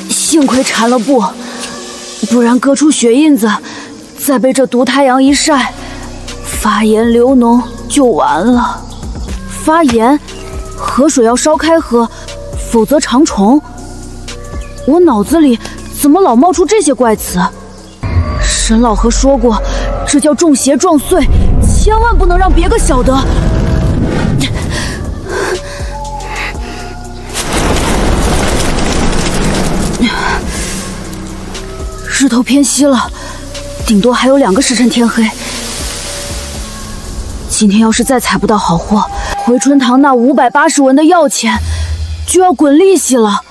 幸亏缠了布，不然割出血印子，再被这毒太阳一晒，发炎流脓就完了。发炎，河水要烧开喝，否则长虫。我脑子里怎么老冒出这些怪词？沈老和说过，这叫中邪撞碎，千万不能让别个晓得。日头偏西了，顶多还有2个时辰天黑。今天要是再采不到好货，回春堂那580文的药钱就要滚利息了。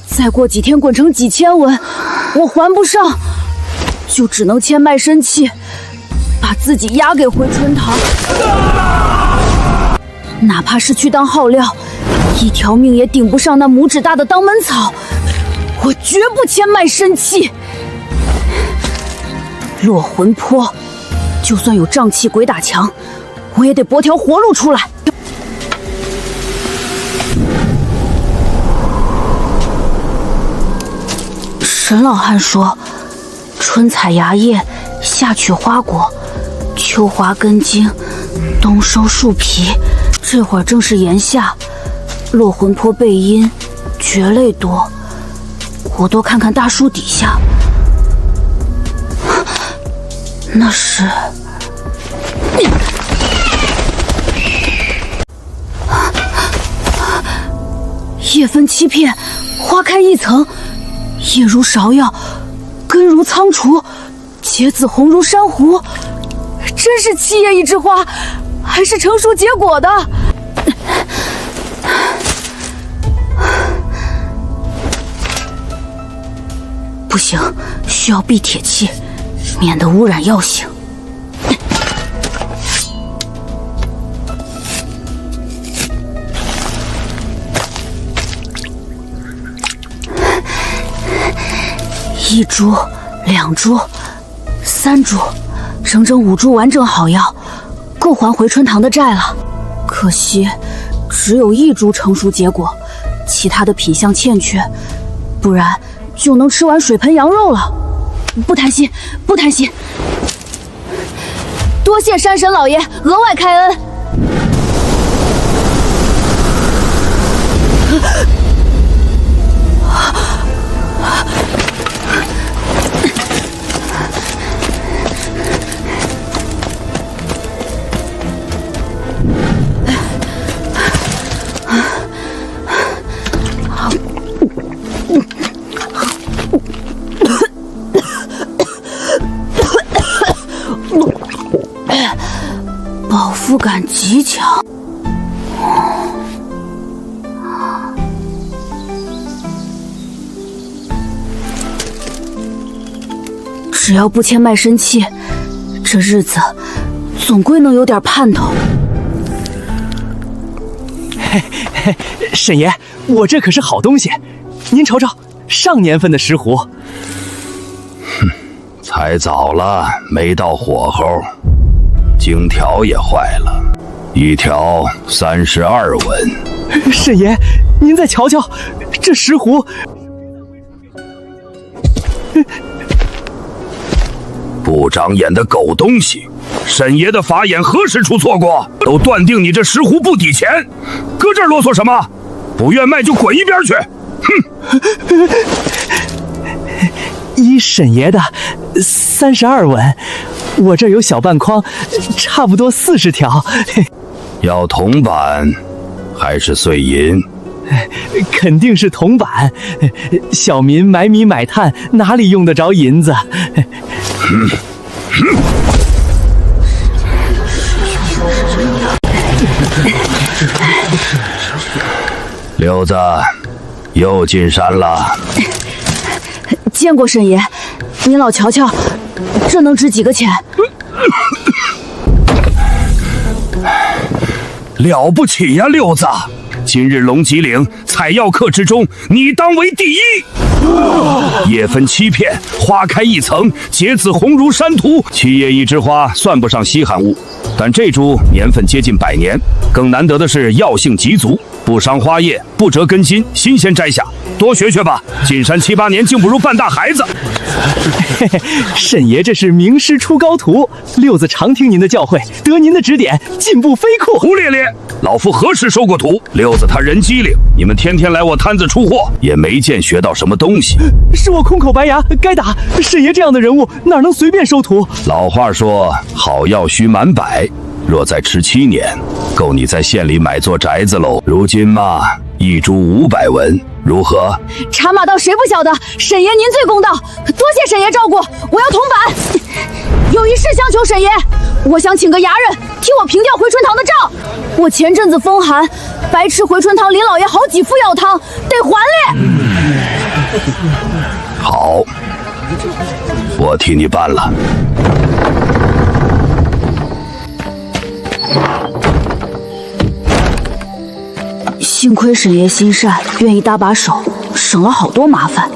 再过几天滚成几千文，我还不上，就只能签卖身契，把自己押给回春堂。哪怕是去当耗料，一条命也顶不上那拇指大的当门草，我绝不签卖身契。落魂坡，就算有瘴气鬼打墙，我也得搏条活路出来。沈老汉说，春采芽叶，夏取花果，秋华根茎，冬收树皮。这会儿正是炎夏，落魂坡背阴，蕨类多。我多看看大树底下，那是叶分7片，花开1层，叶如芍药，根如苍雏，结子红如珊瑚，真是7叶1枝花，还是成熟结果的。不行，需要避铁器，免得污染药性。1株、2株、3株，整整5株完整好药，够还回春堂的债了。可惜只有1株成熟结果，其他的品相欠缺，不然就能吃完水盆羊肉了。不贪心，不贪心。多谢山神老爷额外开恩。饱腹感极强，只要不签卖身契，这日子总归能有点盼头。嘿嘿，沈爷，我这可是好东西，您瞅瞅，上年份的石斛。哼，采早了，没到火候。荆条也坏了，1条32文。沈爷，您再瞧瞧，这石斛。不长眼的狗东西！沈爷的法眼何时出错过？都断定你这石斛不抵钱，搁这儿啰嗦什么？不愿卖就滚一边去！哼！依沈爷的32文，我这儿有小半筐，差不多40条。要铜板还是碎银？肯定是铜板。小民买米买炭，哪里用得着银子？六子，又进山了。见过沈爷，您老瞧瞧，这能值几个钱？了不起呀，六子！今日龙脊岭采药客之中，你当为第一。叶分7片，花开1层，结子红如山图。7叶1枝花算不上稀罕物，但这株年份接近100年，更难得的是药性极足。不伤花叶，不折根筋，新鲜摘下，多学学吧。进山7、8年，竟不如半大孩子。嘿嘿，沈爷这是名师出高徒，六子常听您的教诲，得您的指点，进步飞酷。胡咧咧，老夫何时收过徒？六子他人机灵，你们天天来我摊子出货，也没见学到什么东西。是我空口白牙，该打。沈爷这样的人物，哪能随便收徒？老话说，好药须满百。若再吃7年，够你在县里买座宅子喽。如今嘛，一株500文，如何？茶马道谁不晓得？沈爷您最公道，多谢沈爷照顾，我要铜板。有一事相求沈爷，我想请个衙人替我平调回春堂的账。我前阵子风寒，白吃回春堂林老爷好几副药汤，得还咧。好，我替你办了。幸亏沈爷心善，愿意搭把手，省了好多麻烦。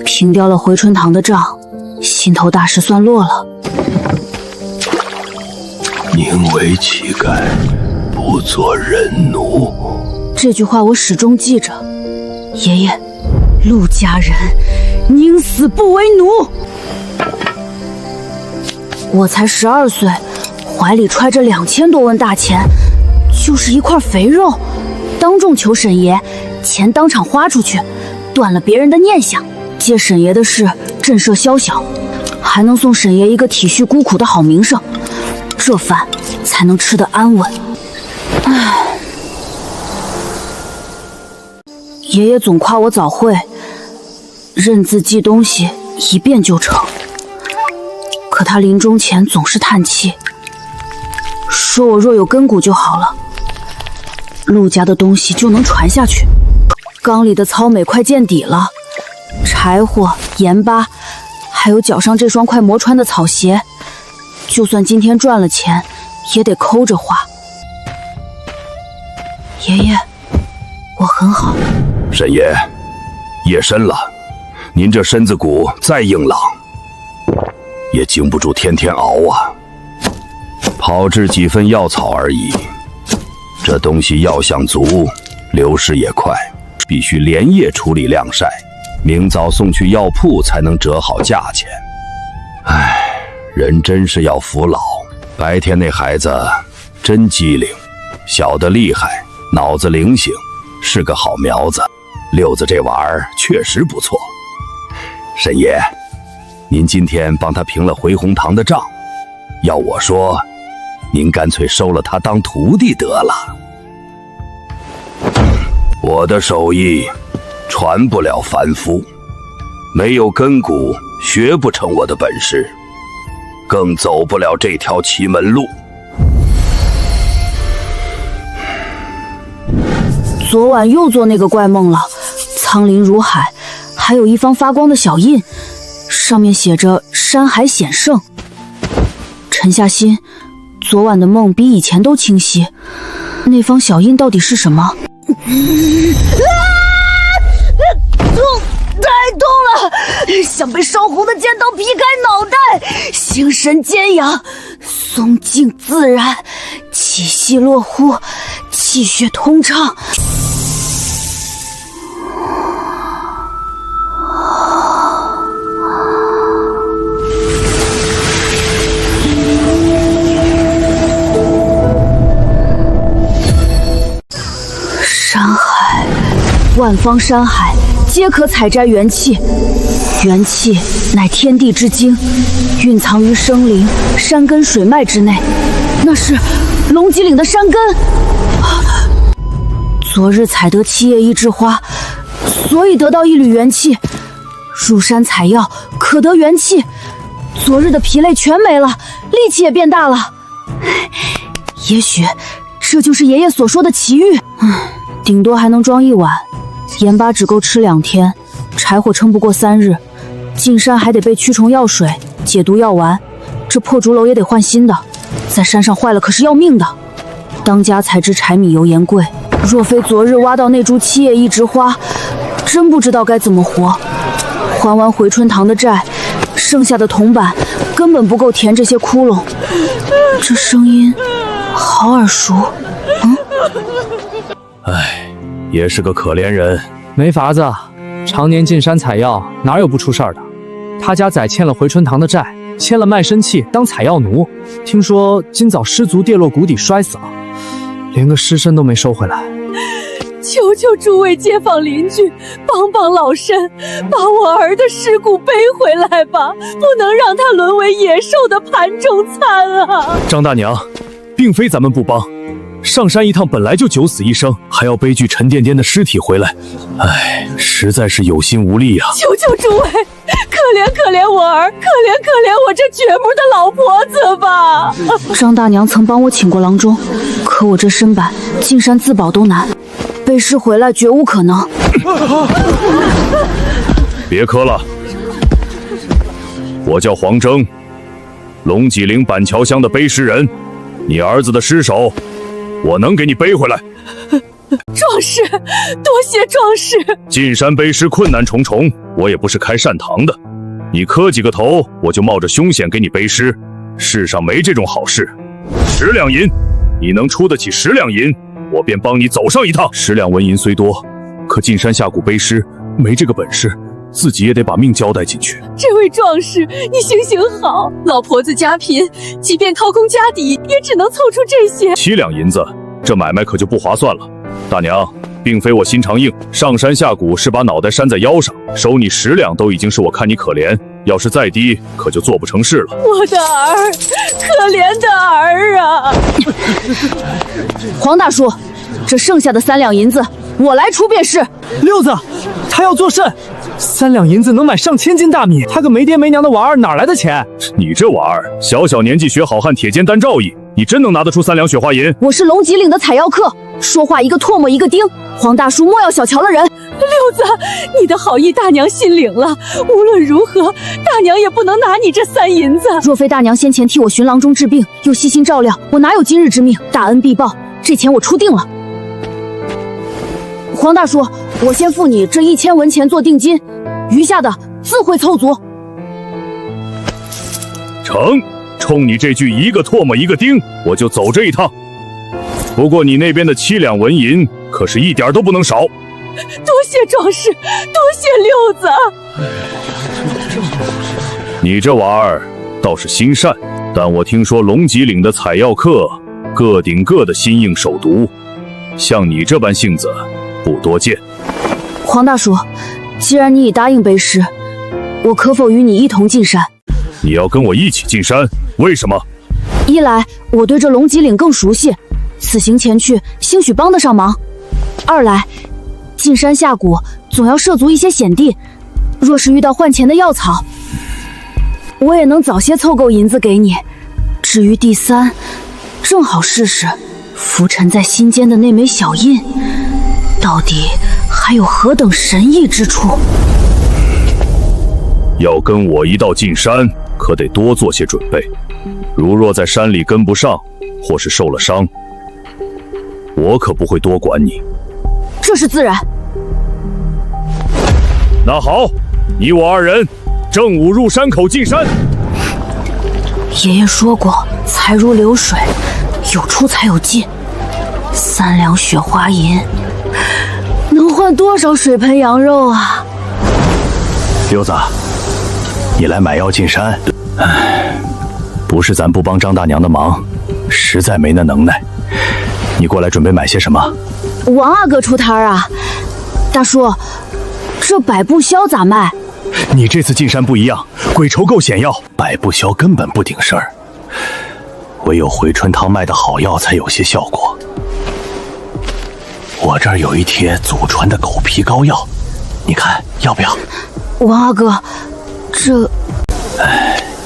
平掉了回春堂的账，心头大石算落了。宁为乞丐，不做人奴。这句话我始终记着。爷爷，陆家人宁死不为奴。我才12岁，怀里揣着2000多文大钱，就是一块肥肉。当众求沈爷，钱当场花出去，断了别人的念想，借沈爷的事震慑宵小，还能送沈爷一个体恤孤苦的好名声，这饭才能吃得安稳。唉，爷爷总夸我早会，认字记东西一遍就成，可他临终前总是叹气，说我若有根骨就好了，陆家的东西就能传下去。缸里的糙美快见底了，柴火、盐巴，还有脚上这双快磨穿的草鞋，就算今天赚了钱，也得抠着花。爷爷，我很好。沈爷，夜深了，您这身子骨再硬朗，也经不住天天熬啊。炮制几份药草而已，这东西药相足，流失也快，必须连夜处理晾晒，明早送去药铺才能折好价钱。唉，人真是要服老。白天那孩子真机灵，小得厉害，脑子灵醒，是个好苗子。六子这玩意儿确实不错。沈爷，您今天帮他平了回红堂的账，要我说，您干脆收了他当徒弟得了。我的手艺传不了凡夫，没有根骨，学不成我的本事，更走不了这条奇门路。昨晚又做那个怪梦了，苍林如海，还有一方发光的小印，上面写着山海显圣。沉下心，昨晚的梦比以前都清晰，那方小印到底是什么？太痛了，像被烧红的尖刀劈开脑袋，形神坚阳，松静自然，气息落乎，气血通畅。山海，万方山海皆可采摘元气，元气乃天地之精，蕴藏于生灵、山根、水脉之内，那是龙脊岭的山根。昨日采得七叶一枝花，所以得到一缕元气。入山采药可得元气，昨日的疲累全没了，力气也变大了。也许这就是爷爷所说的奇遇。顶多还能装1碗，盐巴只够吃2天，柴火撑不过3日，进山还得备驱虫药水、解毒药丸，这破竹篓也得换新的，在山上坏了可是要命的。当家才知柴米油盐贵，若非昨日挖到那株七叶一枝花，真不知道该怎么活。还完回春堂的债，剩下的铜板根本不够填这些窟窿。这声音好耳熟。也是个可怜人。没法子，常年进山采药，哪有不出事儿的？他家仔欠了回春堂的债，签了卖身契当采药奴。听说今早失足跌落谷底摔死了，连个尸身都没收回来。求求诸位街坊邻居，帮帮老身，把我儿的尸骨背回来吧，不能让他沦为野兽的盘中餐啊！张大娘，并非咱们不帮，上山一趟本来就九死一生，还要背具沉甸甸的尸体回来，唉，实在是有心无力啊！求求诸位，可怜可怜我儿，可怜可怜我这掘墓的老婆子吧！张大娘曾帮我请过郎中，可我这身板进山自保都难，背尸回来绝无可能。别磕了，我叫黄征，龙脊岭板桥乡的背尸人，你儿子的尸首，我能给你背回来。壮士，多谢壮士。进山背尸困难重重，我也不是开善堂的，你磕几个头，我就冒着凶险给你背尸，世上没这种好事。10两银，你能出得起10两银，我便帮你走上一趟。10两纹银虽多，可进山下谷背尸，没这个本事，自己也得把命交代进去。这位壮士，你行行好，老婆子家贫，即便掏空家底，也只能凑出这些。7两银子，这买卖可就不划算了。大娘，并非我心肠硬，上山下谷是把脑袋扇在腰上，收你10两都已经是我看你可怜，要是再低，可就做不成事了。我的儿，可怜的儿啊！黄大叔，这剩下的3两银子，我来出便是。六子，他要作甚？3两银子能买上千斤大米，他个没爹没娘的娃儿哪来的钱？你这娃儿，小小年纪学好汉铁肩担照义，你真能拿得出3两雪花银？我是龙脊岭的采药客，说话一个唾沫一个钉，黄大叔莫要小瞧了人。六子，你的好意大娘心领了，无论如何，大娘也不能拿你这3银子。若非大娘先前替我寻郎中治病，又悉心照料，我哪有今日之命？大恩必报，这钱我出定了。黄大叔，我先付你这1000文钱做定金，余下的自会凑足。成，冲你这句一个唾沫一个钉，我就走这一趟。不过你那边的7两纹银可是一点都不能少。多谢壮士，多谢六子。你这娃儿倒是心善，但我听说龙脊岭的采药客个顶个的心硬手毒，像你这般性子不多见。黄大叔，既然你已答应背尸，我可否与你一同进山？你要跟我一起进山？为什么？一来我对这龙脊岭更熟悉，此行前去兴许帮得上忙；二来进山下谷总要涉足一些险地，若是遇到换钱的药草，我也能早些凑够银子给你。至于第三，正好试试浮沉在心间的那枚小印，到底还有何等神异之处。要跟我一道进山，可得多做些准备。如若在山里跟不上，或是受了伤，我可不会多管你。这是自然。那好，你我2人正午入山口进山。爷爷说过，财如流水，有出才有进。3两雪花银，能换多少水盆羊肉啊？六子，你来买药进山，不是咱不帮张大娘的忙，实在没那能耐。你过来准备买些什么？王阿哥出摊啊！大叔，这百步箫咋卖？你这次进山不一样，鬼愁够险药，百步箫根本不顶事儿，唯有回春堂卖的好药才有些效果。我这儿有一帖祖传的狗皮膏药，你看要不要？王阿哥，这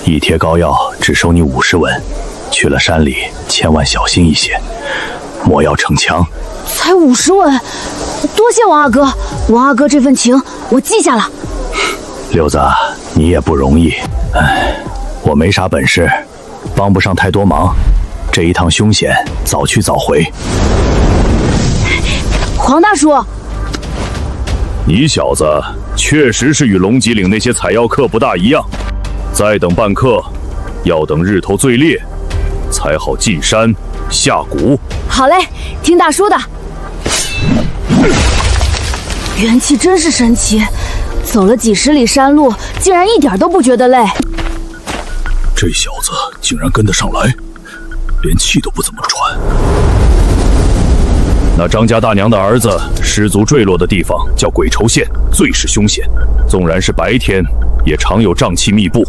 一帖膏药只收你50文，去了山里千万小心一些，莫要逞强。才50文，多谢王阿哥，王阿哥这份情我记下了。六子，你也不容易，我没啥本事，帮不上太多忙，这一趟凶险，早去早回。黄大叔，你小子确实是与龙脊岭那些采药客不大一样，再等半刻，要等日头最烈，才好进山下谷。好嘞，听大叔的。元气真是神奇，走了几十里山路，竟然一点都不觉得累。这小子竟然跟得上来，连气都不怎么喘。那张家大娘的儿子失足坠落的地方叫鬼愁县，最是凶险。纵然是白天，也常有瘴气密布，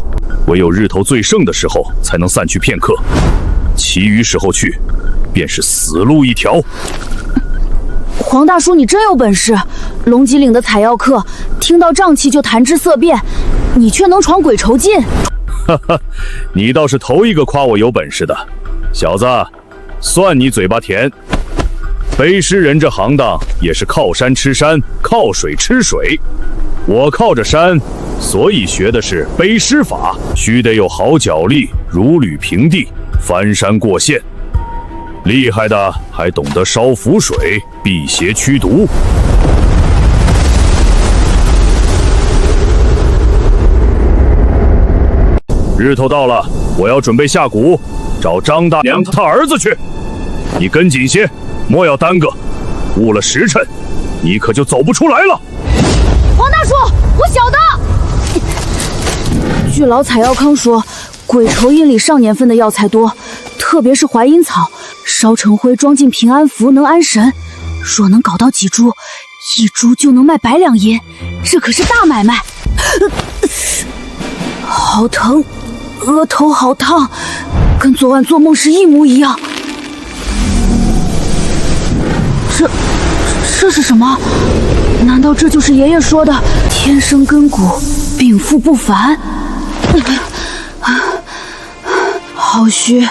唯有日头最盛的时候才能散去片刻，其余时候去，便是死路一条。黄大叔，你真有本事！龙脊岭的采药客听到瘴气就谈之色变，你却能闯鬼愁境。哈哈，你倒是头一个夸我有本事的，小子，算你嘴巴甜。背诗人这行当也是靠山吃山，靠水吃水。我靠着山，所以学的是背诗法，须得有好脚力，如履平地，翻山过线。厉害的还懂得烧符水，辟邪驱毒。日头到了，我要准备下蛊，找张大娘她儿子去。你跟紧些，莫要耽搁，误了时辰，你可就走不出来了。黄大叔，我晓得。据老采药康说，鬼愁阴里上年份的药材多，特别是槐阴草，烧成灰装进平安符能安神。若能搞到几株，一株就能卖100两银，这可是大买卖。好疼，额头好烫，跟昨晚做梦时一模一样。这是什么？难道这就是爷爷说的天生根骨，禀赋不凡？好虚，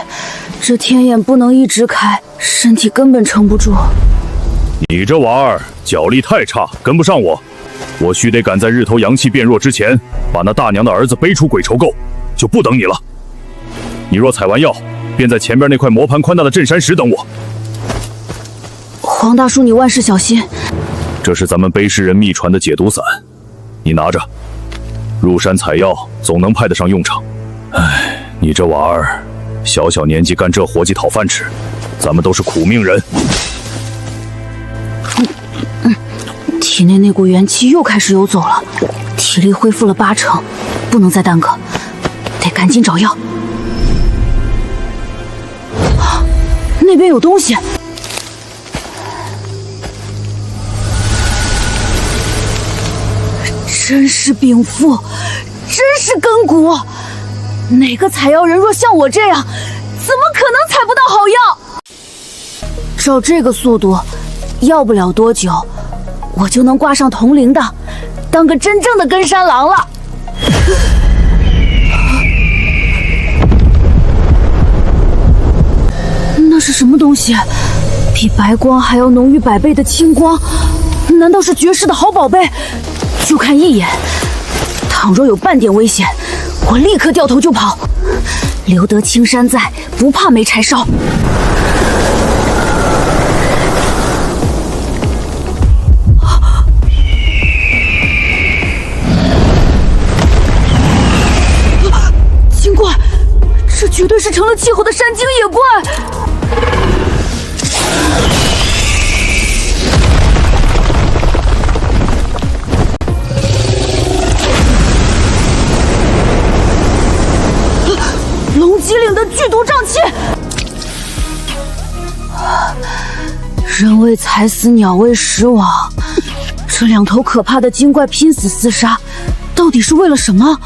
这天眼不能一直开，身体根本撑不住。你这娃儿脚力太差，跟不上我。我须得赶在日头阳气变弱之前，把那大娘的儿子背出鬼愁沟，就不等你了。你若采完药，便在前边那块磨盘宽大的镇山石等我。黄大叔，你万事小心。这是咱们背诗人秘传的解毒散，你拿着。入山采药总能派得上用场。哎，你这娃儿，小小年纪干这活计讨饭吃，咱们都是苦命人。体内那股元气又开始游走了，体力恢复了80%，不能再耽搁，得赶紧找药。那边有东西。真是禀赋，真是根骨。哪个采药人若像我这样，怎么可能采不到好药？照这个速度，要不了多久，我就能挂上铜铃铛，当个真正的根山郎了。那是什么东西？比白光还要浓郁100倍的青光，难道是绝世的好宝贝？就看一眼，倘若有半点危险，我立刻掉头就跑。留得青山在，不怕没柴烧。精怪，这绝对是成了气候的山精野怪。龙脊岭的剧毒瘴气，人为财死，鸟为食亡。这2头可怕的精怪拼死厮杀，到底是为了什么？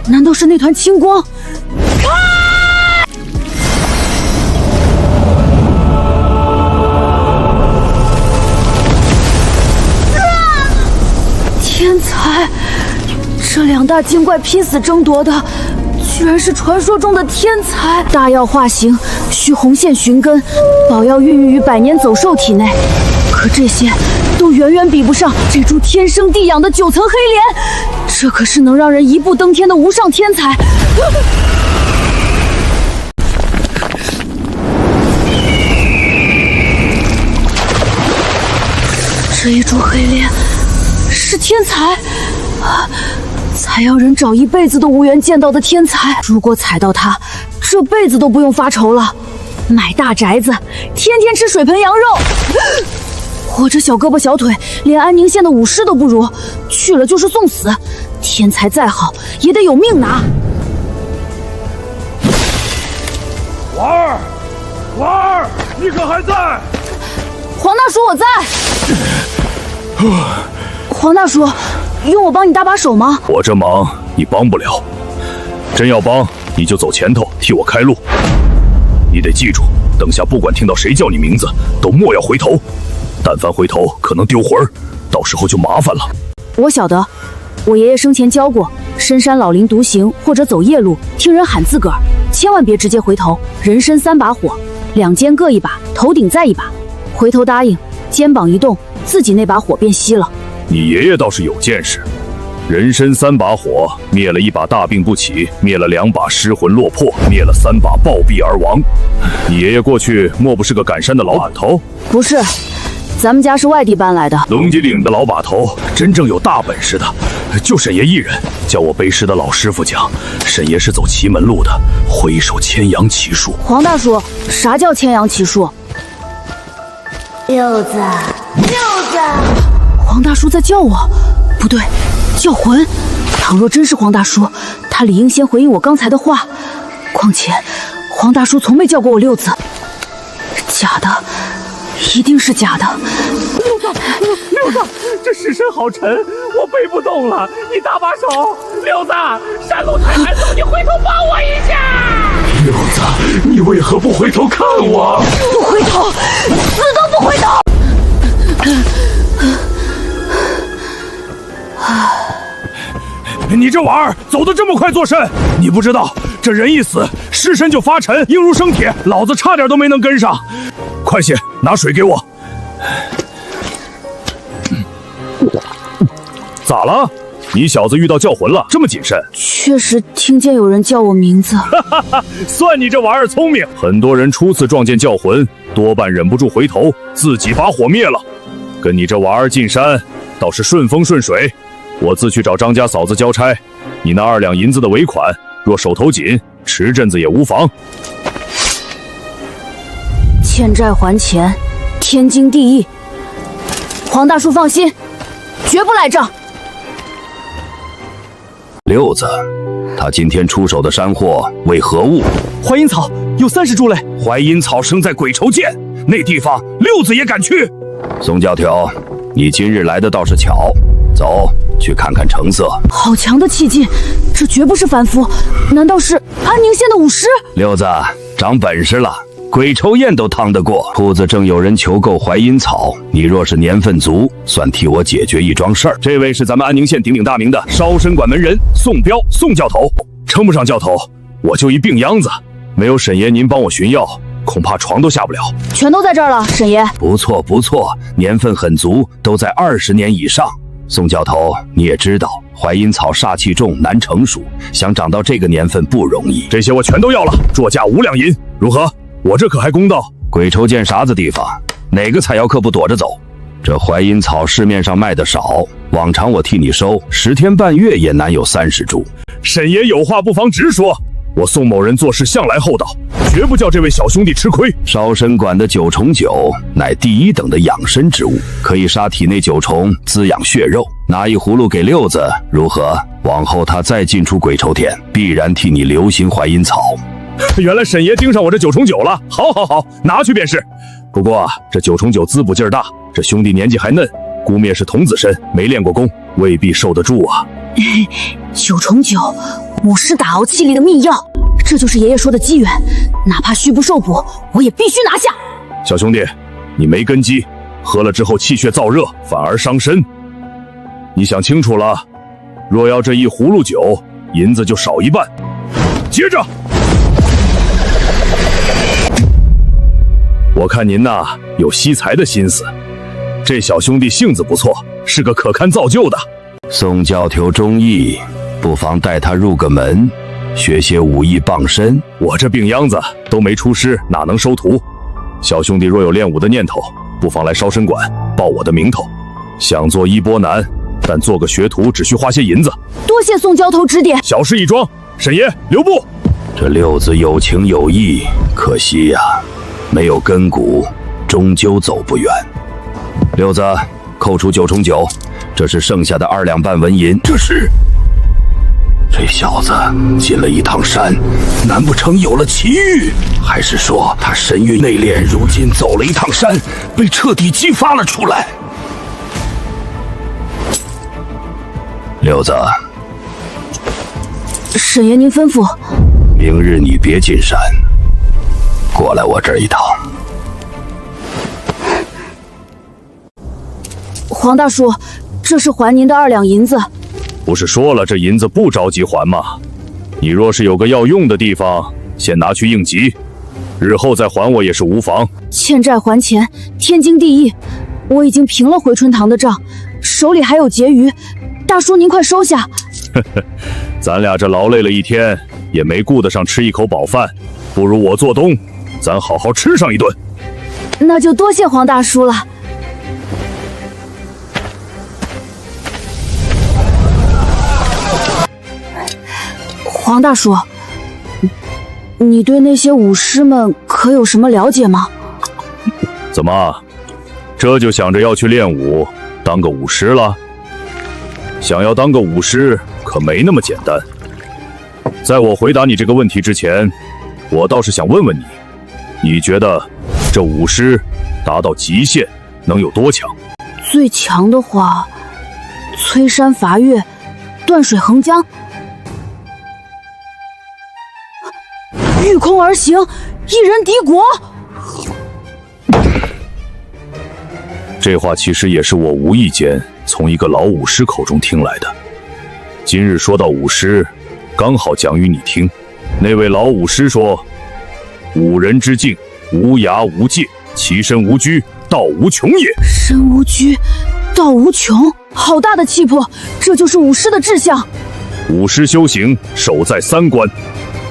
难道是那团青光？天才！这2大精怪拼死争夺的，居然是传说中的天才！大药化形，需红线寻根，宝药孕育于百年走兽体内。可这些都远远比不上这株天生地养的9层黑莲，这可是能让人一步登天的无上天才！这一株黑莲是天才！采药人找一辈子都无缘见到的天才，如果采到他，这辈子都不用发愁了。买大宅子，天天吃水盆羊肉。我这小胳膊小腿连安宁县的武师都不如，去了就是送死。天才再好也得有命拿。婉儿，你可还在？黄大叔，我在。黄大叔，用我帮你搭把手吗？我这忙你帮不了，真要帮你就走前头替我开路。你得记住，等下不管听到谁叫你名字，都莫要回头。但凡回头，可能丢魂儿，到时候就麻烦了。我晓得，我爷爷生前教过，深山老林独行或者走夜路，听人喊自个儿，千万别直接回头。人身3把火，两肩各一把，头顶再一把。回头答应，肩膀一动，自己那把火便熄了。你爷爷倒是有见识，人参3把火，灭了1把大病不起，灭了2把失魂落魄，灭了3把暴毙而亡。你爷爷过去莫不是个赶山的老把头？不是，咱们家是外地搬来的。龙脊岭的老把头，真正有大本事的，就沈爷一人。叫我背诗的老师傅讲，沈爷是走奇门路的，挥手牵羊骑术。黄大叔，啥叫牵羊骑术？六子，黄大叔在叫我，不对，叫魂。倘若真是黄大叔，他理应先回应我刚才的话。况且，黄大叔从没叫过我六子。假的，一定是假的。六子，这尸身好沉，我背不动了，你搭把手。六子，山路太难走，你回头帮我一下。六子，你为何不回头看我？不回头，死都不回头。你这玩意儿走得这么快作甚？你不知道，这人一死，尸身就发沉，硬如生铁，老子差点都没能跟上。快些拿水给我。咋了？你小子遇到叫魂了，这么谨慎？确实听见有人叫我名字。算你这玩意儿聪明。很多人初次撞见叫魂，多半忍不住回头，自己把火灭了。跟你这玩意儿进山，倒是顺风顺水。我自去找张家嫂子交差，你那2两银子的尾款，若手头紧，迟阵子也无妨。欠债还钱，天经地义。黄大叔放心，绝不赖账。六子，他今天出手的山货为何物？淮阴草有30株嘞。淮阴草生在鬼愁涧，那地方六子也敢去。宋教头，你今日来的倒是巧，走去看看成色。好强的气劲，这绝不是凡夫，难道是安宁县的武师？六子，长本事了，鬼愁宴都趟得过。铺子正有人求购淮阴草，你若是年份足，算替我解决一桩事儿。这位是咱们安宁县鼎鼎大名的烧参馆门人宋彪，宋教头。称不上教头，我就一病秧子，没有沈爷您帮我寻药，恐怕床都下不了。全都在这儿了，沈爷。不错不错，年份很足，都在20年以上。宋教头，你也知道，淮阴草煞气重，难成熟，想长到这个年份不容易。这些我全都要了，作价5两银，如何？我这可还公道。鬼愁涧啥子地方？哪个采药客不躲着走？这淮阴草市面上卖的少，往常我替你收，10天半月也难有30株。沈爷有话不妨直说，我宋某人做事向来厚道，绝不叫这位小兄弟吃亏。烧参馆的9重酒乃第1等的养生之物，可以杀体内9虫，滋养血肉。拿一葫芦给六子，如何？往后他再进出鬼愁涧，必然替你留心淮阴草。原来沈爷盯上我这9重酒了，好，拿去便是。不过这9重酒滋补劲儿大，这兄弟年纪还嫩，姑灭是童子身，没练过功，未必受得住啊。9重酒，武师打熬气力的秘药，这就是爷爷说的机缘，哪怕虚不受补，我也必须拿下。小兄弟，你没根基，喝了之后气血燥热，反而伤身。你想清楚了，若要这一葫芦酒，银子就少一半。接着，我看您呐有惜财的心思，这小兄弟性子不错，是个可堪造就的。宋教头中意，不妨带他入个门，学些武艺傍身。我这病秧子都没出师，哪能收徒？小兄弟若有练武的念头，不妨来烧参馆报我的名头。想做衣钵难，但做个学徒只需花些银子。多谢宋教头指点。小事一桩，沈爷留步。这六子有情有义，可惜呀，没有根骨，终究走不远。六子，扣除9乘9，这是剩下的2两半纹银。这小子进了一趟山，难不成有了奇遇？还是说他神韵内敛，如今走了一趟山，被彻底激发了出来？六子，沈爷您吩咐。明日你别进山，过来我这儿一趟。黄大叔，这是还您的2两银子。不是说了这银子不着急还吗？你若是有个要用的地方，先拿去应急，日后再还我也是无妨。欠债还钱，天经地义。我已经平了回春堂的账，手里还有结余，大叔您快收下。咱俩这劳累了一天，也没顾得上吃一口饱饭，不如我做东，咱好好吃上一顿。那就多谢黄大叔了。黄大叔，你对那些武师们可有什么了解吗？怎么，这就想着要去练武，当个武师了？想要当个武师可没那么简单。在我回答你这个问题之前，我倒是想问问你，你觉得这武师达到极限能有多强？最强的话，摧山伐岳，断水横江，御空而行，一人敌国。这话其实也是我无意间从一个老武师口中听来的。今日说到武师，刚好讲与你听。那位老武师说，武人之境，无涯无界，其身无拘，道无穷也。身无拘，道无穷，好大的气魄，这就是武师的志向。武师修行守在3关，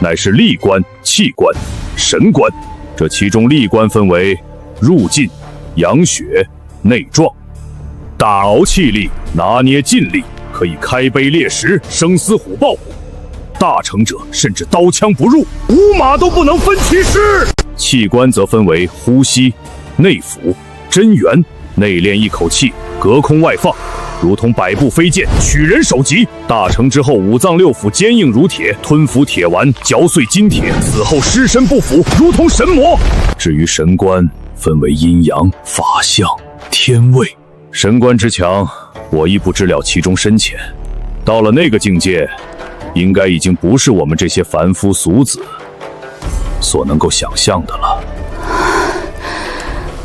乃是力关、气关、神关。这其中力关分为入劲、养血、内壮。大熬气力，拿捏劲力，可以开碑裂石，生死虎豹虎。大成者甚至刀枪不入，五马都不能分其尸。气关则分为呼吸、内腑、真元。内练一口气，隔空外放，如同百步飞剑，取人首级。大成之后，五脏六腑坚硬如铁，吞服铁丸，嚼碎金铁，死后尸身不腐，如同神魔。至于神关，分为阴阳、法相、天位。神关之强，我亦不知了其中深浅。到了那个境界，应该已经不是我们这些凡夫俗子所能够想象的了。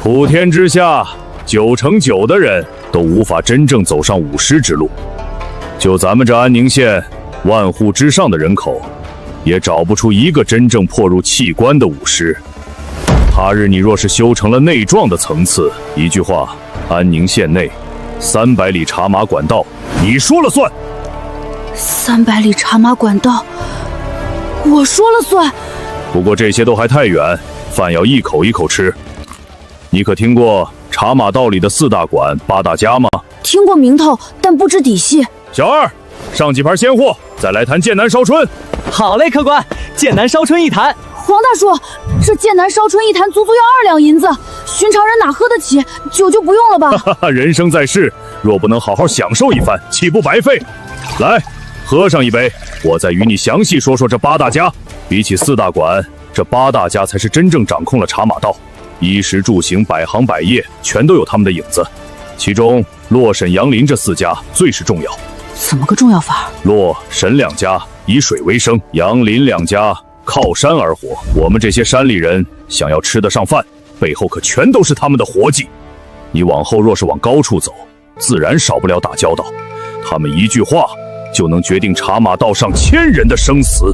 普天之下，9成9的人都无法真正走上武师之路。就咱们这安宁县万户之上的人口，也找不出一个真正破入气关的武师。他日你若是修成了内壮的层次，一句话，安宁县内300里茶马管道，你说了算。300里茶马管道，我说了算。不过这些都还太远，饭要一口一口吃。你可听过茶马道里的4大馆、8大家吗？听过名头，但不知底细。小二，上几盘鲜货，再来坛剑南烧春。好嘞，客官，剑南烧春一坛。黄大叔，这剑南烧春一坛足足要2两银子，寻常人哪喝得起？酒就不用了吧。哈哈，人生在世，若不能好好享受一番，岂不白费？来，喝上一杯，我再与你详细说说这8大家。比起4大馆，这8大家才是真正掌控了茶马道，衣食住行、百行百业，全都有他们的影子。其中洛、沈、杨林这4家最是重要。怎么个重要法？洛、沈2家以水为生，杨林2家靠山而活。我们这些山里人想要吃得上饭，背后可全都是他们的活计。你往后若是往高处走，自然少不了打交道。他们一句话就能决定茶马道上1000人的生死。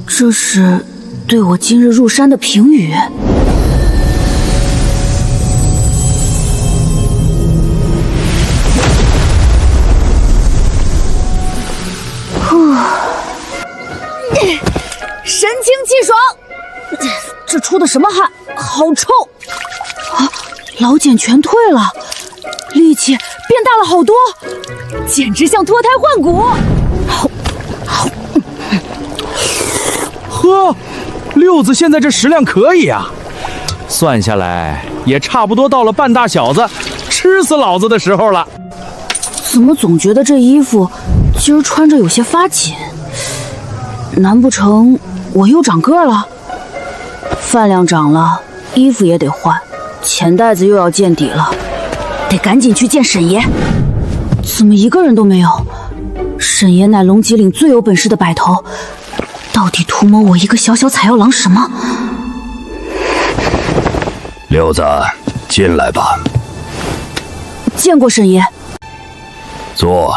这是对我今日入山的评语。神清气爽，这出的什么汗？好臭！啊，老茧全退了，力气变大了好多，简直像脱胎换骨。呵，六子现在这食量可以啊，算下来也差不多到了半大小子吃死老子的时候了。怎么总觉得这衣服今儿穿着有些发紧？难不成我又长个了？饭量涨了，衣服也得换，钱袋子又要见底了，得赶紧去见沈爷。怎么一个人都没有？沈爷乃龙脊岭最有本事的摆头，到底图谋我一个小小采药郎什么？六子，进来吧。见过沈爷。坐。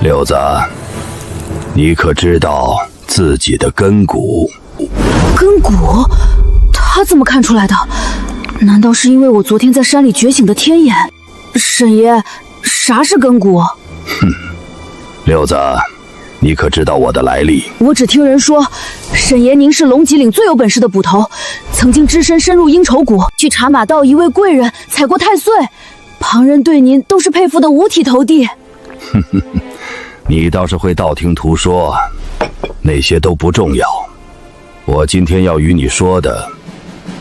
六子，你可知道自己的根骨？根骨？他怎么看出来的？难道是因为我昨天在山里觉醒的天眼？沈爷，啥是根骨？六子，你可知道我的来历？我只听人说，沈爷您是龙脊岭最有本事的捕头，曾经只身深入鹰愁谷，去茶马道一位贵人采过太岁，旁人对您都是佩服得五体投地。你倒是会道听途说，那些都不重要。我今天要与你说的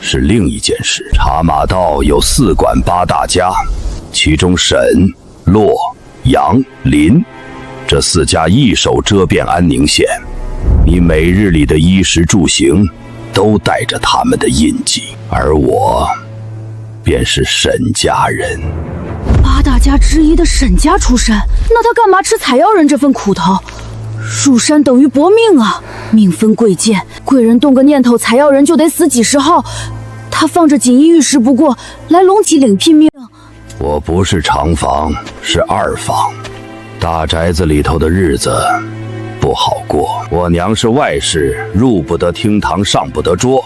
是另一件事。茶马道有4管8大家，其中沈、洛、杨、林这4家一手遮遍安宁县，你每日里的衣食住行都带着他们的印记，而我便是沈家人。8大家之一的沈家出身，那他干嘛吃采药人这份苦头？入山等于搏命啊，命分贵贱，贵人动个念头，采药人就得死几十号。他放着锦衣玉食不过，来龙脊岭拼命。我不是长房，是2房，大宅子里头的日子不好过。我娘是外室，入不得厅堂，上不得桌，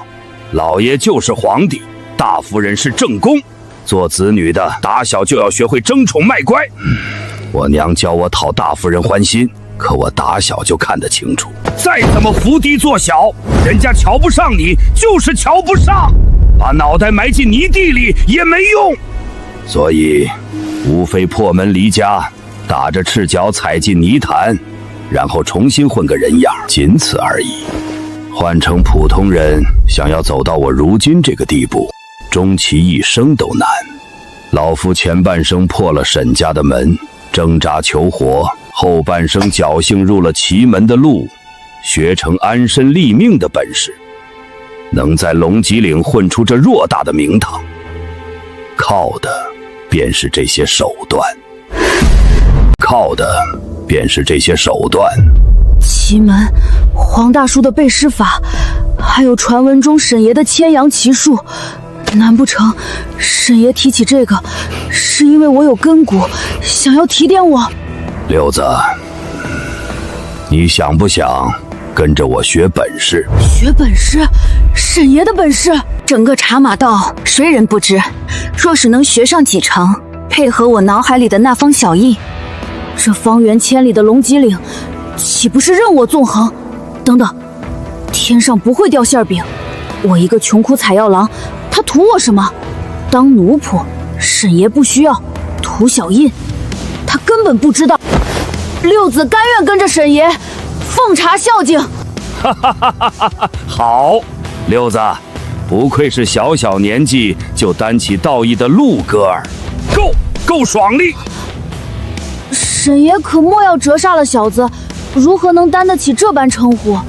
老爷就是皇帝，大夫人是正宫。做子女的打小就要学会争宠卖乖。我娘教我讨大夫人欢心，可我打小就看得清楚，再怎么伏低做小，人家瞧不上你就是瞧不上，把脑袋埋进泥地里也没用。所以无非破门离家，打着赤脚踩进泥潭，然后重新混个人样，仅此而已。换成普通人，想要走到我如今这个地步，终其一生都难。老夫前半生破了沈家的门，挣扎求活，后半生侥幸入了奇门的路，学成安身立命的本事，能在龙脊岭混出这偌大的名堂，靠的便是这些手段。奇门，黄大叔的背尸法，还有传闻中沈爷的千阳奇术，难不成沈爷提起这个，是因为我有根骨，想要提点我？六子，你想不想跟着我学本事？学本事？沈爷的本事？整个茶马道谁人不知？若是能学上几成，配合我脑海里的那方小印，这方圆千里的龙脊岭，岂不是任我纵横？等等，天上不会掉馅饼，我一个穷苦采药郎，他图我什么？当奴仆，沈爷不需要；图小印，他根本不知道。六子甘愿跟着沈爷，奉茶孝敬。好，六子，不愧是小小年纪就担起道义的陆哥儿，够爽利。沈爷可莫要折煞了小子，如何能担得起这般称呼？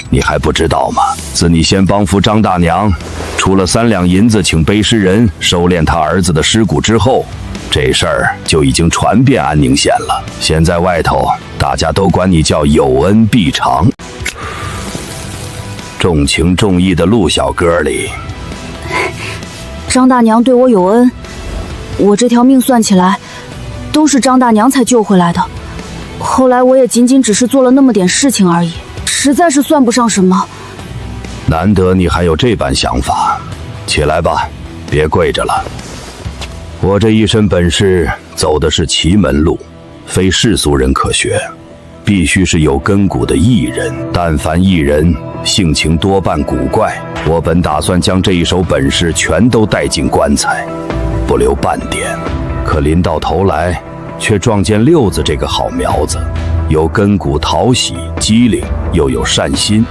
你还不知道吗？自你先帮扶张大娘出了3两银子请背尸人收敛他儿子的尸骨之后，这事儿就已经传遍安宁县了。现在外头大家都管你叫有恩必偿。重情重义的陆小哥里，张大娘对我有恩，我这条命算起来都是张大娘才救回来的。后来我也仅仅只是做了那么点事情而已，实在是算不上什么。难得你还有这般想法，起来吧，别跪着了。我这一身本事走的是奇门路，非世俗人可学，必须是有根骨的异人。但凡异人，性情多半古怪。我本打算将这一手本事全都带进棺材，不留半点。可临到头来，却撞见六子这个好苗子，有根骨讨喜机灵，又有善心。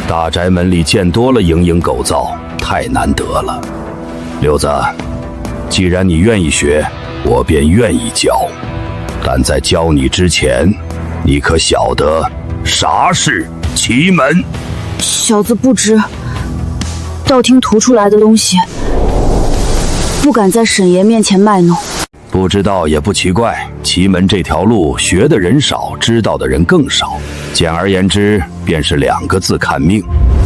大宅门里见多了蝇营狗灶，太难得了。六子，既然你愿意学，我便愿意教。但在教你之前，你可晓得啥是奇门？小子不知，道听途出来的东西，不敢在沈爷面前卖弄。不知道也不奇怪，奇门这条路学的人少，知道的人更少。简而言之，便是2个字：看命。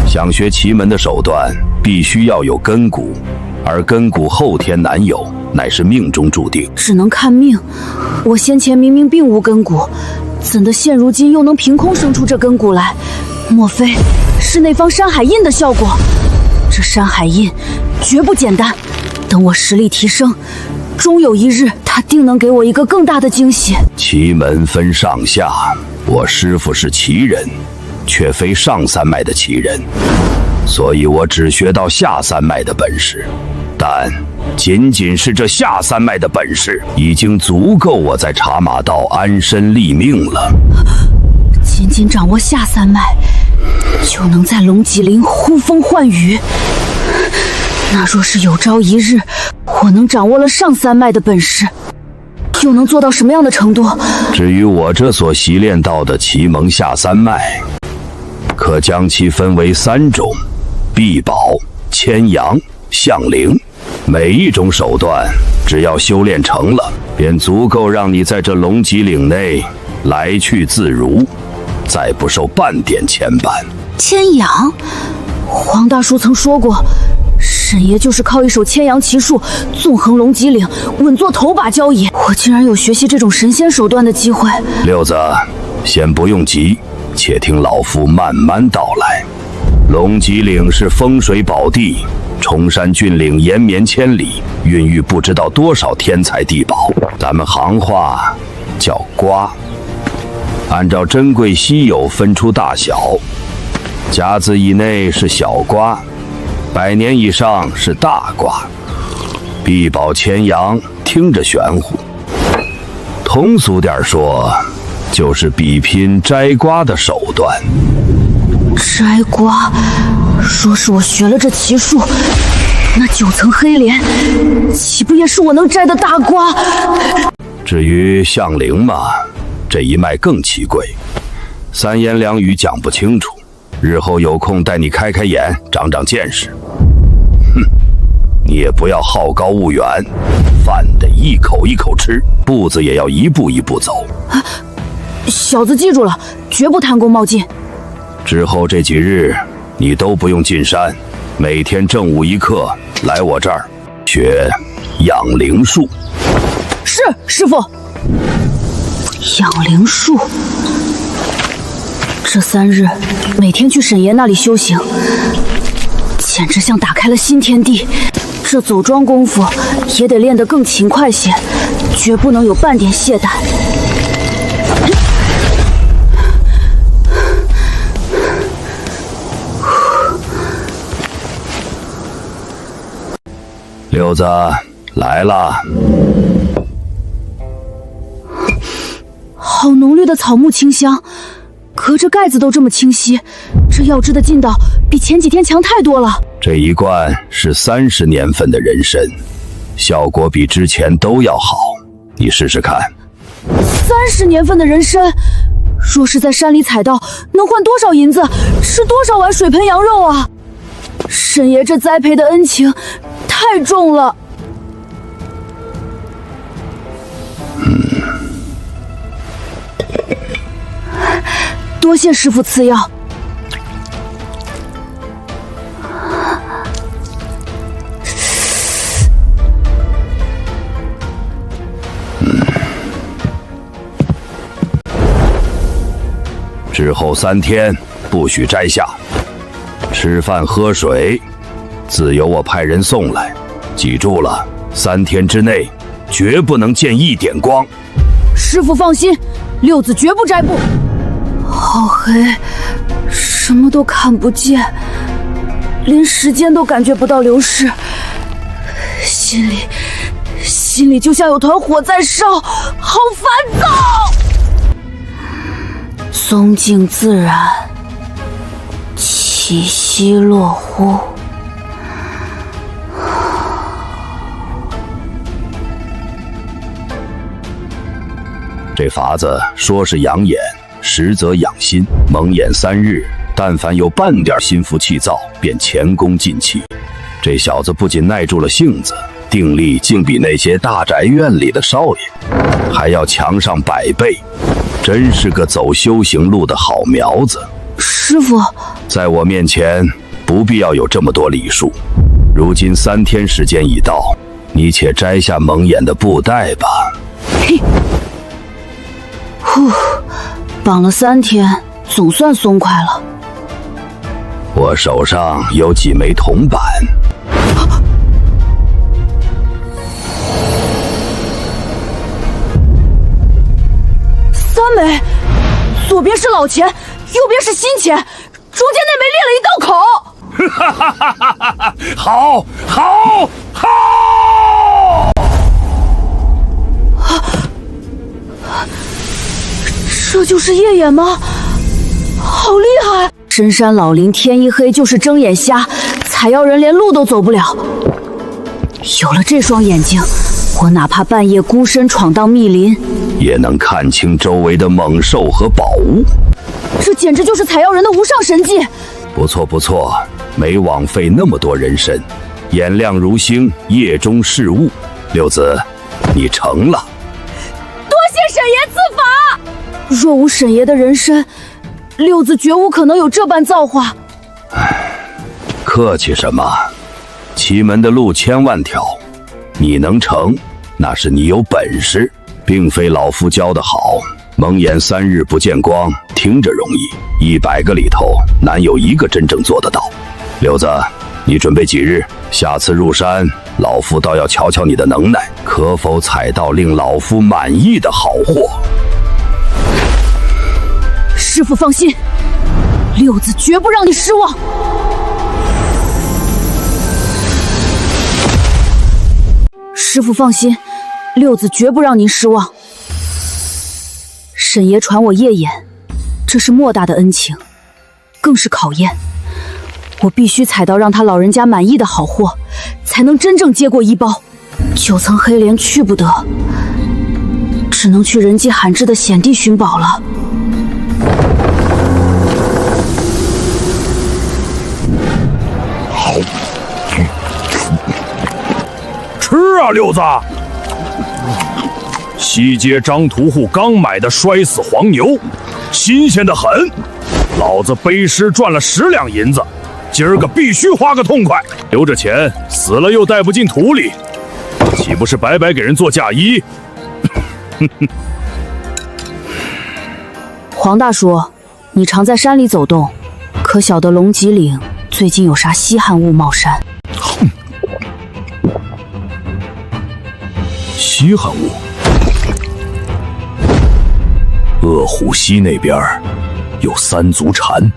想学奇门的手段，必须要有根骨，而根骨后天难有，乃是命中注定。只能看命，我先前明明并无根骨，怎的现如今又能凭空生出这根骨来？莫非是那方山海印的效果？这山海印绝不简单，等我实力提升，终有一日，他定能给我一个更大的惊喜。奇门分上下，我师父是奇人，却非上3脉的奇人，所以我只学到下3脉的本事。但仅仅是这下3脉的本事，已经足够我在茶马道安身立命了。仅仅掌握下3脉，就能在龙脊陵呼风唤雨。那若是有朝一日，我能掌握了上3脉的本事，又能做到什么样的程度？至于我这所习练到的奇蒙下3脉，可将其分为3种：臂宝、牵羊、象灵。每一种手段，只要修炼成了，便足够让你在这龙脊岭内来去自如，再不受半点牵绊。牵羊，黄大叔曾说过，沈爷就是靠一手牵羊奇术纵横龙脊岭，稳坐头把交椅。我竟然有学习这种神仙手段的机会。六子，先不用急，且听老夫慢慢道来。龙脊岭是风水宝地，崇山峻岭延绵千里，孕育不知道多少天才地宝，咱们行话叫瓜。按照珍贵稀有分出大小，甲子以内是小瓜，100年以上是大瓜。臂宝牵羊听着玄乎，通俗点说，就是比拼摘瓜的手段。摘瓜，若是我学了这奇术，那9层黑莲岂不也是我能摘的大瓜？至于象灵嘛，这一脉更奇贵，3言2语讲不清楚，日后有空带你开开眼，长长见识。哼，你也不要好高骛远，饭得一口一口吃，步子也要一步一步走。小子记住了，绝不贪功冒进。之后这几日，你都不用进山，每天正午1刻来我这儿学养灵术。是，师傅。养灵术，这3日每天去沈爷那里修行，简直像打开了新天地。这走桩功夫也得练得更勤快些，绝不能有半点懈怠。六子来了。好浓郁的草木清香，隔着盖子都这么清晰，这药汁的劲道比前几天强太多了。这一罐是30年份的人参，效果比之前都要好，你试试看。30年份的人参，若是在山里采到，能换多少银子，吃多少碗水盆羊肉啊！沈爷这栽培的恩情太重了。多谢师傅赐药。之后3天不许摘下，吃饭喝水自有我派人送来。记住了，3天之内绝不能见一点光。师傅放心，六子绝不摘布。好黑，什么都看不见，连时间都感觉不到流逝，心里就像有团火在烧，好烦躁。松静自然，气息落乎，这法子说是养眼，实则养心。蒙眼3日，但凡有半点心浮气躁，便前功尽弃。这小子不仅耐住了性子，定力竟比那些大宅院里的少爷还要强上100倍，真是个走修行路的好苗子。师傅，在我面前不必要有这么多礼数。如今3天时间已到，你且摘下蒙眼的布袋吧。嘿，呼，绑了3天，总算松快了。我手上有几枚铜板。3枚，左边是老钱，右边是新钱，中间那枚裂了一道口。哈哈哈哈哈！好，好，好！这就是夜眼吗？好厉害！深山老林天一黑就是睁眼瞎，采药人连路都走不了。有了这双眼睛，我哪怕半夜孤身闯荡密林，也能看清周围的猛兽和宝物。这简直就是采药人的无上神技。不错不错，没枉费那么多人参，眼亮如星，夜中视物。六子，你成了。多谢沈爷赐法。若无沈爷的人参，六子绝无可能有这般造化。客气什么？奇门的路千万条，你能成，那是你有本事，并非老夫教得好。蒙眼3日不见光，听着容易，100个里头难有1个真正做得到。六子，你准备几日？下次入山，老夫倒要瞧瞧你的能耐，可否采到令老夫满意的好货。师父放心，六子绝不让你失望。师父放心，六子绝不让您失望。沈爷传我夜眼，这是莫大的恩情，更是考验。我必须采到让他老人家满意的好货，才能真正接过衣包。9层黑莲去不得，只能去人迹罕至的险地寻宝了。吃啊，六子！西街张屠户刚买的摔死黄牛，新鲜的很。老子背尸赚了10两银子，今儿个必须花个痛快。留着钱，死了又带不进土里，岂不是白白给人做嫁衣？黄大叔，你常在山里走动，可晓得龙脊岭最近有啥稀罕物冒山？稀罕物？鄂虎溪那边有3足蝉，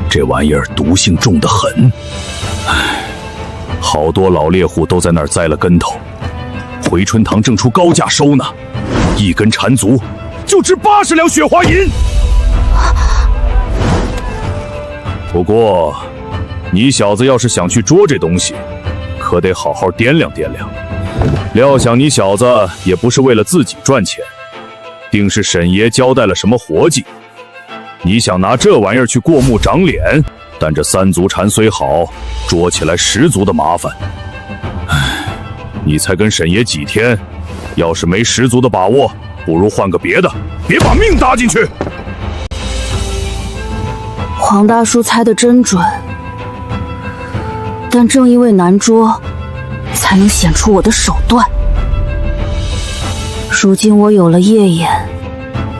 这玩意儿毒性重得很。唉，好多老猎户都在那儿栽了跟头。回春堂正出高价收呢，一根蝉足就值80两雪花银。不过，你小子要是想去捉这东西，可得好好掂量掂量。料想你小子也不是为了自己赚钱，定是沈爷交代了什么活计。你想拿这玩意儿去过目长脸，但这3足蝉虽好，捉起来10足的麻烦。唉，你才跟沈爷几天，要是没10足的把握，不如换个别的，别把命搭进去。黄大叔猜得真准，但正因为难捉，才能显出我的手段。如今我有了夜眼，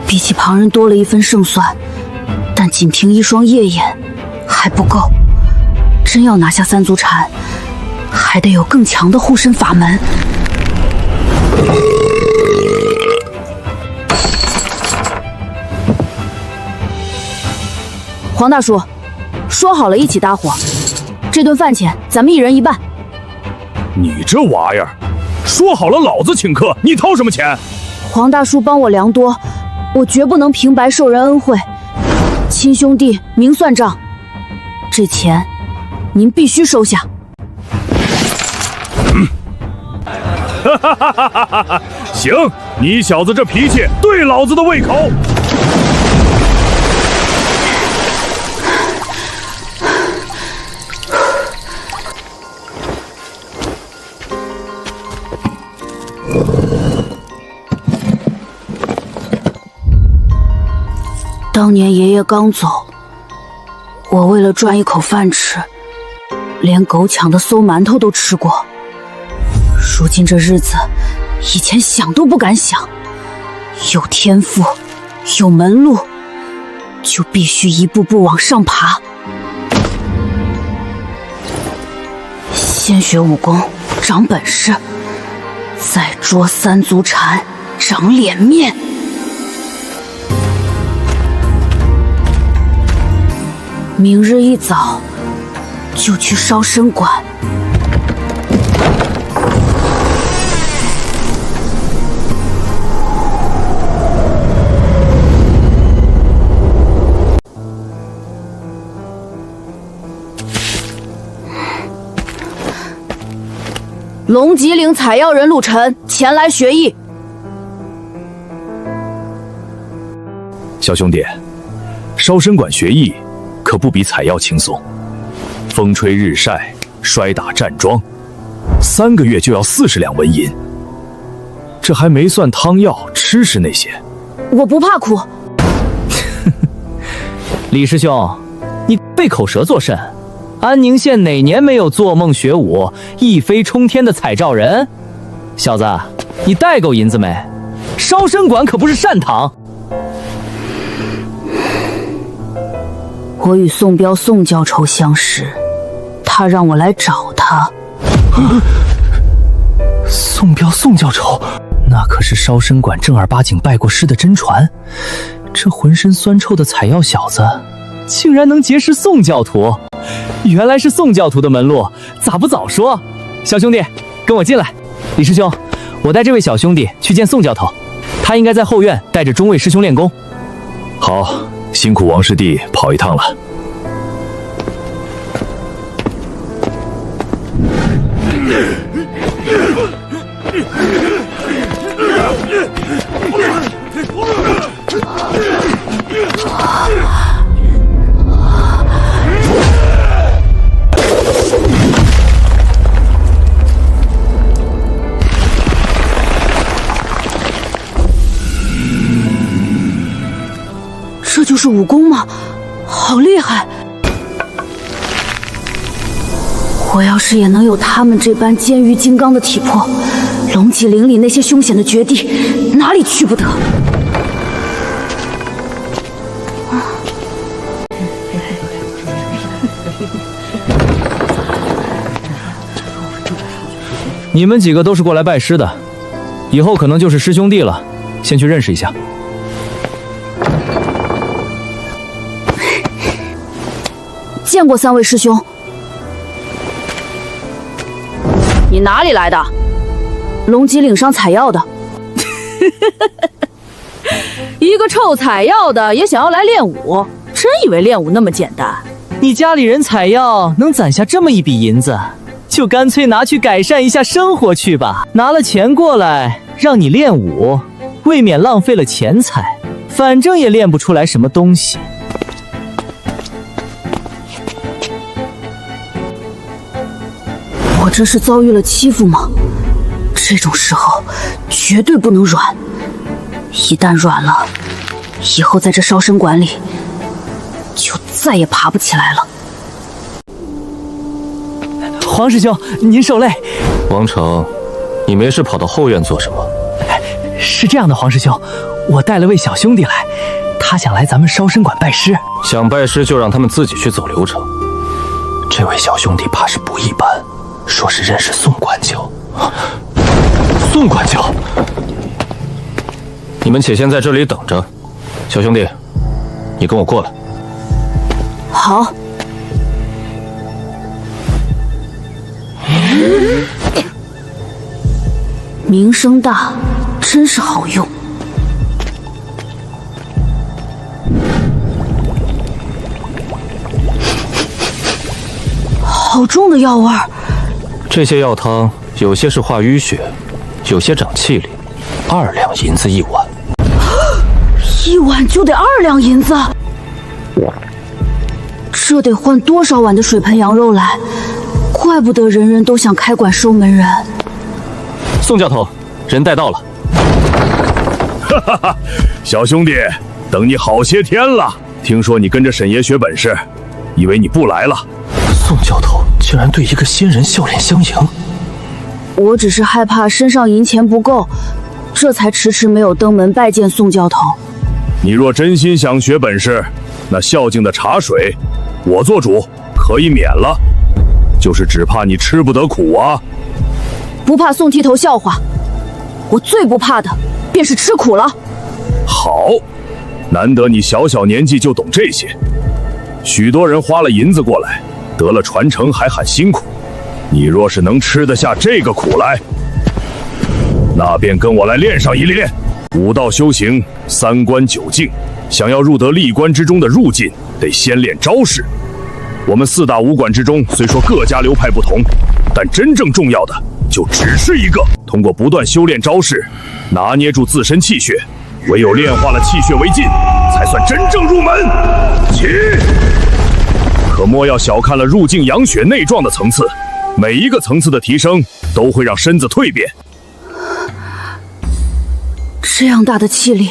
比起旁人多了一分胜算，但仅凭一双夜眼还不够。真要拿下3足蝉，还得有更强的护身法门。黄大叔，说好了一起搭伙，这顿饭钱咱们1人1半。你这玩意儿，说好了老子请客，你掏什么钱？黄大叔帮我良多，我绝不能平白受人恩惠。亲兄弟明算账，这钱您必须收下。行，你小子这脾气对老子的胃口。当年爷爷刚走，我为了赚一口饭吃，连狗抢的馊馒头都吃过。如今这日子，以前想都不敢想。有天赋，有门路，就必须一步步往上爬。先学武功，长本事，再捉三足禅，长脸面。明日一早就去烧参馆。龙脊岭采药人陆晨前来学艺。小兄弟，烧参馆学艺可不比采药轻松，风吹日晒，摔打站桩，3个月就要40两纹银，这还没算汤药、吃食那些。我不怕苦。李师兄，你背口舌作甚？安宁县哪年没有做梦学武、一飞冲天的采兆人？小子，你带够银子没？烧参馆可不是善堂。我与宋彪宋教授相识，他让我来找他。宋彪宋教授，那可是烧参馆正儿八经拜过师的真传。这浑身酸臭的采药小子，竟然能结识宋教徒，原来是宋教徒的门路，咋不早说？小兄弟，跟我进来。李师兄，我带这位小兄弟去见宋教头，他应该在后院带着中尉师兄练功。好，辛苦王师弟跑一趟了。这就是武功吗？好厉害！我要是也能有他们这般坚如金刚的体魄，龙脊岭里那些凶险的绝地，哪里去不得？你们几个都是过来拜师的，以后可能就是师兄弟了，先去认识一下。见过3位师兄。你哪里来的？龙脊岭上采药的。一个臭采药的也想要来练武，真以为练武那么简单？你家里人采药能攒下这么一笔银子，就干脆拿去改善一下生活去吧。拿了钱过来让你练武，未免浪费了钱财，反正也练不出来什么东西。我这是遭遇了欺负吗？这种时候绝对不能软，一旦软了，以后在这烧参馆里就再也爬不起来了。黄师兄，您受累。王成，你没事跑到后院做什么？是这样的，黄师兄，我带了位小兄弟来，他想来咱们烧参馆拜师。想拜师就让他们自己去走流程。这位小兄弟怕是不一般，说是认识宋管教。宋管教，你们且先在这里等着。小兄弟，你跟我过来。好。名声大，真是好用。好重的药味儿。这些药汤有些是化淤血，有些长气力， 2两银子1碗。1碗就得2两银子，这得换多少碗的水盆羊肉来？怪不得人人都想开馆收门人。宋教头，人带到了。哈哈哈，小兄弟，等你好些天了。听说你跟着沈爷学本事，以为你不来了。宋教头竟然对一个新人笑脸相迎。我只是害怕身上银钱不够，这才迟迟没有登门拜见宋教头。你若真心想学本事，那孝敬的茶水，我做主，可以免了。就是只怕你吃不得苦啊。不怕宋剃头笑话，我最不怕的便是吃苦了。好，难得你小小年纪就懂这些。许多人花了银子过来，得了传承还喊辛苦。你若是能吃得下这个苦来，那便跟我来练上一练。武道修行，3关9境，想要入得历关之中的入境，得先练招式。我们4大武馆之中，虽说各家流派不同，但真正重要的就只是一个：通过不断修炼招式，拿捏住自身气血，唯有炼化了气血为劲，才算真正入门。起！可莫要小看了入境养血内壮的层次，每一个层次的提升，都会让身子蜕变。这样大的气力，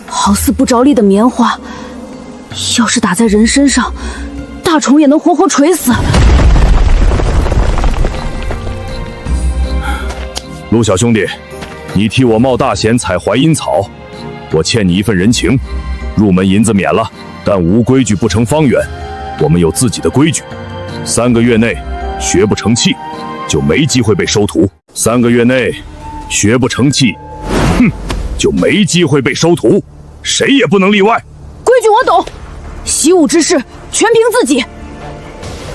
好似不着力的棉花，要是打在人身上，大虫也能活活锤死。陆小兄弟，你替我冒大险采槐荫草，我欠你一份人情，入门银子免了，但无规矩不成方圆，我们有自己的规矩，3个月内学不成器，就没机会被收徒；3个月内学不成器，就没机会被收徒，谁也不能例外。规矩我懂，习武之事全凭自己。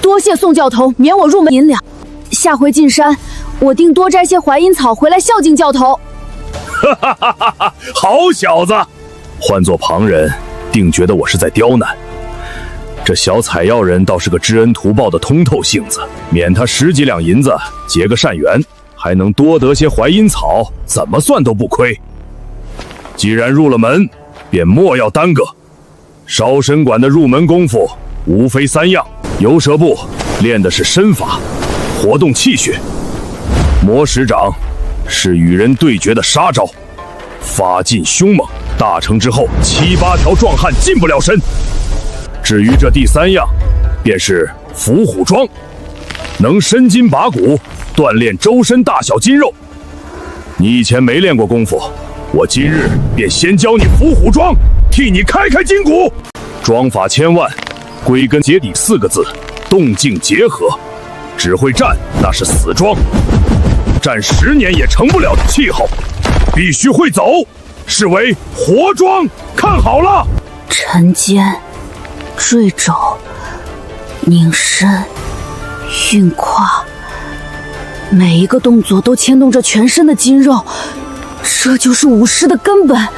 多谢宋教头免我入门银两，下回进山，我定多摘些槐荫草回来孝敬教头。哈哈哈哈哈！好小子，换做旁人，定觉得我是在刁难。这小采药人倒是个知恩图报的通透性子，免他10几两银子，结个善缘，还能多得些槐荫草，怎么算都不亏。既然入了门，便莫要耽搁。烧身馆的入门功夫无非3样：游蛇步练的是身法，活动气血；魔石掌是与人对决的杀招，发劲凶猛，大成之后7、8条壮汉近不了身。至于这第3样，便是伏虎桩，能身筋拔骨，锻炼周身大小筋肉。你以前没练过功夫，我今日便先教你伏虎桩，替你开开筋骨。桩法千万，归根结底4个字：动静结合。只会站那是死桩，站10年也成不了的气候。必须会走，是为活桩。看好了，沉肩、坠肘、拧身、运胯，每一个动作都牵动着全身的筋肉，这就是武师的根本。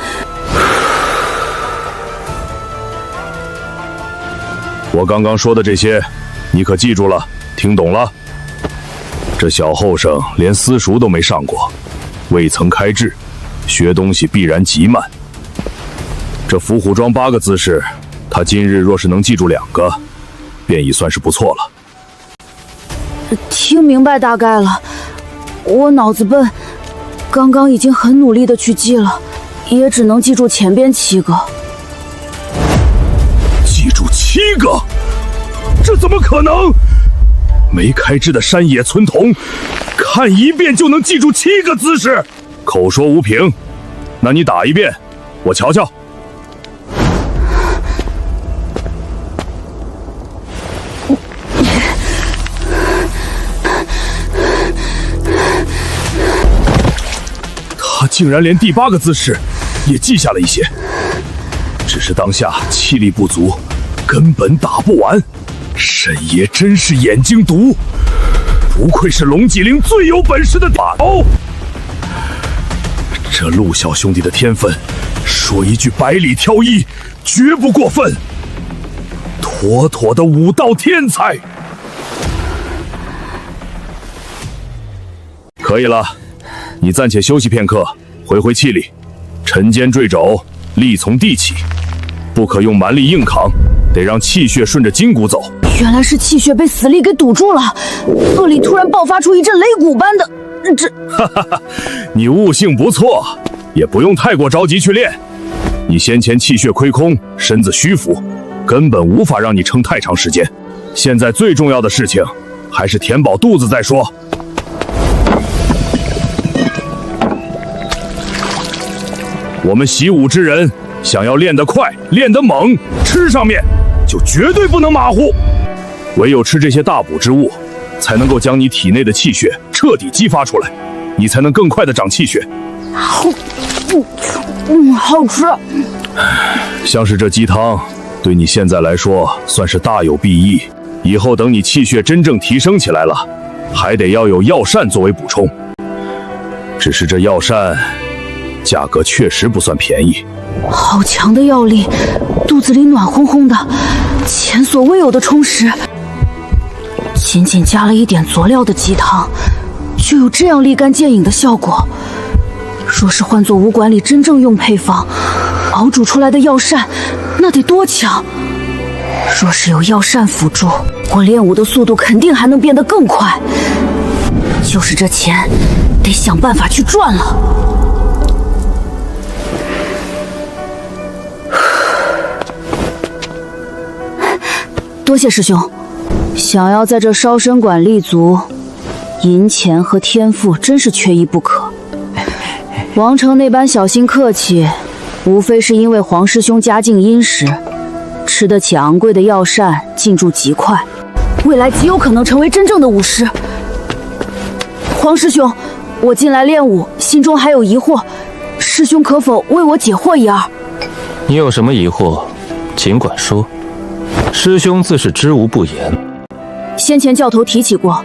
我刚刚说的这些，你可记住了，听懂了？这小后生连私塾都没上过，未曾开智，学东西必然极慢。这伏虎桩8个姿势，他今日若是能记住2个，便已算是不错了。听明白大概了，我脑子笨，刚刚已经很努力的去记了，也只能记住前边7个。记住7个，这怎么可能？没开智的山野村童，看一遍就能记住7个姿势。口说无凭，那你打一遍，我瞧瞧。他竟然连第8个姿势也记下了一些，只是当下气力不足，根本打不完。沈爷真是眼睛毒，不愧是龙脊陵最有本事的把头。这陆小兄弟的天分，说一句百里挑一，绝不过分。妥妥的武道天才。可以了，你暂且休息片刻，回气力，沉肩坠肘，力从地起，不可用蛮力硬扛，得让气血顺着筋骨走。原来是气血被死力给堵住了，腹里突然爆发出一阵擂鼓般的，你悟性不错，也不用太过着急去练。你先前气血亏空，身子虚浮，根本无法让你撑太长时间。现在最重要的事情，还是填饱肚子再说。我们习武之人，想要练得快、练得猛，吃上面就绝对不能马虎。唯有吃这些大补之物，才能够将你体内的气血彻底激发出来，你才能更快的长气血。好吃。像是这鸡汤，对你现在来说算是大有裨益。以后等你气血真正提升起来了，还得要有药膳作为补充。只是这药膳价格确实不算便宜。好强的药力，肚子里暖烘烘的，前所未有的充实。仅仅加了一点佐料的鸡汤，就有这样立竿见影的效果。若是换作武馆里真正用配方熬煮出来的药膳，那得多强！若是有药膳辅助，我练武的速度肯定还能变得更快。就是这钱，得想办法去赚了。多谢师兄。想要在这烧身馆立足，银钱和天赋真是缺一不可。王成那般小心客气，无非是因为黄师兄家境殷实，吃得起昂贵的药膳，进驻极快，未来极有可能成为真正的武师。黄师兄，我近来练武，心中还有疑惑，师兄可否为我解惑一二？你有什么疑惑，尽管说，师兄自是知无不言。先前教头提起过，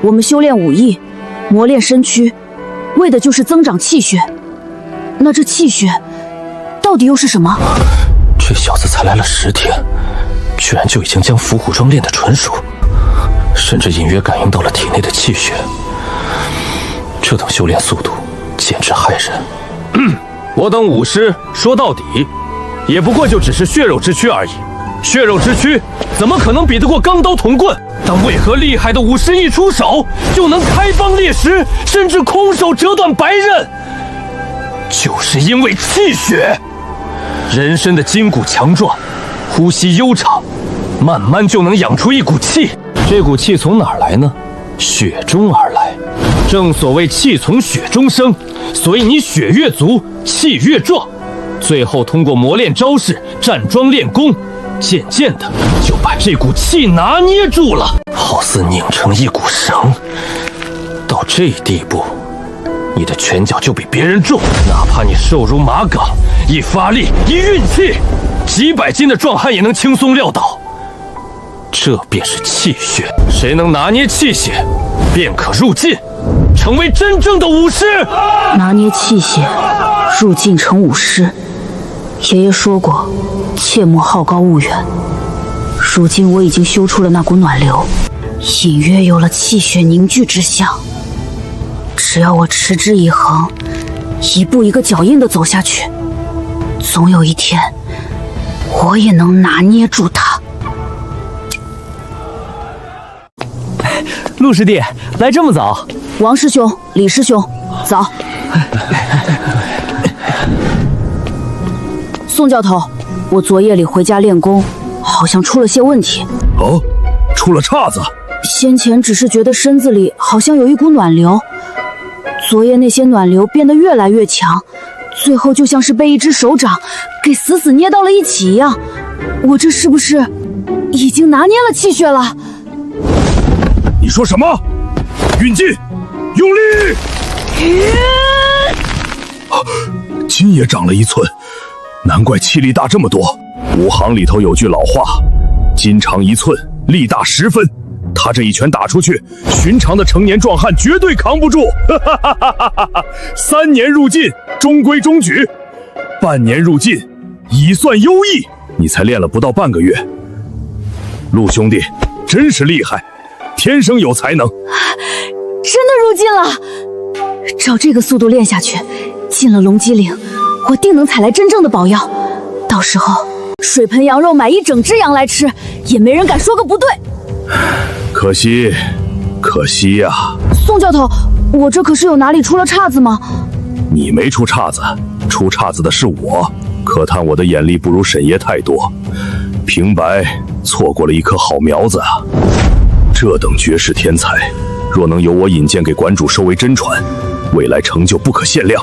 我们修炼武艺，磨练身躯，为的就是增长气血。那这气血到底又是什么？这小子才来了10天，居然就已经将伏虎桩练得纯熟，甚至隐约感应到了体内的气血。这等修炼速度简直骇人。我等武师说到底，也不过就只是血肉之躯而已。血肉之躯怎么可能比得过钢刀铜棍？但为何厉害的武师一出手就能开邦裂石，甚至空手折断白刃？就是因为气血。人身的筋骨强壮，呼吸悠长，慢慢就能养出一股气。这股气从哪儿来呢？血中而来。正所谓气从血中生，所以你血越足，气越壮。最后通过磨练招式、站桩练功，渐渐的就把这股气拿捏住了，好似拧成一股绳。到这地步，你的拳脚就比别人重，哪怕你瘦如马岗，一发力一运气，几百斤的壮汉也能轻松撂倒。这便是气血，谁能拿捏气血，便可入境，成为真正的武师。拿捏气血，入境成武师。爷爷说过，切莫好高骛远。如今我已经修出了那股暖流，隐约有了气血凝聚之象。只要我持之以恒，一步一个脚印地走下去，总有一天，我也能拿捏住它。陆师弟，来这么早？王师兄、李师兄，早。宋教头，我昨夜里回家练功，好像出了些问题。哦，出了岔子？先前只是觉得身子里好像有一股暖流，昨夜那些暖流变得越来越强，最后就像是被一只手掌给死死捏到了一起一样。我这是不是已经拿捏了气血了？你说什么？运劲，用力！筋也长了1寸，难怪气力大这么多。武行里头有句老话，筋长1寸，力大10分。他这一拳打出去，寻常的成年壮汉绝对扛不住。3年入禁，中规中矩；半年入禁，已算优异。你才练了不到半个月，陆兄弟真是厉害，天生有才能。真的入禁了！照这个速度练下去，进了龙脊岭，我定能采来真正的宝药。到时候水盆羊肉买一整只羊来吃，也没人敢说个不对。可惜呀！宋教头，我这可是有哪里出了岔子吗？你没出岔子，出岔子的是我。可叹我的眼力不如沈爷太多，平白错过了一颗好苗子啊！这等绝世天才，若能由我引荐给馆主收为真传，未来成就不可限量。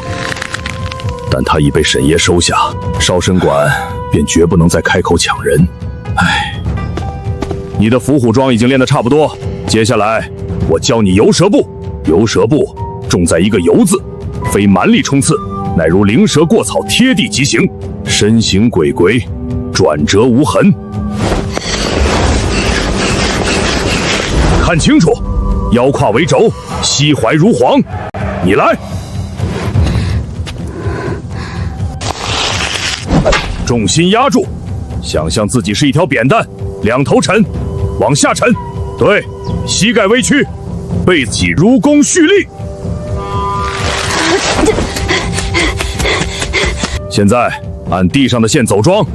但他已被沈爷收下，少深馆便绝不能再开口抢人。唉，你的伏虎桩已经练得差不多，接下来我教你游蛇步。游蛇步重在一个游字，非蛮力冲刺，乃如灵蛇过草，贴地即行，身形鬼鬼，转折无痕。看清楚，腰胯为轴，膝踝如簧。你来，重心压住，想象自己是一条扁担，两头沉，往下沉。对，膝盖微屈，背脊如弓蓄力。现在按地上的线走桩，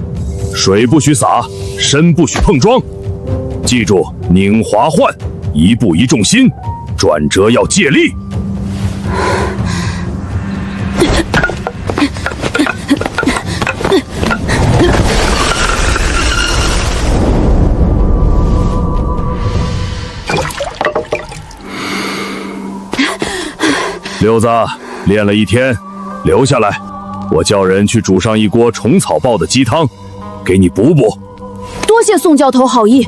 水不许洒，身不许碰桩。记住，拧滑换，一步一重心，转折要借力。六子，练了一天，留下来，我叫人去煮上一锅虫草爆的鸡汤，给你补补。多谢宋教头好意，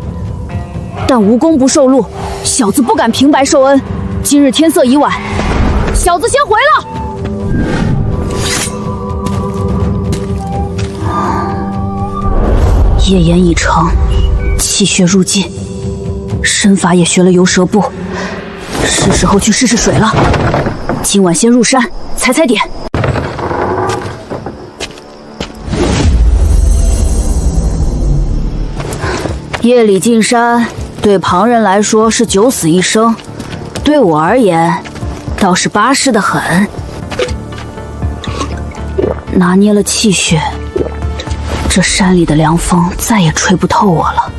但无功不受禄，小子不敢平白受恩。今日天色已晚，小子先回了。夜眼已成，气血入尽，身法也学了游蛇步，是时候去试试水了。今晚先入山踩点。夜里进山，对旁人来说是九死一生，对我而言，倒是巴适得很。拿捏了气血，这山里的凉风再也吹不透我了。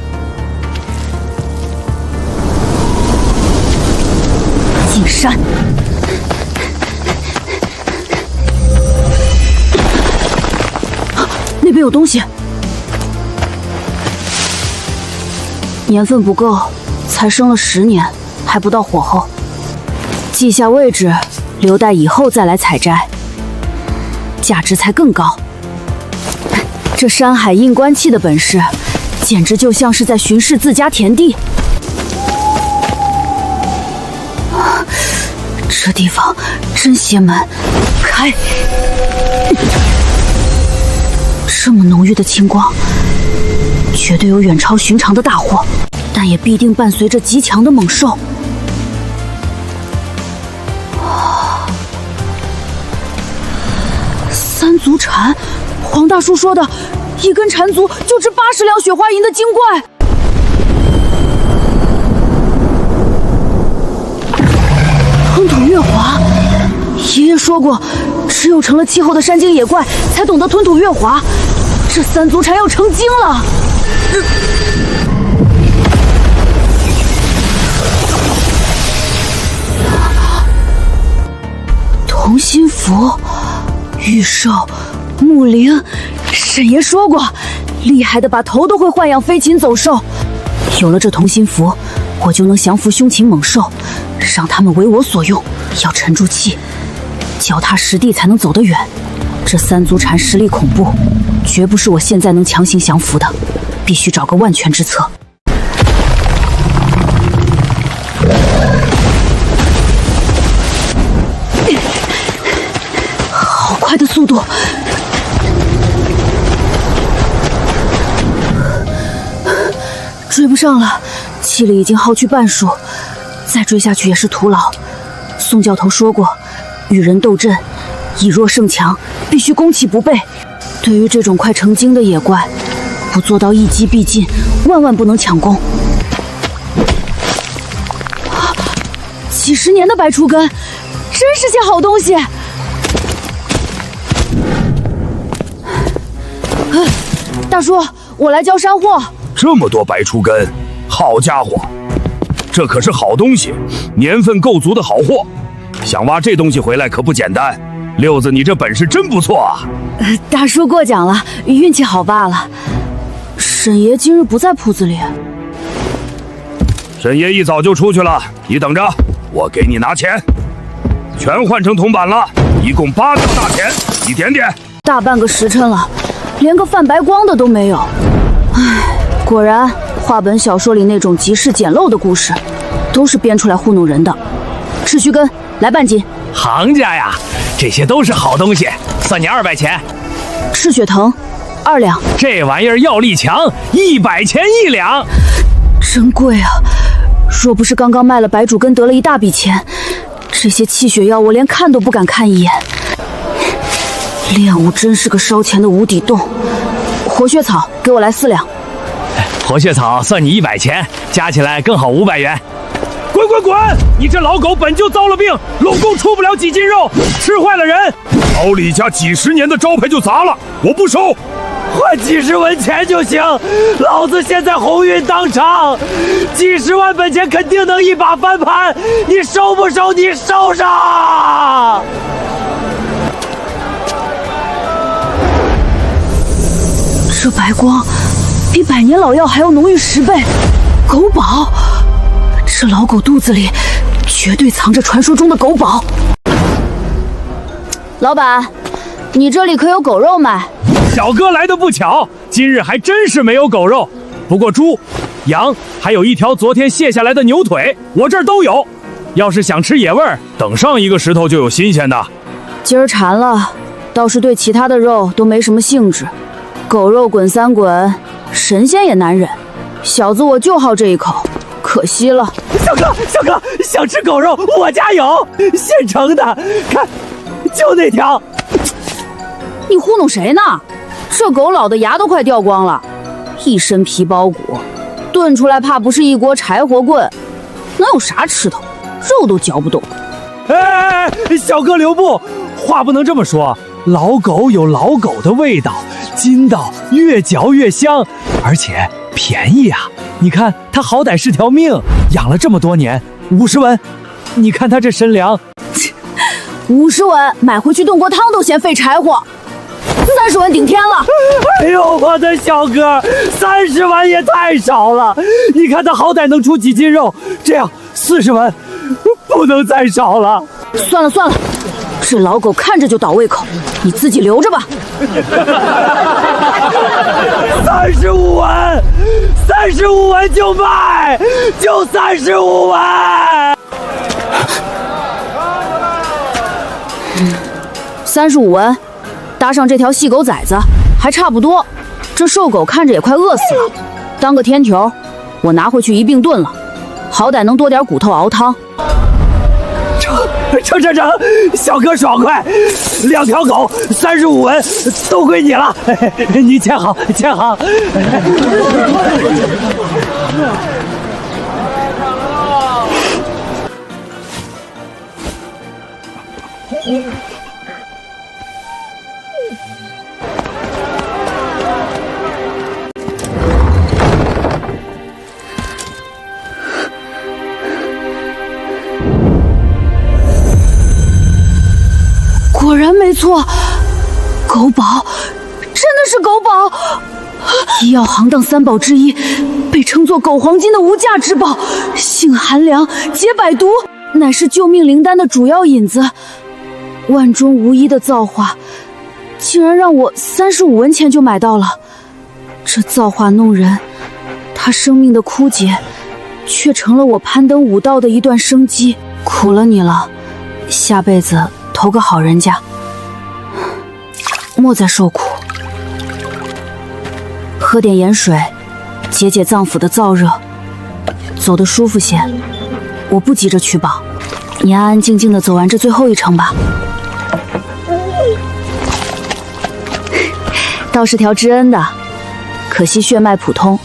进山。那边有东西。年份不够，才生了10年，还不到火候。记下位置，留待以后再来采摘，价值才更高。这山海印棺器的本事，简直就像是在巡视自家田地。这地方真邪门，开！这么浓郁的青光，绝对有远超寻常的大祸，但也必定伴随着极强的猛兽。三足蝉，黄大叔说的，一根缠足就值80两雪花银的精怪。吞吐月华，爷爷说过，只有成了气候的山精野怪才懂得吞吐月华。这三足蝉要成精了！同心符、玉兽、木灵，沈爷说过，厉害的把头都会豢养飞禽走兽。有了这同心符，我就能降服凶禽猛兽，让他们为我所用。要沉住气，脚踏实地才能走得远。这三足蝉实力恐怖，绝不是我现在能强行降服的，必须找个万全之策。好快的速度！追不上了，气力已经耗去半数，再追下去也是徒劳。宋教头说过，与人斗阵，以弱胜强，必须攻其不备。对于这种快成精的野怪，不做到一击必尽，万万不能抢攻。几10年的白雏根，真是件好东西。大叔，我来交山货。这么多白出根，好家伙，这可是好东西，年份够足的好货。想挖这东西回来可不简单。六子，你这本事真不错啊！大叔过奖了，运气好罢了。沈爷今日不在铺子里。沈爷一早就出去了，你等着，我给你拿钱。全换成铜板了，一共8两大钱，一点点。大半个时辰了，连个泛白光的都没有。唉，果然话本小说里那种极是简陋的故事，都是编出来糊弄人的。赤须根来半斤。行家呀，这些都是好东西，算你200钱。赤血藤2两。这玩意儿药力强，100钱1两。真贵啊！若不是刚刚卖了白主根得了一大笔钱，这些气血药我连看都不敢看一眼。练武真是个烧钱的无底洞。活血草给我来4两。活血草算你100钱，加起来更好500元。滚滚滚！你这老狗本就遭了病，拢共出不了几斤肉，吃坏了人。老李家几10年的招牌就砸了，我不收。换几十文钱就行，老子现在鸿运当场，几10万本钱肯定能一把翻盘，你收不收？你收上！这白光比百年老药还要浓郁10倍，狗宝！这老狗肚子里绝对藏着传说中的狗宝。老板，你这里可有狗肉卖？小哥来的不巧，今日还真是没有狗肉，不过猪、羊还有一条昨天卸下来的牛腿，我这儿都有。要是想吃野味儿，等上一个石头就有新鲜的。今儿馋了，倒是对其他的肉都没什么兴致。狗肉滚3滚，神仙也难忍。小子我就好这一口，可惜了。小哥，想吃狗肉，我家有现成的，看，就那条。你糊弄谁呢？这狗老的牙都快掉光了，一身皮包骨，炖出来怕不是一锅柴火棍，能有啥吃头？肉都嚼不动。哎，小哥留步，话不能这么说。老狗有老狗的味道，筋道越嚼越香，而且便宜啊！你看它好歹是条命，养了这么多年，50文。你看它这身粮，50文买回去炖锅汤都嫌费柴火，30文顶天了。哎呦，我的小哥，30文也太少了！你看它好歹能出几斤肉，这样40文不能再少了。算了，这老狗看着就倒胃口，你自己留着吧。35文就卖，就35文。35文，搭上这条细狗崽子还差不多。这瘦狗看着也快饿死了，当个天球，我拿回去一并炖了，好歹能多点骨头熬汤。成，小哥爽快，2条狗35文都归你了，你签好。果然没错，狗宝，真的是狗宝！医药行当3宝之一，被称作狗黄金的无价之宝，性寒凉，解百毒，乃是救命灵丹的主要引子。万中无一的造化，竟然让我35文钱就买到了。这造化弄人，他生命的枯竭，却成了我攀登武道的一段生机。苦了你了，下辈子投个好人家，莫再受苦。喝点盐水，解解脏腑的燥热，走得舒服些。我不急着取宝，你安安静静的走完这最后一程吧。倒是条知恩的，可惜血脉普通，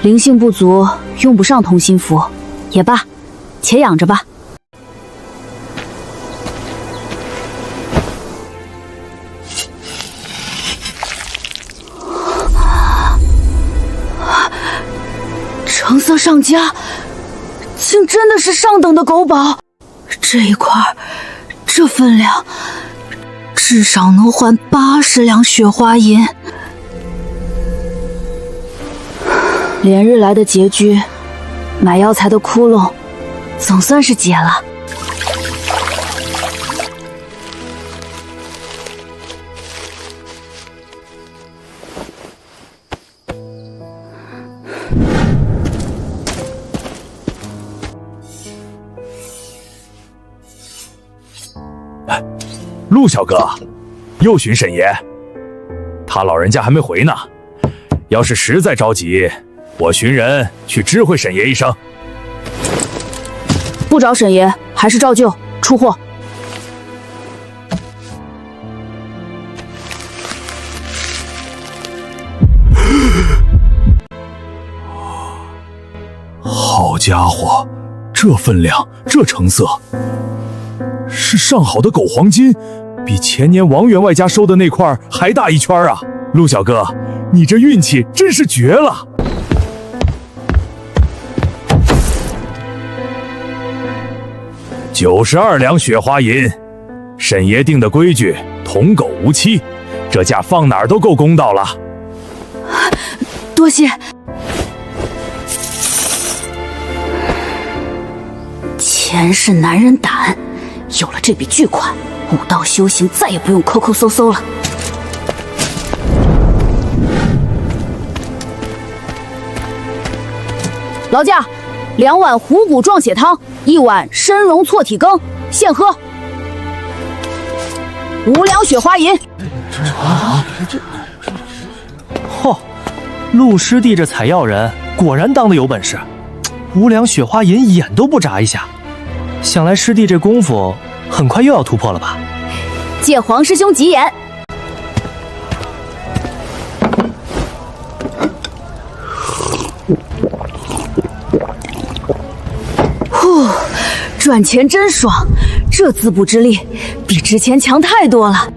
灵性不足，用不上同心符。也罢，且养着吧。色上佳，竟真的是上等的狗宝。这一块，这分量，至少能换80两雪花银。连日来的拮据，买药材的窟窿，总算是解了。陆小哥，又寻沈爷，他老人家还没回呢。要是实在着急，我寻人去知会沈爷一声。不找沈爷，还是照旧出货。好家伙，这分量，这成色，是上好的狗黄金，比前年王员外家收的那块还大一圈啊！陆小哥，你这运气真是绝了！92两雪花银，沈爷定的规矩，同狗无欺，这价放哪儿都够公道了。多谢。钱是男人胆，有了这笔巨款，武道修行再也不用抠抠搜搜了。劳驾，2碗虎骨壮血汤，1碗参茸错体羹，现喝。5两雪花银。嚯，陆师弟这采药人果然当得有本事，5两雪花银眼都不眨一下。想来师弟这功夫很快又要突破了吧？借黄师兄吉言。呼，赚钱真爽，这滋补之力比之前强太多了。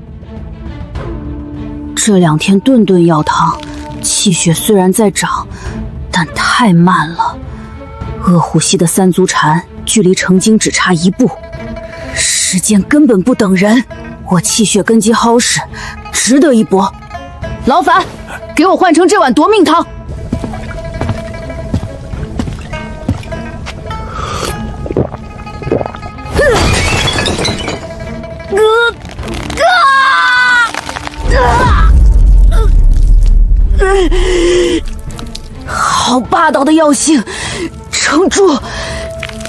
这2天顿顿药汤，气血虽然在涨，但太慢了。恶虎溪的3足禅距离成精只差1步，时间根本不等人。我气血根基好使，值得一搏。劳烦，给我换成这碗夺命汤。好霸道的药性，撑住，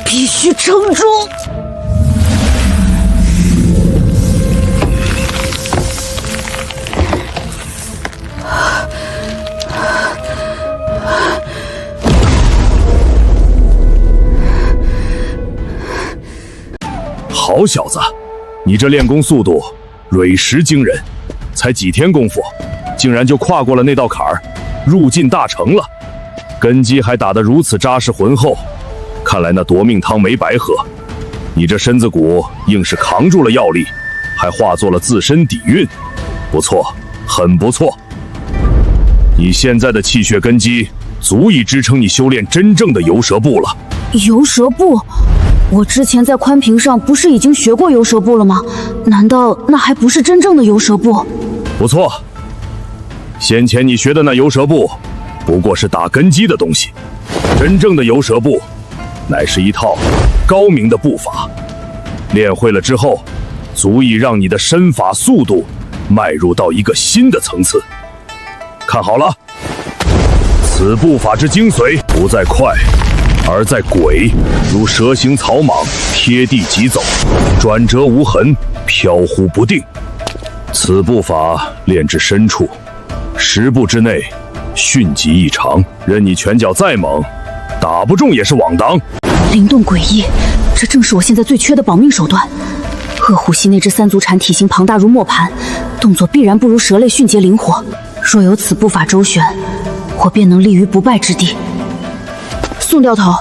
必须撑住！好小子，你这练功速度蕊实惊人，才几天功夫，竟然就跨过了那道坎儿，入进大成了。根基还打得如此扎实浑厚，看来那夺命汤没白喝。你这身子骨硬是扛住了药力，还化作了自身底蕴，不错，很不错。你现在的气血根基足以支撑你修炼真正的游蛇步了。游蛇步？我之前在宽屏上不是已经学过游蛇步了吗？难道那还不是真正的游蛇步？不错，先前你学的那游蛇步不过是打根基的东西，真正的游蛇步乃是一套高明的步法，练会了之后，足以让你的身法速度迈入到一个新的层次。看好了，此步法之精髓不在快，而在轨，如蛇行草莽，贴地疾走，转折无痕，飘忽不定。此步法练至深处，10步之内迅疾异常，任你拳脚再猛，打不中也是枉当。灵动诡异，这正是我现在最缺的保命手段。恶虎溪那只3足禅体型庞大如磨盘，动作必然不如蛇类迅捷灵活。若有此步法周旋，我便能立于不败之地。宋教头，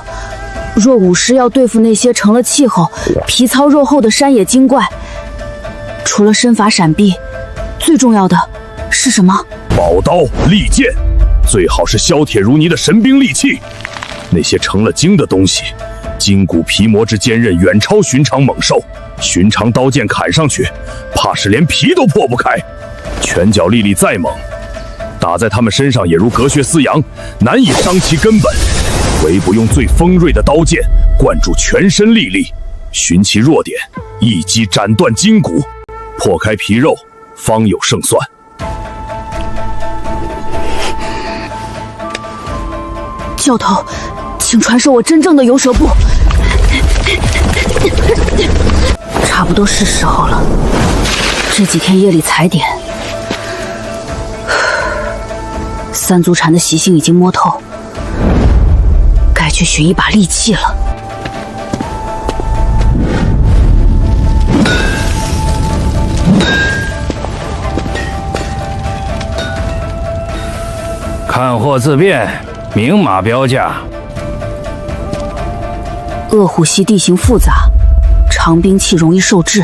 若武师要对付那些成了气候、皮糙肉厚的山野精怪，除了身法闪避，最重要的是什么？宝刀、利剑，最好是削铁如泥的神兵利器。那些成了精的东西，筋骨皮膜之坚韧，远超寻常猛兽。寻常刀剑砍上去，怕是连皮都破不开。拳脚力力再猛，打在他们身上也如隔靴撕羊，难以伤其根本。唯不用最锋锐的刀剑灌注全身力力，寻其弱点，一击斩断筋骨，破开皮肉，方有胜算。教头，请传授我真正的游蛇步。差不多是时候了，这几天夜里踩点。三足禅的习性已经摸透，该去寻一把利器了。看货自便，明码标价。恶虎溪地形复杂，长兵器容易受制，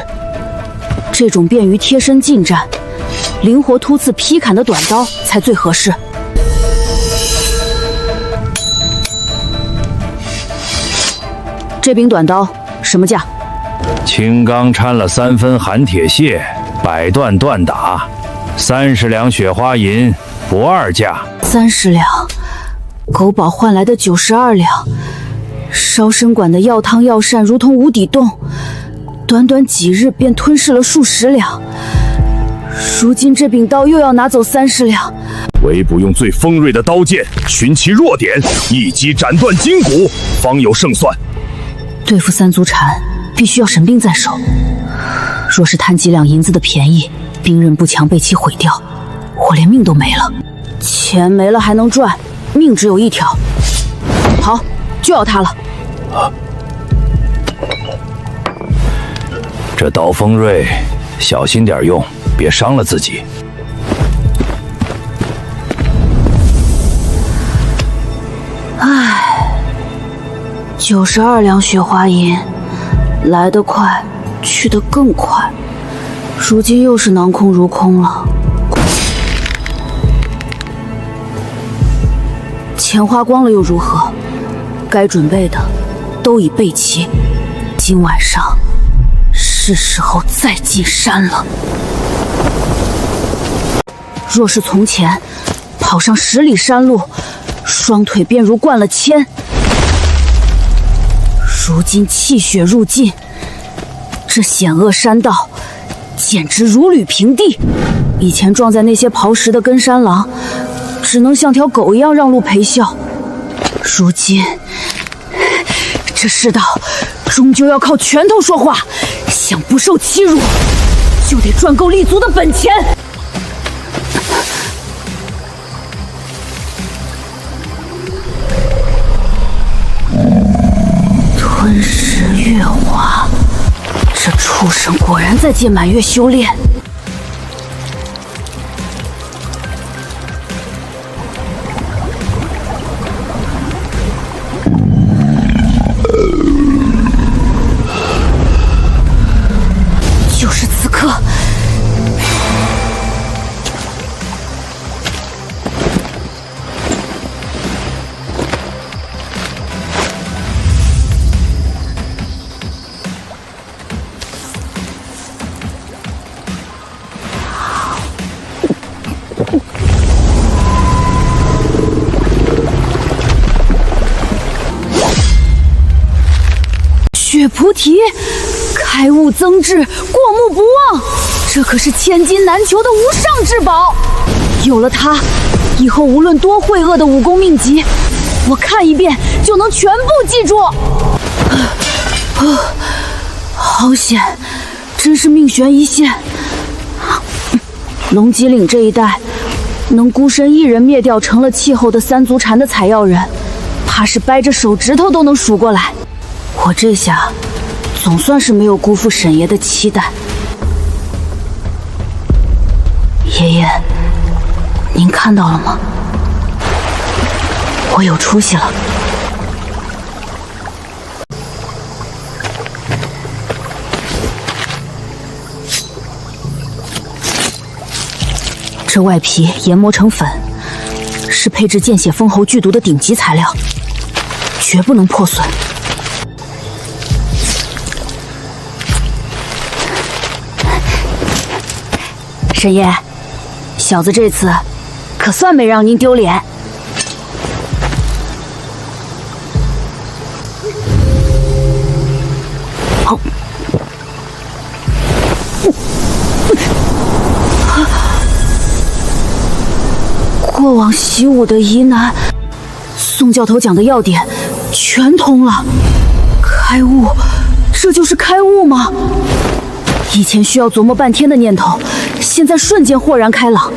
这种便于贴身近战、灵活突刺劈砍的短刀才最合适。这柄短刀什么价？青钢掺了3分寒铁屑，百段断打，30两雪花银，不二价。30两，狗宝换来的92两，烧参馆的药汤药膳如同无底洞，短短几日便吞噬了数十两。如今这柄刀又要拿走30两，唯不用最锋锐的刀剑寻其弱点，一击斩断筋骨，方有胜算。对付三足禅，必须要神兵在手。若是贪几两银子的便宜，兵刃不强被其毁掉，我连命都没了。钱没了还能赚，命只有一条。好，就要它了。这刀锋锐，小心点用，别伤了自己。唉，92两雪花银，来得快，去得更快。如今又是囊空如空了。钱花光了又如何？该准备的都已备齐，今晚上是时候再进山了。若是从前跑上10里山路，双腿便如灌了铅。如今气血入尽，这险恶山道简直如履平地。以前撞在那些刨食的跟山狼，只能像条狗一样让路陪笑。如今这世道终究要靠拳头说话，想不受欺辱，就得赚够立足的本钱。吞食月华，这畜生果然在借满月修炼。就是此刻，血菩提，开悟增智，过目不忘，这可是千金难求的无上至宝。有了它，以后无论多晦恶的武功秘籍，我看一遍就能全部记住。好险，真是命悬一线。龙脊岭这一带，能孤身一人灭掉成了气候的三足禅的采药人，怕是掰着手指头都能数过来。我这下总算是没有辜负沈爷的期待。爷爷，您看到了吗？我有出息了。这外皮研磨成粉，是配置见血封喉剧毒的顶级材料。绝不能破损。沈爷，小子这次可算没让您丢脸。过往习武的疑难，宋教头讲的要点全通了。开悟，这就是开悟吗？以前需要琢磨半天的念头，现在瞬间豁然开朗。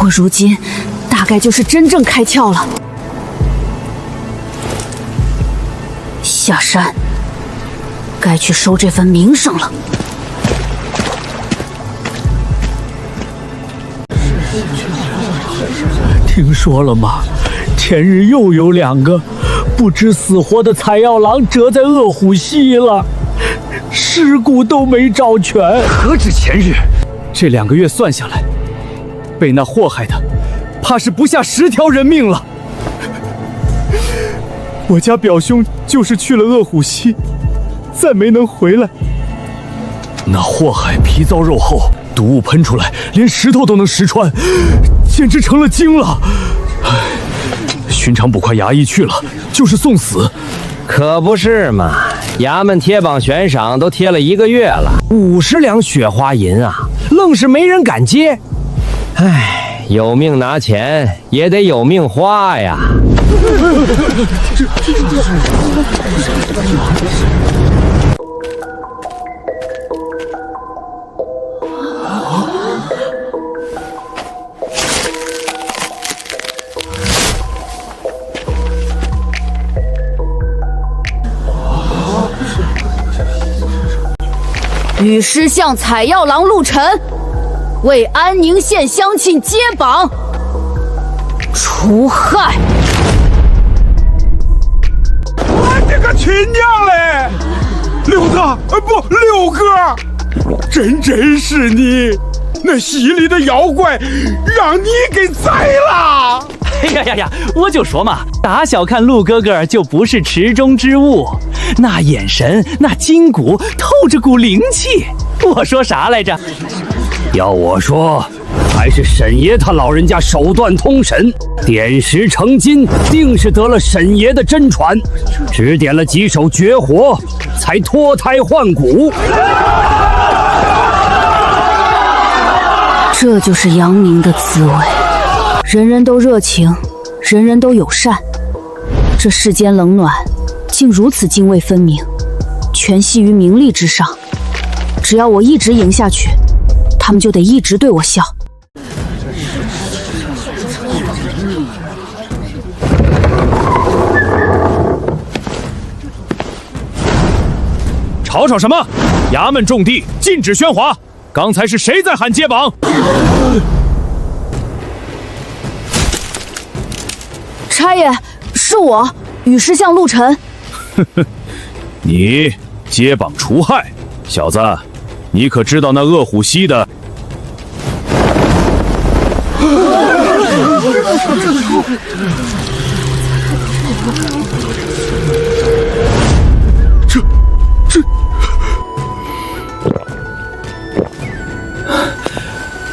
我如今大概就是真正开窍了。下山，该去收这份名声了。听说了吗？前日又有2个不知死活的采药郎折在恶虎溪了，尸骨都没找全。何止前日，这2个月算下来，被那祸害的，怕是不下10条人命了。我家表兄就是去了恶虎溪，再没能回来。那祸害皮糙肉厚，毒物喷出来，连石头都能石穿，简直成了精了。寻常捕快衙役去了，就是送死。可不是嘛，衙门贴榜悬赏都贴了1个月了，50两雪花银啊，愣是没人敢接。唉，有命拿钱也得有命花呀。与师向采药郎陆晨为安宁县乡亲接榜除害。我的个亲娘嘞！六哥，真是你！那溪里的妖怪让你给宰了！哎呀，我就说嘛，打小看陆哥哥就不是池中之物，那眼神，那筋骨透着股灵气。我说啥来着？要我说，还是沈爷他老人家手段通神，点石成金，定是得了沈爷的真传，指点了几手绝活，才脱胎换骨。这就是阳明的滋味，人人都热情，人人都友善。这世间冷暖，竟如此泾渭分明，全系于名利之上。只要我一直赢下去，他们就得一直对我笑。吵什么？衙门重地，禁止喧哗。刚才是谁在喊接榜？差爷，是我，与师向陆晨。你接榜除害，小子，你可知道那恶虎溪的？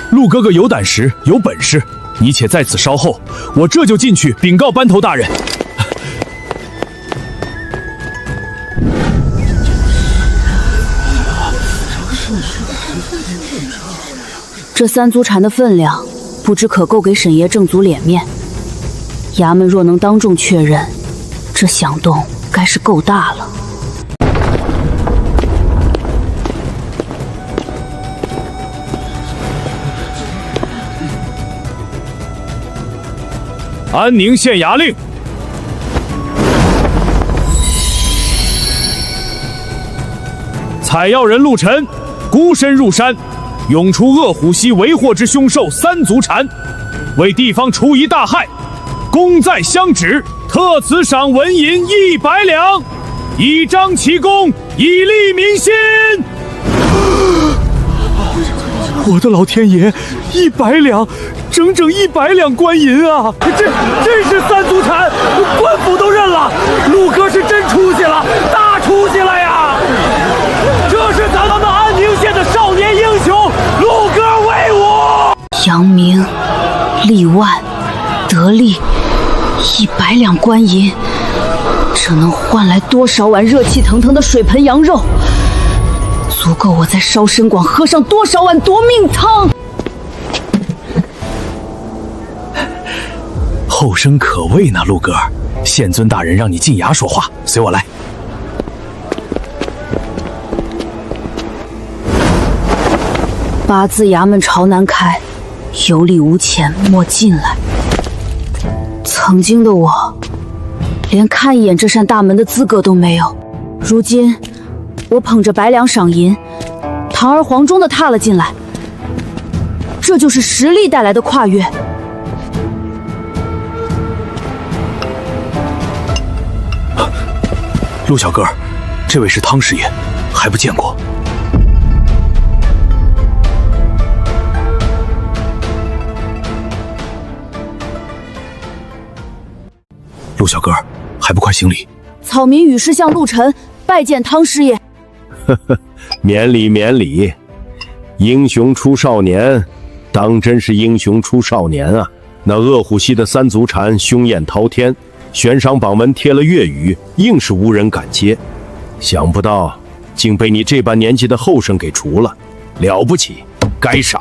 陆哥哥有胆识，有本事，你且在此稍后，我这就进去禀告班头大人。这3足禅的分量，不知可够给沈爷正足脸面。衙门若能当众确认，这响动该是够大了。安宁县衙令，采药人陆晨孤身入山，涌出恶虎溪为祸之凶兽3足禅，为地方除一大害，功在相指，特此赏纹银100两，以彰其功，以利民心。我的老天爷，100两，整整100两官银啊！这是3足产，官府都认了，陆哥是真出息了，大出息了呀！这是咱们安宁县的少年英雄，陆哥威武！扬名立万得利，100两官银，这能换来多少碗热气腾腾的水盆羊肉？足够我在烧参馆喝上多少碗夺命汤？后生可畏呢，陆哥。县尊大人让你进衙说话，随我来。八字衙门朝南开，有礼无钱莫进来。曾经的我，连看一眼这扇大门的资格都没有。如今，我捧着100两赏银，堂而皇中的踏了进来。这就是实力带来的跨越。陆小哥，这位是汤师爷，还不见过。陆小哥，还不快行礼！草民与师向陆晨拜见汤师爷。免礼免礼，英雄出少年，当真是英雄出少年啊！那鄂虎溪的3足禅凶焰滔天，悬赏榜文贴了粤语，硬是无人敢接。想不到竟被你这般年纪的后生给除了，了不起，该赏。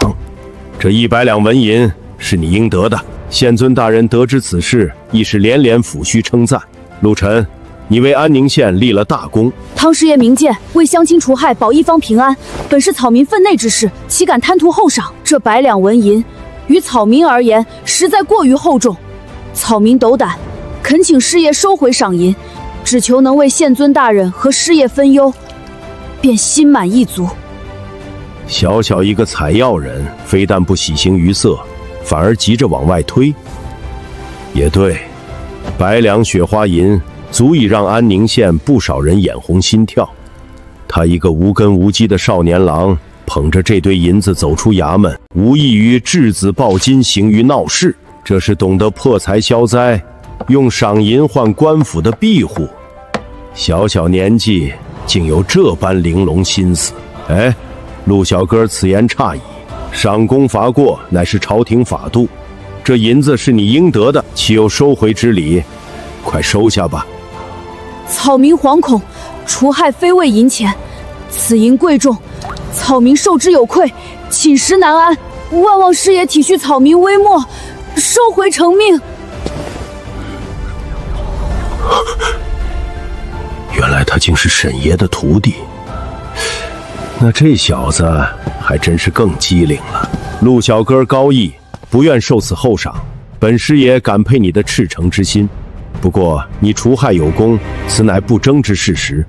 这100两纹银是你应得的。县尊大人得知此事，亦是连连抚须称赞。陆晨，你为安宁县立了大功。汤师爷明鉴，为乡亲除害，保一方平安，本是草民分内之事，岂敢贪图厚赏？这100两纹银，于草民而言，实在过于厚重。草民斗胆，恳请师爷收回赏银，只求能为县尊大人和师爷分忧，便心满意足。小小一个采药人，非但不喜形于色，反而急着往外推。也对，100两雪花银足以让安宁县不少人眼红心跳。他一个无根无基的少年郎，捧着这堆银子走出衙门，无异于质子抱金，行于闹市。这是懂得破财消灾，用赏银换官府的庇护。小小年纪竟有这般玲珑心思。哎，陆小哥此言差矣，赏功罚过乃是朝廷法度，这银子是你应得的，岂有收回之理？快收下吧。草民惶恐，除害非为银钱，此银贵重，草民受之有愧，寝食难安。万望师爷体恤草民微末，收回成命。原来他竟是沈爷的徒弟，那这小子还真是更机灵了。陆小哥高义，不愿受此厚赏，本师爷感佩你的赤诚之心。不过你除害有功，此乃不争之事实。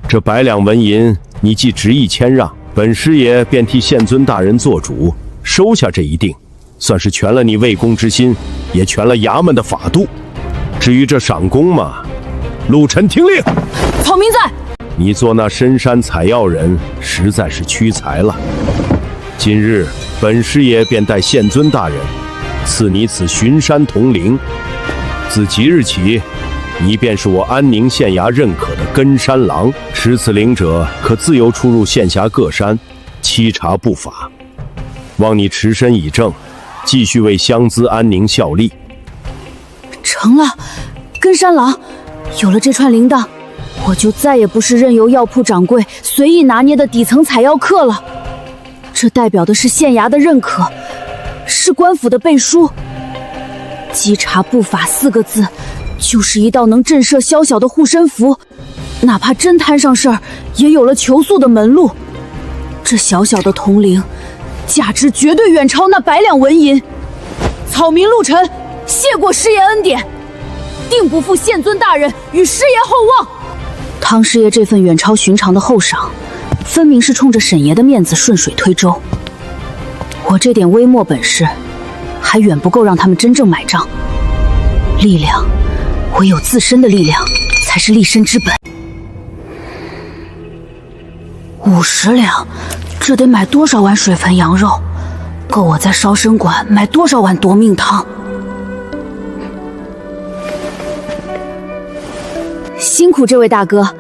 这100两纹银，你既执意谦让，本师爷便替县尊大人做主，收下这一定，算是全了你为公之心，也全了衙门的法度。至于这赏功嘛，陆晨听令。草民在。你做那深山采药人，实在是屈才了。今日本师爷便带县尊大人赐你此巡山铜铃，自即日起，你便是我安宁县衙认可的跟山郎。持此铃者，可自由出入县辖各山，稽查不法。望你持身以正，继续为乡资安宁效力。成了，跟山郎，有了这串铃铛，我就再也不是任由药铺掌柜随意拿捏的底层采药客了。这代表的是县衙的认可，是官府的背书。稽查不法4个字，就是一道能震慑宵小的护身符，哪怕真摊上事儿，也有了求诉的门路。这小小的铜铃，价值绝对远超那100两纹银。草民陆晨，谢过师爷恩典，定不负县尊大人与师爷厚望。汤师爷这份远超寻常的厚赏，分明是冲着沈爷的面子顺水推舟。我这点微末本事，还远不够让他们真正买账。力量，唯有自身的力量，才是立身之本。50两，这得买多少碗水盆羊肉？够我在烧生馆买多少碗夺命汤。辛苦这位大哥，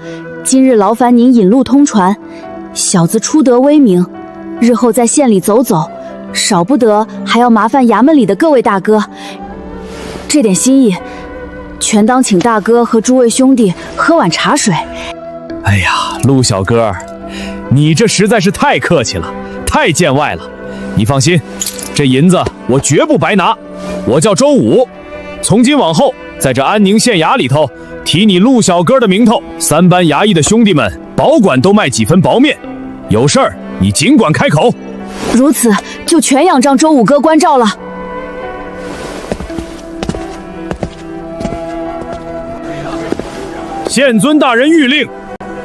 今日劳烦您引路通传，小子初得威名，日后在县里走走，少不得还要麻烦衙门里的各位大哥。这点心意，全当请大哥和诸位兄弟喝碗茶水。哎呀，陆小哥，你这实在是太客气了，太见外了。你放心，这银子我绝不白拿。我叫周武，从今往后，在这安宁县衙里头，提你陆小哥的名头，3班衙役的兄弟们保管都卖几分薄面。有事儿你尽管开口。如此，就全仰仗周武哥关照了。县尊大人谕令，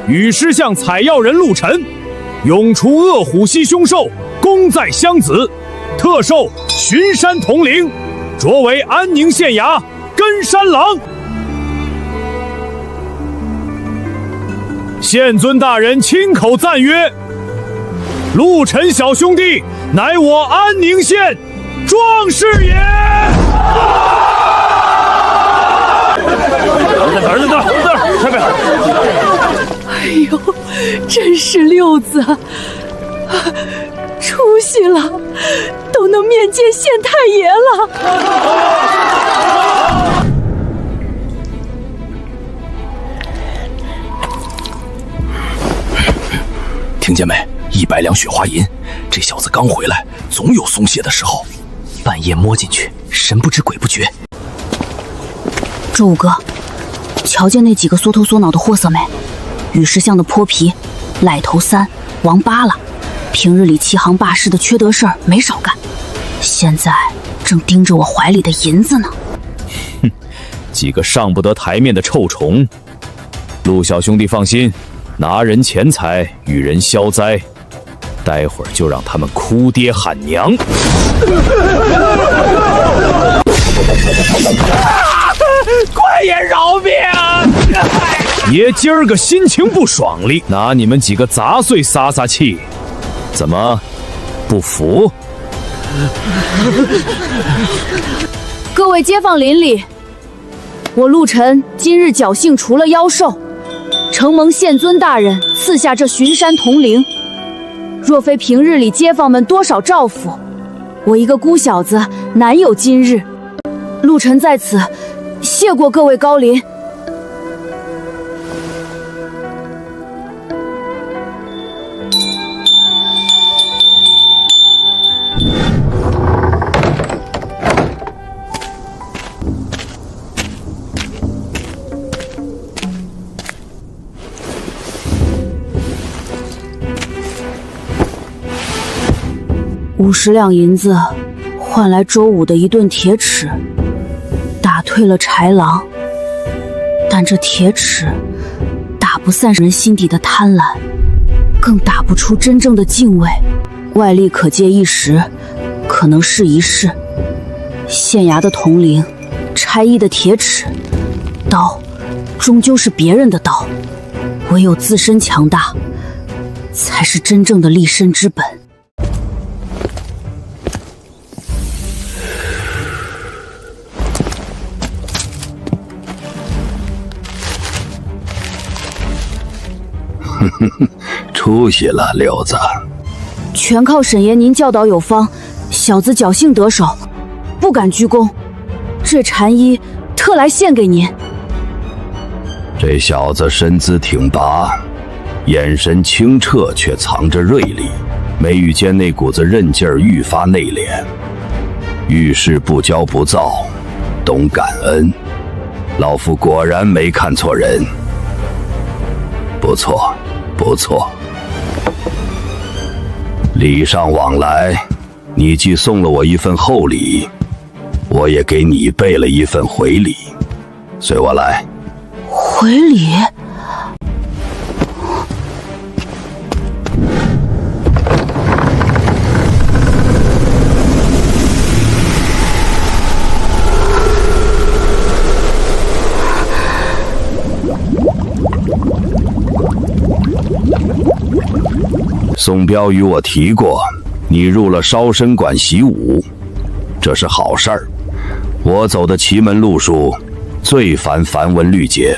羽狮巷采药人陆晨，永除恶虎溪凶兽，功在乡子，特授巡山统领，擢为安宁县衙根山郎。县尊大人亲口赞曰：陆晨小兄弟乃我安宁县壮士也。儿子，快点！哎呦，真是六子，出息了，都能面见县太爷了。听见没？100两雪花银，这小子刚回来，总有松懈的时候。半夜摸进去，神不知鬼不觉。周武哥，瞧见那几个缩头缩脑的货色没？羽狮巷的泼皮、赖头三、王八了，平日里欺行霸市的缺德事儿没少干，现在正盯着我怀里的银子呢。哼，几个上不得台面的臭虫。陆小兄弟放心，拿人钱财与人消灾，待会儿就让他们哭爹喊娘。快也饶命！爷今儿个心情不爽哩，拿你们几个杂碎撒撒气，怎么不服？各位街坊邻里，我陆晨今日侥幸除了妖兽，承蒙县尊大人赐下这巡山统领。若非平日里街坊们多少照拂，我一个孤小子难有今日。陆晨在此谢过各位高邻。50两银子换来周武的一顿铁齿，打退了豺狼，但这铁齿打不散人心底的贪婪，更打不出真正的敬畏。外力可借一时，可能是一世。县衙的统领，差役的铁齿，刀终究是别人的刀，唯有自身强大，才是真正的立身之本。出息了，六子。全靠沈爷您教导有方，小子侥幸得手，不敢居功。这禅衣特来献给您。这小子身姿挺拔，眼神清澈，却藏着锐利，眉宇间那股子韧劲儿愈发内敛。遇事不骄不躁，懂感恩。老夫果然没看错人。不错，不错。礼尚往来，你既送了我一份厚礼，我也给你备了一份回礼。随我来。回礼？宋彪与我提过，你入了烧身馆习武，这是好事儿。我走的奇门路数最繁繁文缛节，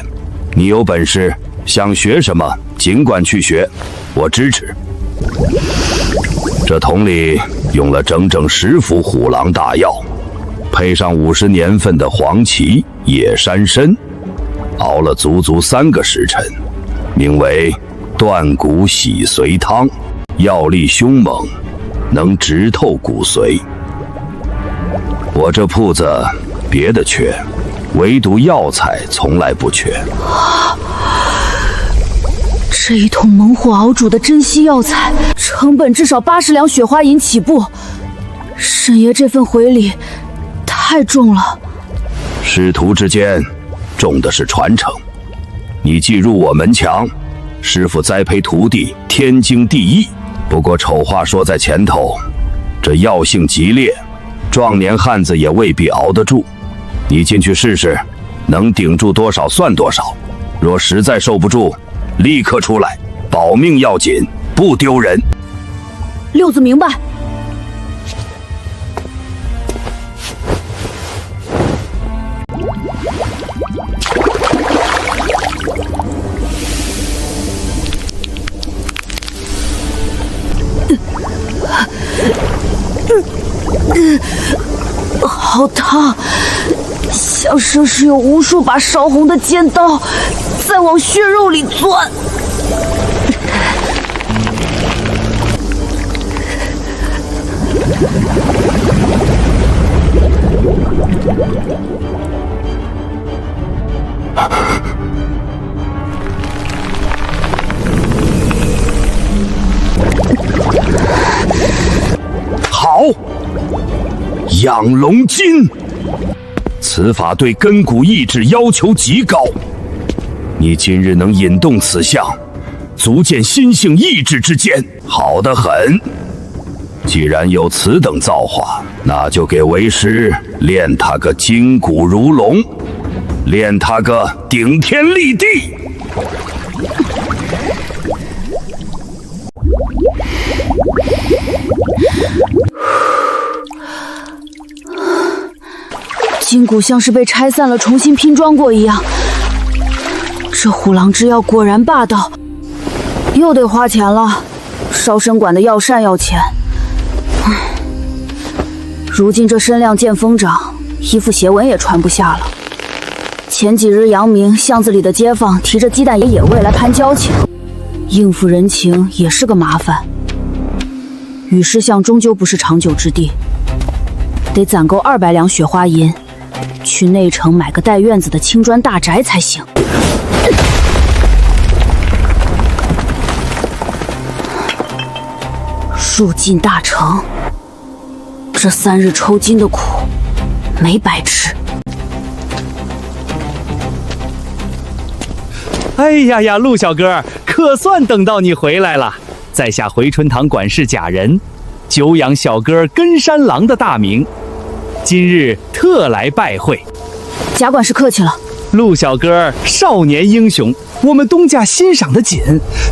你有本事想学什么尽管去学，我支持。这桶里用了整整10副虎狼大药，配上50年份的黄芪、野山参，熬了足足3个时辰，名为断骨洗髓汤，药力凶猛，能直透骨髓。我这铺子别的缺，唯独药材从来不缺。这一桶猛火熬煮的珍稀药材，成本至少80两雪花银起步。沈爷这份回礼太重了。师徒之间重的是传承，你既入我门墙，师傅栽培徒弟天经地义。不过丑话说在前头，这药性极烈，壮年汉子也未必熬得住。你进去试试，能顶住多少算多少。若实在受不住，立刻出来，保命要紧，不丢人。六子明白。好烫，像是有无数把烧红的尖刀在往血肉里钻。好，养龙筋，此法对根骨意志要求极高。你今日能引动此象，足见心性意志之间好得很。既然有此等造化，那就给为师练他个筋骨如龙，练他个顶天立地。筋骨像是被拆散了，重新拼装过一样。这虎狼之药果然霸道，又得花钱了。烧身馆的药膳要钱。如今这身量见风长，衣服斜纹也穿不下了。前几日阳明巷子里的街坊提着鸡蛋野味来攀交情，应付人情也是个麻烦。雨师巷终究不是长久之地，得攒够200两雪花银，去内城买个带院子的青砖大宅才行。入进大城，这3日抽筋的苦没白吃。哎呀呀，陆小哥，可算等到你回来了。在下回春堂管事贾仁，久仰小哥根山郎的大名，今日特来拜会。贾管事客气了。陆小哥少年英雄，我们东家欣赏的紧，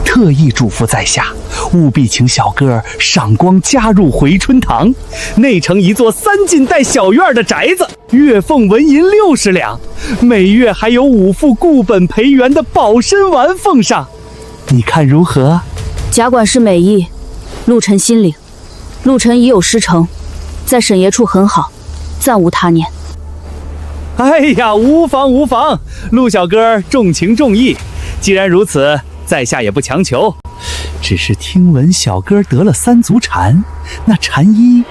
特意嘱咐在下，务必请小哥赏光加入回春堂。内城一座3进带小院的宅子，月俸纹银60两，每月还有5副固本培元的保身丸奉上，你看如何？贾管事美意，陆臣心领。陆臣已有师承，在沈爷处很好，暂无他念。哎呀，无妨无妨，陆小哥重情重义，既然如此，在下也不强求。只是听闻小哥得了3足禅，那禅衣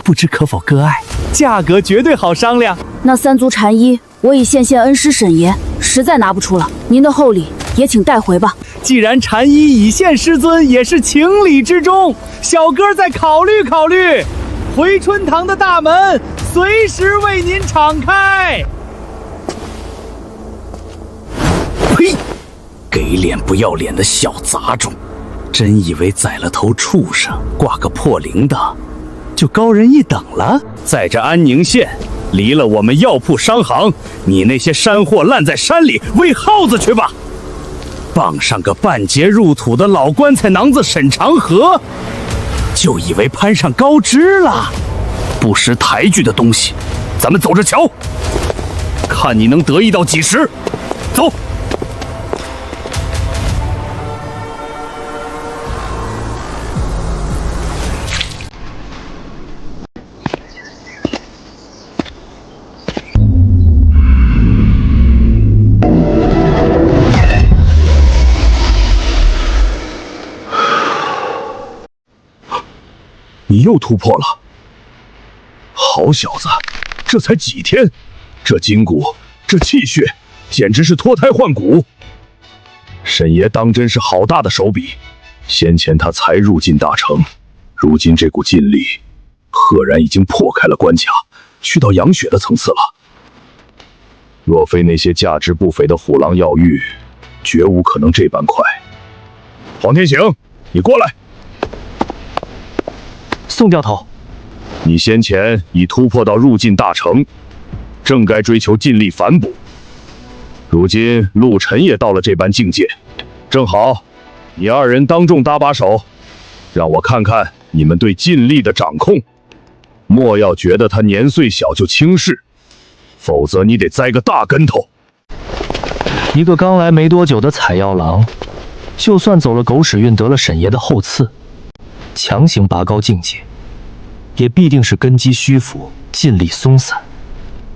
不知可否割爱，价格绝对好商量。那3足禅衣我已献恩师沈爷，实在拿不出了，您的厚礼也请带回吧。既然禅衣已献师尊，也是情理之中，小哥再考虑考虑。回春堂的大门随时为您敞开。呸！给脸不要脸的小杂种，真以为宰了头畜生，挂个破铃铛，就高人一等了？在这安宁县，离了我们药铺商行，你那些山货烂在山里喂耗子去吧！傍上个半截入土的老棺材囊子沈长河，就以为攀上高枝了。不识抬举的东西，咱们走着瞧，看你能得意到几时。走。你又突破了，好小子，这才几天，这筋骨，这气血，简直是脱胎换骨。沈爷当真是好大的手笔，先前他才入进大成，如今这股劲力，赫然已经破开了关卡，去到养血的层次了。若非那些价值不菲的虎狼药玉，绝无可能这般快。黄天行，你过来。宋教头，你先前已突破到入境大成，正该追求尽力反哺。如今陆晨也到了这般境界，正好，你二人当众搭把手，让我看看你们对尽力的掌控。莫要觉得他年岁小就轻视，否则你得栽个大跟头。一个刚来没多久的采药郎，就算走了狗屎运，得了沈爷的厚赐，强行拔高境界，也必定是根基虚浮，劲力松散，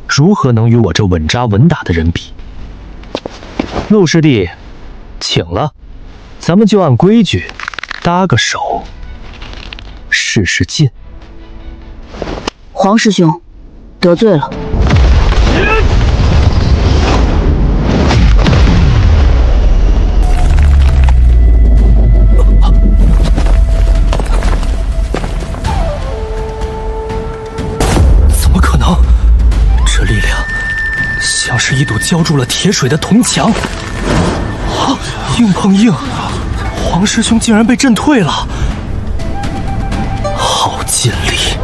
如何能与我这稳扎稳打的人比？陆师弟，请了，咱们就按规矩搭个手，试试劲。黄师兄，得罪了。这力量像是一堵浇筑了铁水的铜墙，啊，硬碰硬，黄师兄竟然被震退了，好劲力！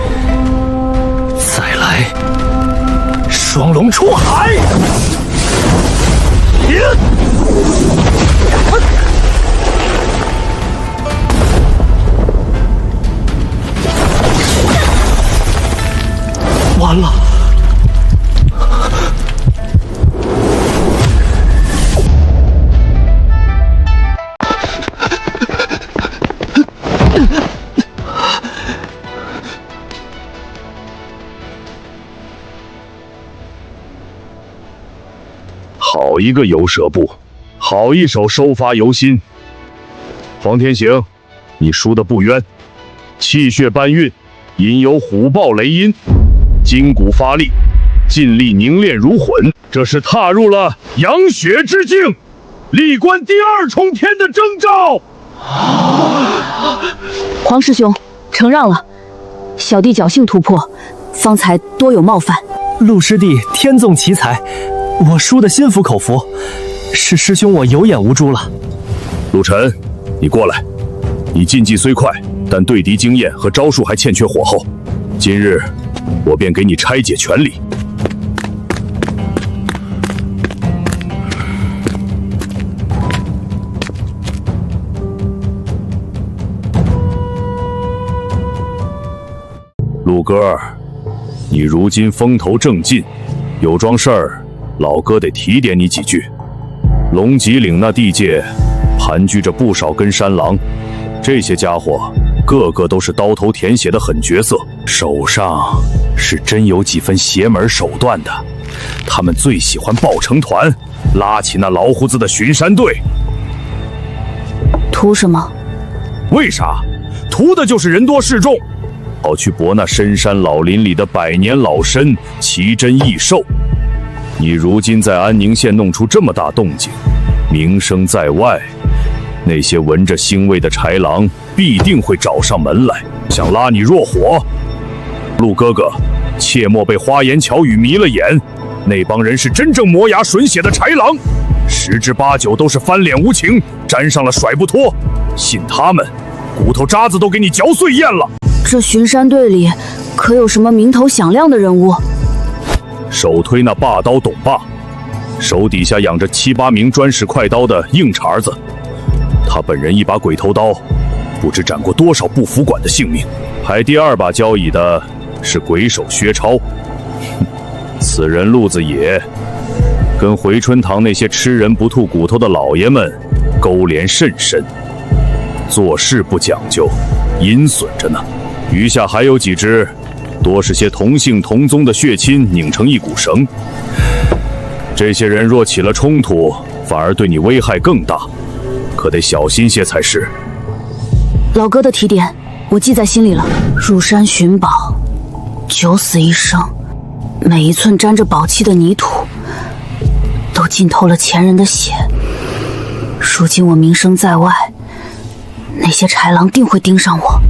再来，双龙出海！完了！好一个游蛇部，好一手收发游心。黄天行，你输得不冤，气血搬运，引有虎豹雷音，筋骨发力，尽力凝练如混，这是踏入了养血之境，力冠第二重天的征兆。黄师兄，承让了，小弟侥幸突破，方才多有冒犯。陆师弟天纵奇才，我输得心服口服，是师兄我有眼无珠了。陆晨，你过来，你晋级虽快，但对敌经验和招数还欠缺火候。今日我便给你拆解全理。陆哥，你如今风头正劲，有桩事儿，老哥得提点你几句。龙脊岭那地界盘踞着不少根山狼，这些家伙个个都是刀头舔血的狠角色，手上是真有几分邪门手段的。他们最喜欢抱成团，拉起那老胡子的巡山队。图什么？为啥？图的就是人多势众，好去搏那深山老林里的百年老参、奇珍异兽。你如今在安宁县弄出这么大动静，名声在外，那些闻着腥味的豺狼必定会找上门来，想拉你弱火。陆哥哥，切莫被花言巧语迷了眼，那帮人是真正磨牙吮血的豺狼，10之8九都是翻脸无情，沾上了甩不脱，信他们，骨头渣子都给你嚼碎咽了。这巡山队里可有什么名头响亮的人物？首推那霸刀董霸，手底下养着7、8名专使快刀的硬茬子。他本人一把鬼头刀，不知斩过多少不服管的性命。排第2把交椅的是鬼手薛超，此人路子野，跟回春堂那些吃人不吐骨头的老爷们勾连甚深，做事不讲究，阴损着呢。余下还有几只，多是些同姓同宗的血亲拧成一股绳。这些人若起了冲突，反而对你危害更大，可得小心些才是。老哥的提点，我记在心里了。入山寻宝，九死一生，每一寸沾着宝气的泥土，都浸透了前人的血。如今我名声在外，那些豺狼定会盯上我。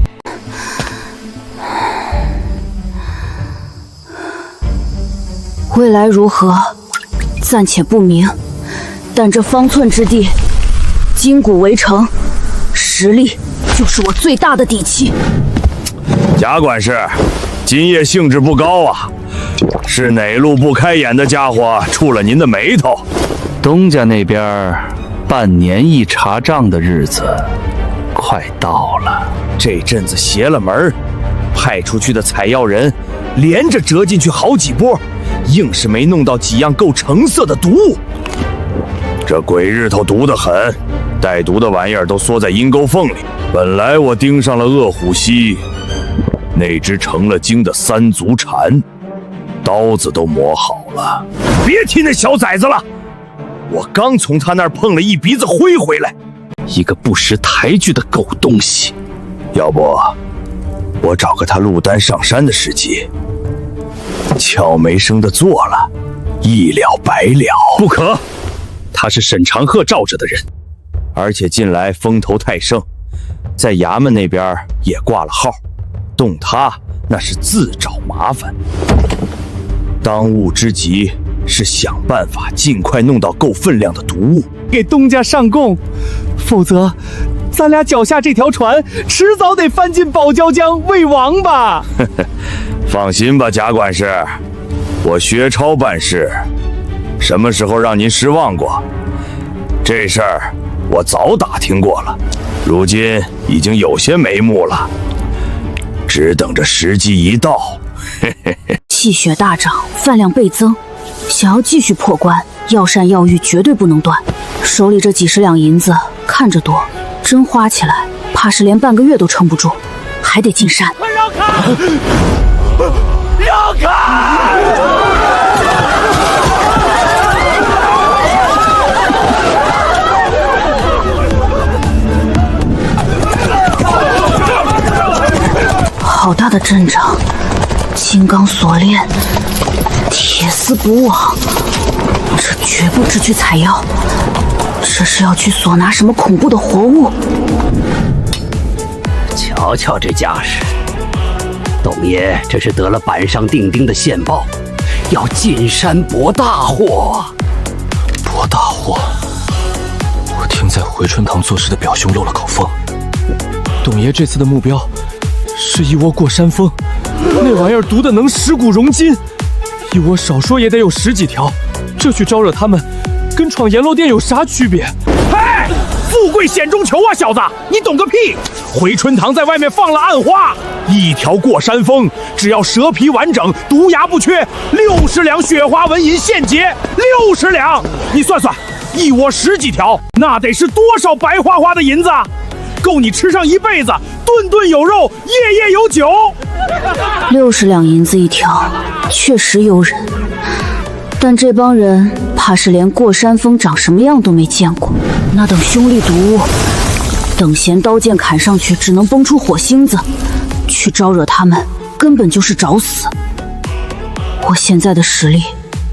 未来如何，暂且不明，但这方寸之地，筋骨为城，实力就是我最大的底气。贾管事，今夜兴致不高啊，是哪路不开眼的家伙触了您的眉头？东家那边半年一查账的日子快到了，这阵子邪了门，派出去的采药人连着折进去好几波，硬是没弄到几样够成色的毒物。这鬼日头毒得很，带毒的玩意儿都缩在阴沟缝里。本来我盯上了恶虎溪那只成了精的三足蝉，刀子都磨好了。别提那小崽子了，我刚从他那儿碰了一鼻子灰回来。一个不识抬举的狗东西。要不我找个他入丹上山的时机，悄没声的做了，一了百了。不可，他是沈长鹤罩着的人，而且近来风头太盛，在衙门那边也挂了号，动他那是自找麻烦。当务之急是想办法尽快弄到够分量的毒物，给东家上供，否则咱俩脚下这条船迟早得翻进宝椒江为王吧。放心吧，贾管事，我薛超办事什么时候让您失望过？这事儿我早打听过了，如今已经有些眉目了，只等着时机一到。气血大涨，饭量倍增，想要继续破关，药膳药浴绝对不能断。手里这几十两银子看着多，真花起来怕是连半个月都撑不住，还得进山。让开！让开！好大的阵仗，金刚锁链，铁丝补网，这绝不是去采药，这是要去索拿什么恐怖的活物。瞧瞧这架势，董爷这是得了板上钉钉的线报，要进山博大货。博大货？我听在回春堂做事的表兄漏了口风。董爷这次的目标是一窝过山峰，那玩意儿毒的能蚀骨融筋，一窝少说也得有10几条，这去招惹他们，跟闯阎罗殿有啥区别？嘿，富贵险中求啊，小子，你懂个屁！回春堂在外面放了暗花，一条过山峰，只要蛇皮完整，毒牙不缺，60两雪花纹银现结，60两，你算算，一窝10几条，那得是多少白花花的银子啊！够你吃上一辈子，顿顿有肉，夜夜有酒。60两银子一条，确实诱人，但这帮人怕是连过山峰长什么样都没见过。那等凶戾毒物，等闲刀剑砍上去，只能崩出火星子。去招惹他们，根本就是找死。我现在的实力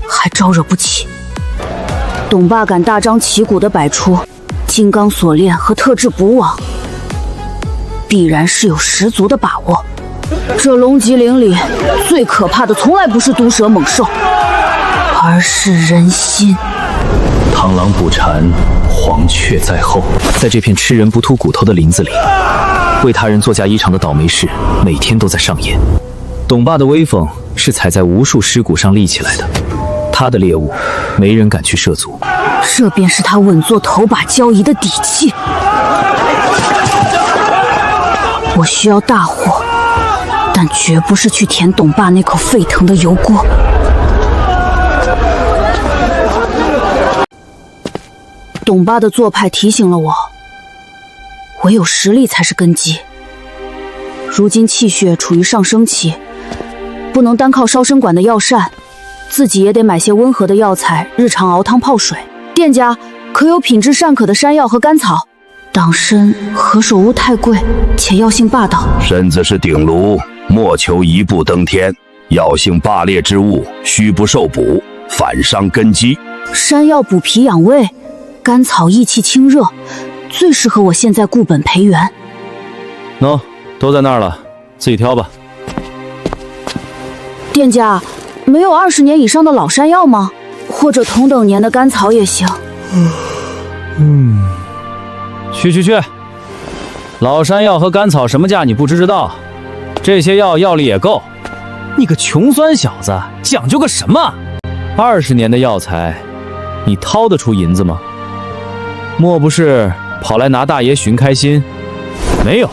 还招惹不起。董爸敢大张旗鼓地摆出金刚锁链和特制补网，必然是有十足的把握。这龙脊岭里最可怕的从来不是毒蛇猛兽，而是人心。螳螂捕蝉，黄雀在后。在这片吃人不吐骨头的林子里，为他人作嫁衣裳的倒霉事每天都在上演。董爸的威风是踩在无数尸骨上立起来的，他的猎物没人敢去涉足，这便是他稳坐头把交椅的底气。我需要大火，但绝不是去填董爸那口沸腾的油锅。董爸的做派提醒了我，唯有实力才是根基。如今气血处于上升期，不能单靠烧参馆的药膳，自己也得买些温和的药材，日常熬汤泡水。店家可有品质尚可的山药和甘草？党参何首乌太贵，且药性霸道。身子是鼎炉，莫求一步登天。药性霸烈之物，虚不受补，反伤根基。山药补脾养胃，甘草益气清热，最适合我现在固本培元。喏，都在那儿了，自己挑吧。店家，没有20年以上的老山药吗？或者同等年的甘草也行。去，老山药和甘草什么价你不知道？这些药药力也够。你个穷酸小子，讲究个什么？20年的药材，你掏得出银子吗？莫不是跑来拿大爷寻开心？没有，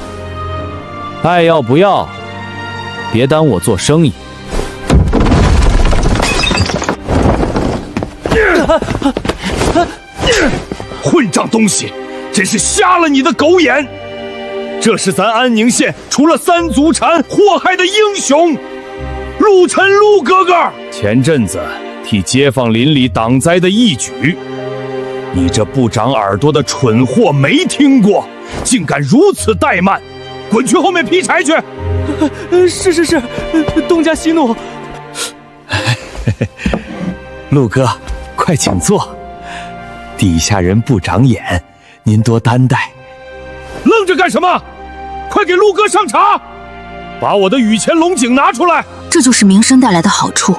爱要不要，别耽误我做生意。混账东西，真是瞎了你的狗眼！这是咱安宁县除了三足禅祸害的英雄，陆晨陆哥哥。前阵子替街坊邻里挡灾的义举，你这不长耳朵的蠢货没听过，竟敢如此怠慢！滚去后面劈柴去！是，东家息怒。陆哥，快请坐。底下人不长眼，您多担待。愣着干什么？快给陆哥上茶！把我的雨前龙井拿出来。这就是名声带来的好处。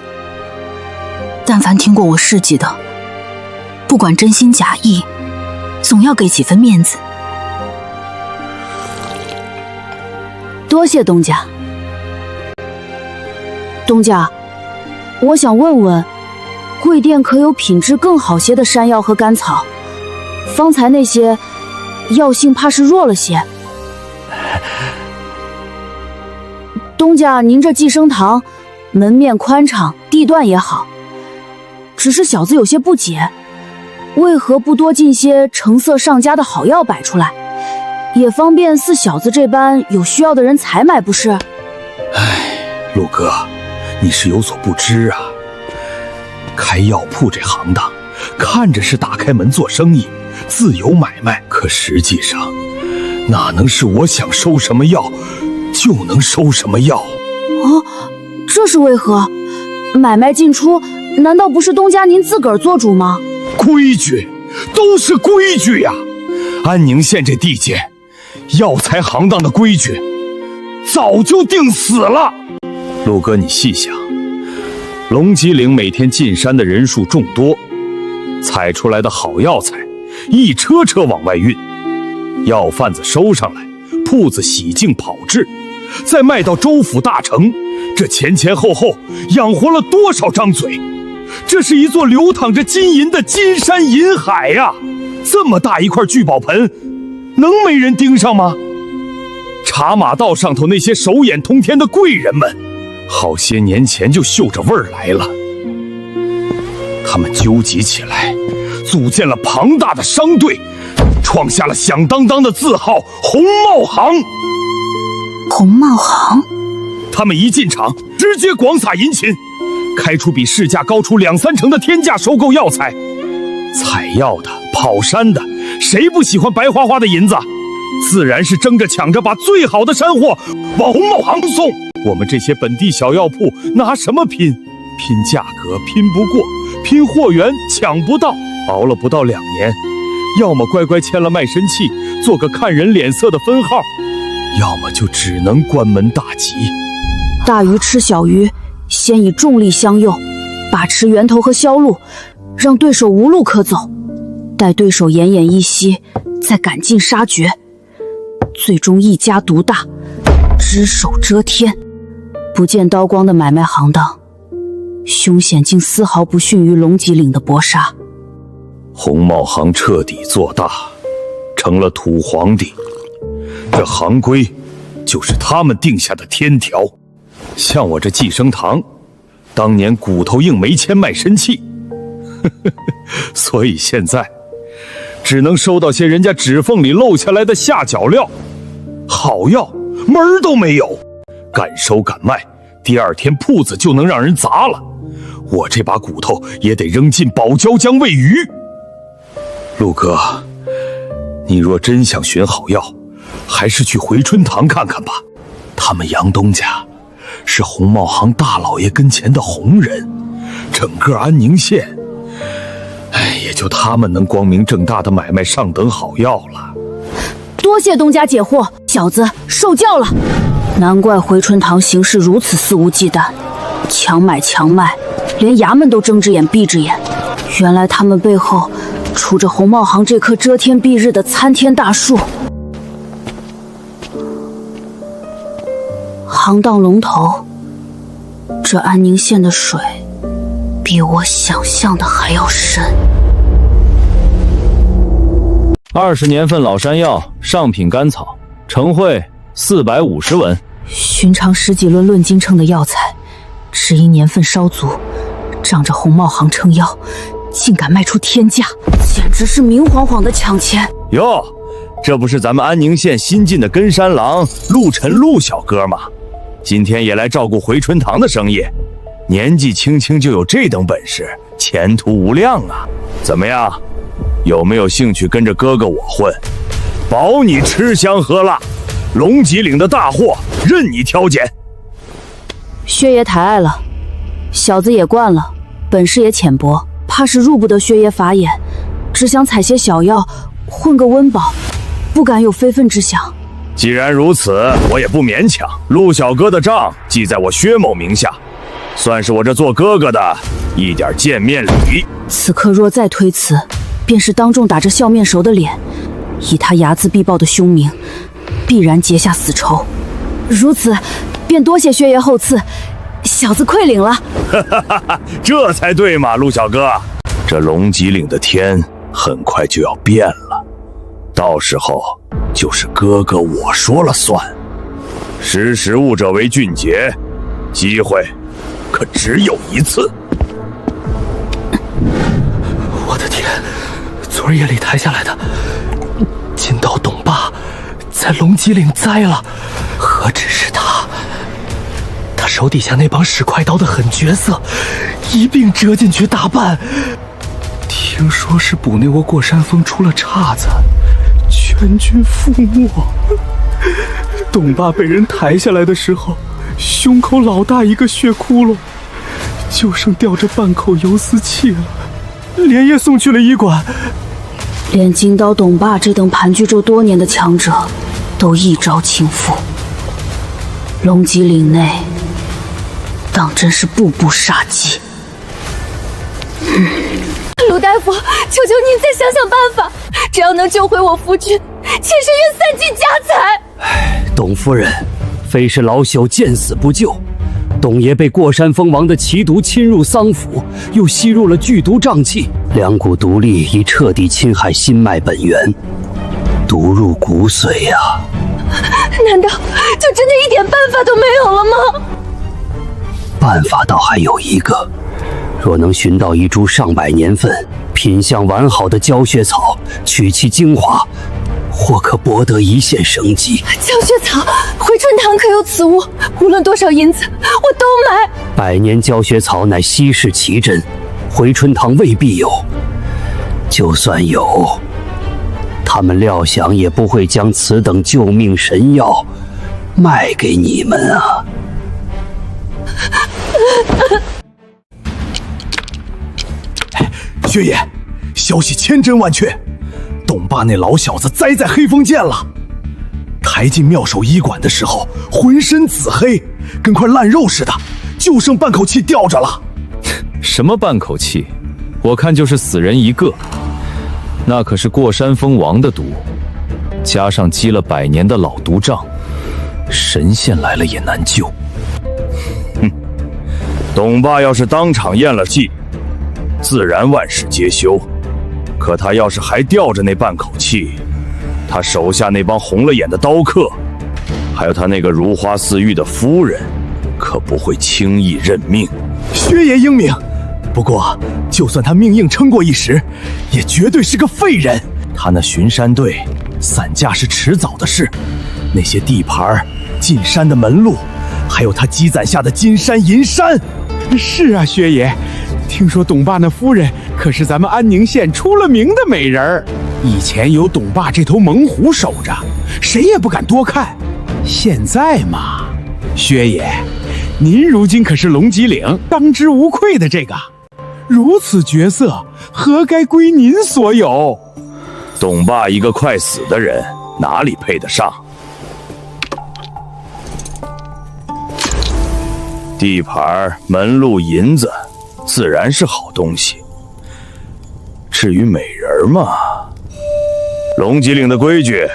但凡听过我事迹的，不管真心假意，总要给几分面子。多谢东家。东家，我想问问，贵店可有品质更好些的山药和甘草？方才那些药性怕是弱了些。东家，您这寄生堂门面宽敞，地段也好，只是小子有些不解，为何不多进些成色上佳的好药摆出来，也方便似小子这般有需要的人采买，不是？唉，陆哥，你是有所不知啊。开药铺这行当，看着是打开门做生意，自由买卖，可实际上，哪能是我想收什么药就能收什么药？哦，这是为何？买卖进出，难道不是东家您自个儿做主吗？规矩，都是规矩呀！安宁县这地界，药材行当的规矩，早就定死了。陆哥，你细想，龙脊岭每天进山的人数众多，采出来的好药材，一车车往外运，药贩子收上来，铺子洗净炮制，再卖到州府大城，这前前后后养活了多少张嘴？这是一座流淌着金银的金山银海呀！这么大一块聚宝盆，能没人盯上吗？茶马道上头那些手眼通天的贵人们，好些年前就嗅着味儿来了。他们纠集起来，组建了庞大的商队，创下了响当当的字号“红帽行”。红帽行，他们一进场，直接广撒银琴，开出比市价高出2、3成的天价收购药材。采药的、跑山的，谁不喜欢白花花的银子？自然是争着抢着把最好的山货往红帽行送。我们这些本地小药铺拿什么拼？拼价格拼不过，拼货源抢不到，熬了不到2年，要么乖乖签了卖身契，做个看人脸色的分号，要么就只能关门大吉。大鱼吃小鱼，先以重力相诱，把持源头和销路，让对手无路可走，待对手奄奄一息，再赶尽杀绝，最终一家独大，只手遮天。不见刀光的买卖行当，凶险竟丝毫不逊于龙脊岭的搏杀。红帽行彻底做大，成了土皇帝。这行规就是他们定下的天条。像我这寄生堂，当年骨头硬没钱买神器，所以现在只能收到些人家指缝里漏下来的下脚料，好药门儿都没有，敢收敢卖，第二天铺子就能让人砸了。我这把骨头也得扔进宝椒江喂鱼。陆哥，你若真想寻好药，还是去回春堂看看吧。他们杨东家是红帽行大老爷跟前的红人，整个安宁县，也就他们能光明正大的买卖上等好药了。多谢东家解惑，小子受教了。难怪回春堂行事如此肆无忌惮，强买强卖，连衙门都睁只眼闭只眼。原来他们背后杵着红帽行这棵遮天蔽日的参天大树。行当龙头，这安宁县的水比我想象的还要深。20年份老山药，上品甘草，成会450文。寻常10几论论斤称的药材，只因年份稍足，仗着红帽行撑腰，竟敢卖出天价，简直是明晃晃的抢钱。哟，这不是咱们安宁县新进的根山郎陆晨陆小哥吗？今天也来照顾回春堂的生意，年纪轻轻就有这等本事，前途无量啊！怎么样，有没有兴趣跟着哥哥我混？保你吃香喝辣，龙脊岭的大货任你挑拣。薛爷抬爱了，小子也惯了，本事也浅薄，怕是入不得薛爷法眼，只想采些小药混个温饱，不敢有非分之想。既然如此，我也不勉强。陆小哥的账记在我薛某名下，算是我这做哥哥的一点见面礼。此刻若再推辞，便是当众打着笑面熟的脸，以他睚眦必报的凶名，必然结下死仇。如此，便多谢薛爷厚赐，小子愧领了。这才对嘛，陆小哥，这龙脊岭的天很快就要变了，到时候就是哥哥我说了算。识时务者为俊杰，机会可只有一次。我的天，昨儿夜里抬下来的金刀董霸在龙脊岭栽了，何止是他，他手底下那帮使快刀的狠角色一并折进去大半。听说是捕那窝过山峰出了岔子，全军覆没。董霸被人抬下来的时候，胸口老大一个血窟窿，就剩吊着半口游丝气了，连夜送去了医馆。连金刀董霸这等盘踞州多年的强者都一朝倾覆，龙脊岭内当真是步步杀机。卢大夫，求求您再想想办法，只要能救回我夫君，妾身愿散尽家财。董夫人，非是老朽见死不救，董爷被过山峰王的奇毒侵入桑府，又吸入了剧毒瘴气，两股毒力已彻底侵害心脉本源，毒入骨髓呀！难道就真的一点办法都没有了吗？办法倒还有一个，若能寻到一株上百年份、品相完好的焦血草，取其精华，或可博得一线生机。焦血草，回春堂可有此物？无论多少银子，我都买。百年焦血草乃稀世奇珍，回春堂未必有。就算有，他们料想也不会将此等救命神药卖给你们啊！薛爷，消息千真万确，董霸那老小子栽在黑风涧了。抬进妙手医馆的时候，浑身紫黑，跟块烂肉似的，就剩半口气吊着了。什么半口气？我看就是死人一个。那可是过山峰王的毒，加上积了100年的老毒瘴，神仙来了也难救。哼，董霸要是当场验了气，自然万事皆休。可他要是还吊着那半口气，他手下那帮红了眼的刀客还有他那个如花似玉的夫人，可不会轻易认命。薛爷英明，不过就算他命硬撑过一时，也绝对是个废人。他那巡山队散架是迟早的事，那些地盘、进山的门路，还有他积攒下的金山银山。是啊，薛爷，听说董爸那夫人可是咱们安宁县出了名的美人儿，以前有董爸这头猛虎守着，谁也不敢多看。现在嘛，薛爷，您如今可是龙脊岭当之无愧的这个，如此角色，何该归您所有？董爸一个快死的人，哪里配得上？地盘、门路、银子，自然是好东西。至于美人嘛，龙脊岭的规矩，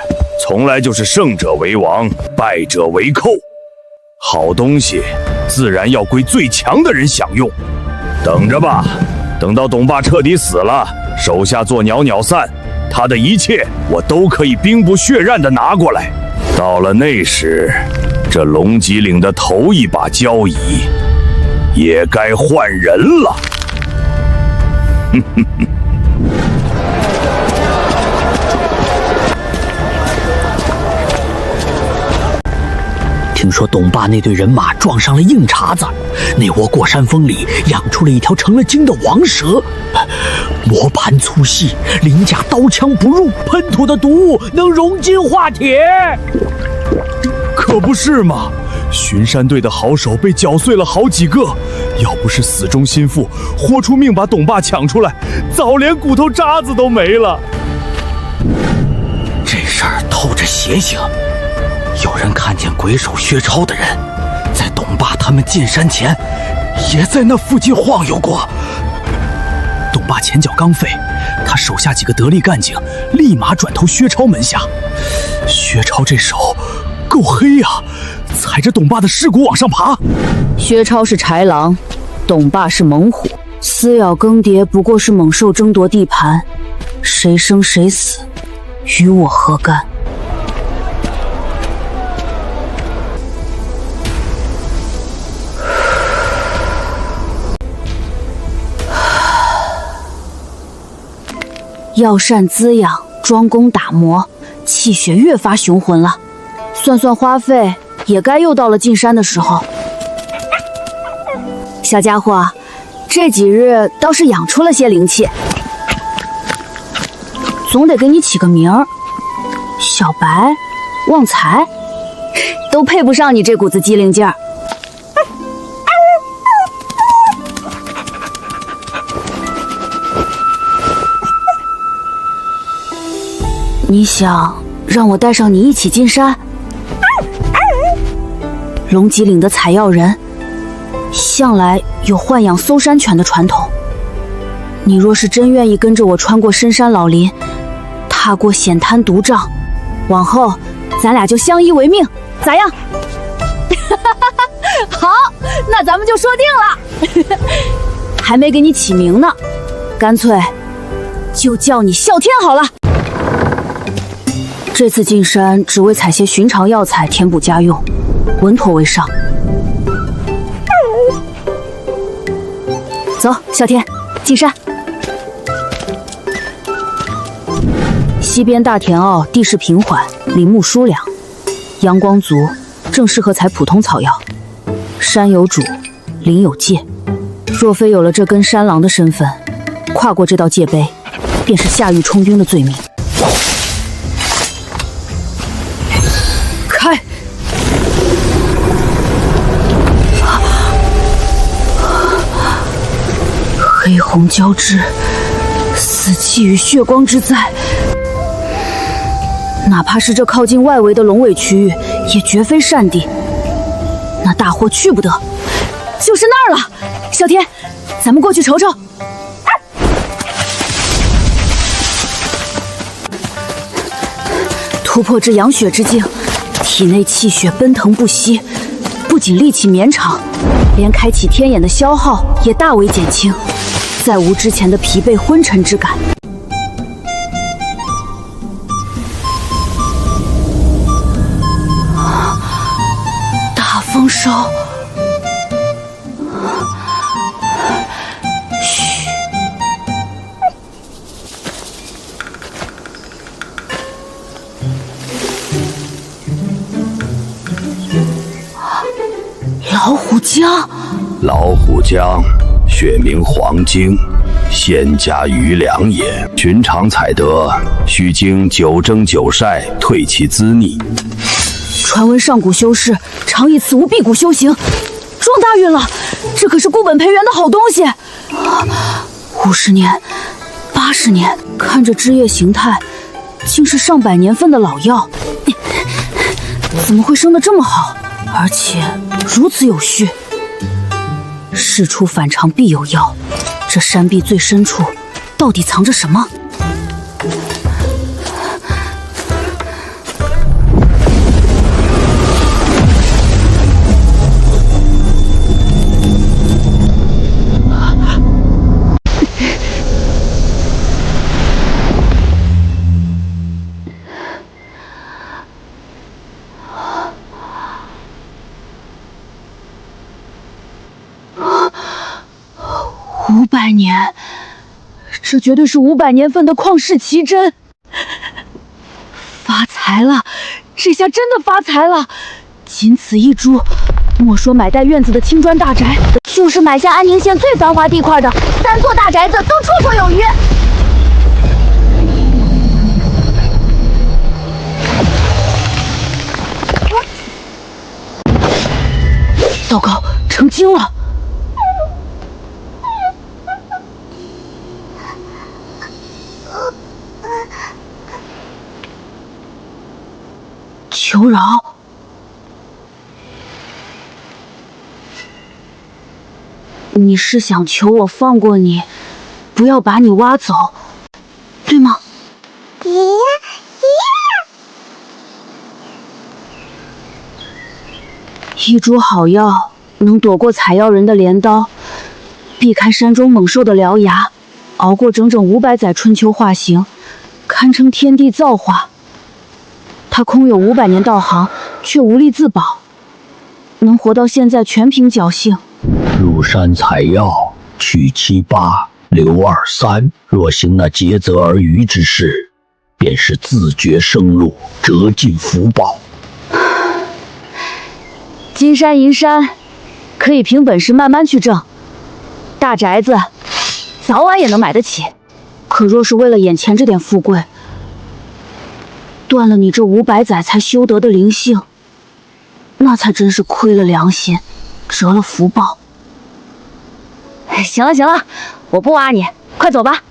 从来就是胜者为王，败者为寇。好东西，自然要归最强的人享用。等着吧，等到董爸彻底死了，手下做鸟鸟散，他的一切我都可以兵不血刃地拿过来。到了那时，这龙脊岭的头一把交椅也该换人了。哼哼哼。听说董爸那队人马撞上了硬茬子，那窝过山峰里养出了一条成了精的王蛇，磨盘粗细，鳞甲刀枪不入，喷吐的毒物能融金化铁。可不是嘛！巡山队的好手被搅碎了好几个，要不是死忠心腹豁出命把董爸抢出来，早连骨头渣子都没了。这事儿透着邪性。有人看见鬼手薛超的人，在董爸他们进山前，也在那附近晃悠过。董爸前脚刚废，他手下几个得力干警立马转投薛超门下。薛超这手够黑呀，踩着董爸的尸骨往上爬。薛超是豺狼，董爸是猛虎，撕咬更迭不过是猛兽争夺地盘，谁生谁死，与我何干？药膳滋养，庄公打磨，气血越发雄浑了。算算花费，也该又到了进山的时候。小家伙，这几日倒是养出了些灵气，总得给你起个名儿，小白、旺财，都配不上你这股子机灵劲儿。你想让我带上你一起进山？龙脊岭的采药人向来有豢养搜山犬的传统，你若是真愿意跟着我穿过深山老林，踏过险滩毒障，往后咱俩就相依为命，咋样？好，那咱们就说定了。还没给你起名呢，干脆就叫你啸天好了。这次进山只为采些寻常药材填补家用，稳妥为上。走，啸天，进山。西边大田坳地势平缓，林木疏凉，阳光足，正适合采普通草药。山有主，林有界，若非有了这根山狼的身份，跨过这道界碑，便是下狱充军的罪名。开！黑红交织，死气与血光之灾，哪怕是这靠近外围的龙尾区域，也绝非善地。那大祸去不得，就是那儿了。小天，咱们过去瞅瞅。突破至养血之境，体内气血奔腾不息，不仅力气绵长，连开启天眼的消耗也大为减轻，再无之前的疲惫昏沉之感。手。嘘。老虎江。老虎江，学名黄精，仙家余粮也。寻常采得，须经9蒸9晒，退其滋腻。传闻上古修士常以此物辟谷修行，撞大运了！这可是固本培元的好东西。50年、80年，看着枝叶形态，竟是上百年份的老药，怎么会生得这么好，而且如此有序？事出反常必有妖，这山壁最深处到底藏着什么？500年，这绝对是500年份的旷世奇珍！发财了，这下真的发财了！仅此一株，莫说买带院子的青砖大宅，就是买下安宁县最繁华地块的3座大宅子，都绰绰有余。糟糕，成精了！求饶！你是想求我放过你，不要把你挖走，对吗？一株好药，能躲过采药人的镰刀，避开山中猛兽的獠牙，熬过整整500载春秋化形，堪称天地造化。他空有500年道行，却无力自保，能活到现在全凭侥幸。入山采药，去7、8，留2、3。若行那竭泽而渔之事，便是自绝生路，折尽福报。金山银山，可以凭本事慢慢去挣。大宅子，早晚也能买得起。可若是为了眼前这点富贵，断了你这500载才修得的灵性，那才真是亏了良心，折了福报。行了行了，我不挖你，快走吧。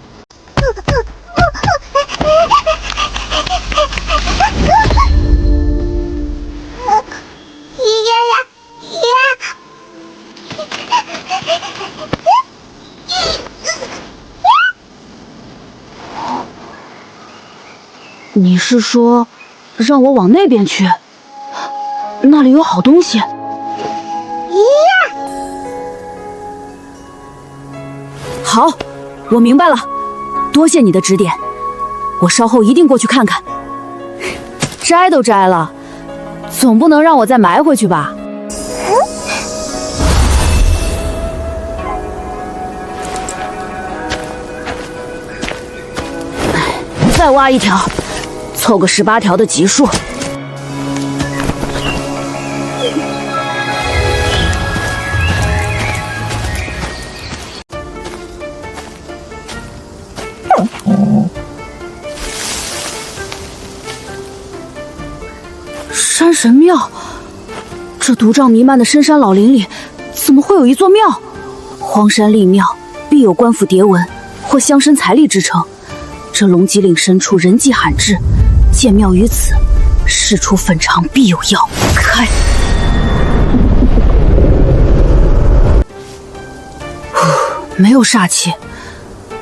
你是说让我往那边去？那里有好东西。好，我明白了，多谢你的指点，我稍后一定过去看看。摘都摘了，总不能让我再埋回去吧？再挖一条，凑个18条的级数。山神庙，这毒瘴弥漫的深山老林里，怎么会有一座庙？荒山立庙，必有官府牒文或乡绅财力支撑。这龙脊岭深处人迹罕至，建庙于此，事出反常必有妖。开！没有煞气，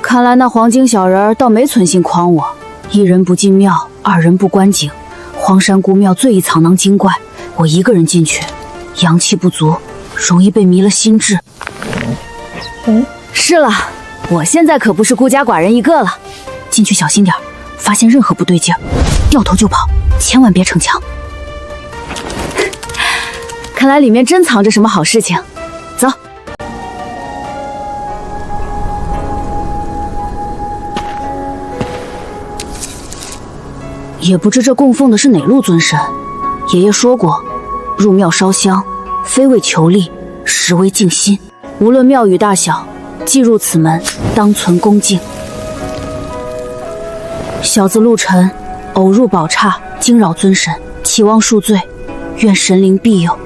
看来那黄金小人倒没存心诓我。1人不进庙，2人不观景。荒山孤庙最易藏囊精怪，我一个人进去，阳气不足，容易被迷了心智。是了，我现在可不是孤家寡人一个了。进去小心点，发现任何不对劲儿，掉头就跑，千万别逞强。看来里面真藏着什么好事情。走。也不知这供奉的是哪路尊神。爷爷说过，入庙烧香，非为求利，实为静心。无论庙宇大小，既入此门，当存恭敬。小子陆晨偶入宝刹，惊扰尊神，期望恕罪，愿神灵庇佑。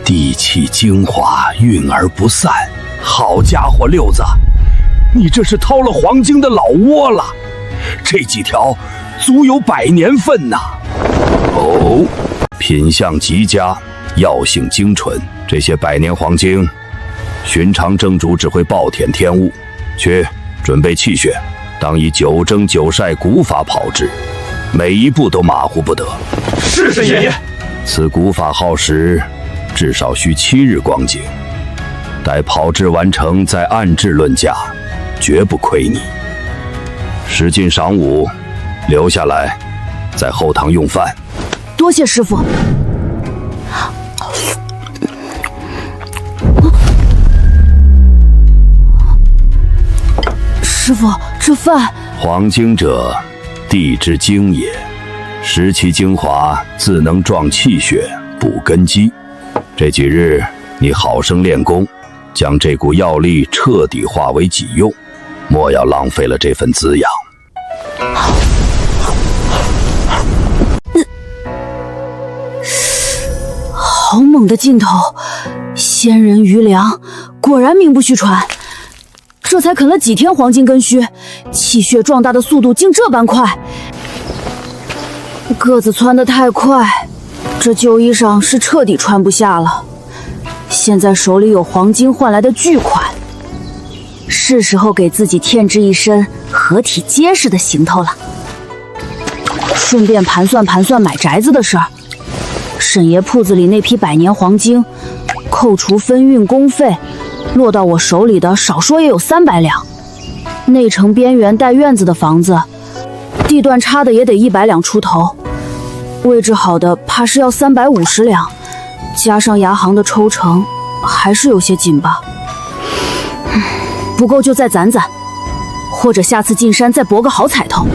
地气精华，运而不散。好家伙，六子，你这是掏了黄金的老窝了！这几条足有100年份呐！哦，品相极佳，药性精纯，这些100年黄金，寻常正主只会暴殄天物。去准备气血，当以9蒸9晒古法炮制，每一步都马虎不得。是爷爷。此古法耗时至少需7日光景，待炮制完成再按制论价，绝不亏你。时近晌午，留下来，在后堂用饭。多谢师傅。师傅，这饭……黄精者，地之精也，食其精华，自能壮气血，补根基。这几日你好生练功，将这股药力彻底化为己用，莫要浪费了这份滋养。好猛的劲头，仙人余粮，果然名不虚传。这才啃了几天黄金根须，气血壮大的速度竟这般快。个子蹿得太快，这旧衣裳是彻底穿不下了。现在手里有黄金换来的巨款，是时候给自己添置一身合体结实的行头了。顺便盘算盘算买宅子的事儿。沈爷铺子里那批100年黄金，扣除分运工费，落到我手里的少说也有300两。内城边缘带院子的房子，地段差的也得100两出头，位置好的怕是要350两，加上牙行的抽成，还是有些紧吧。不够就再攒攒，或者下次进山再搏个好彩头。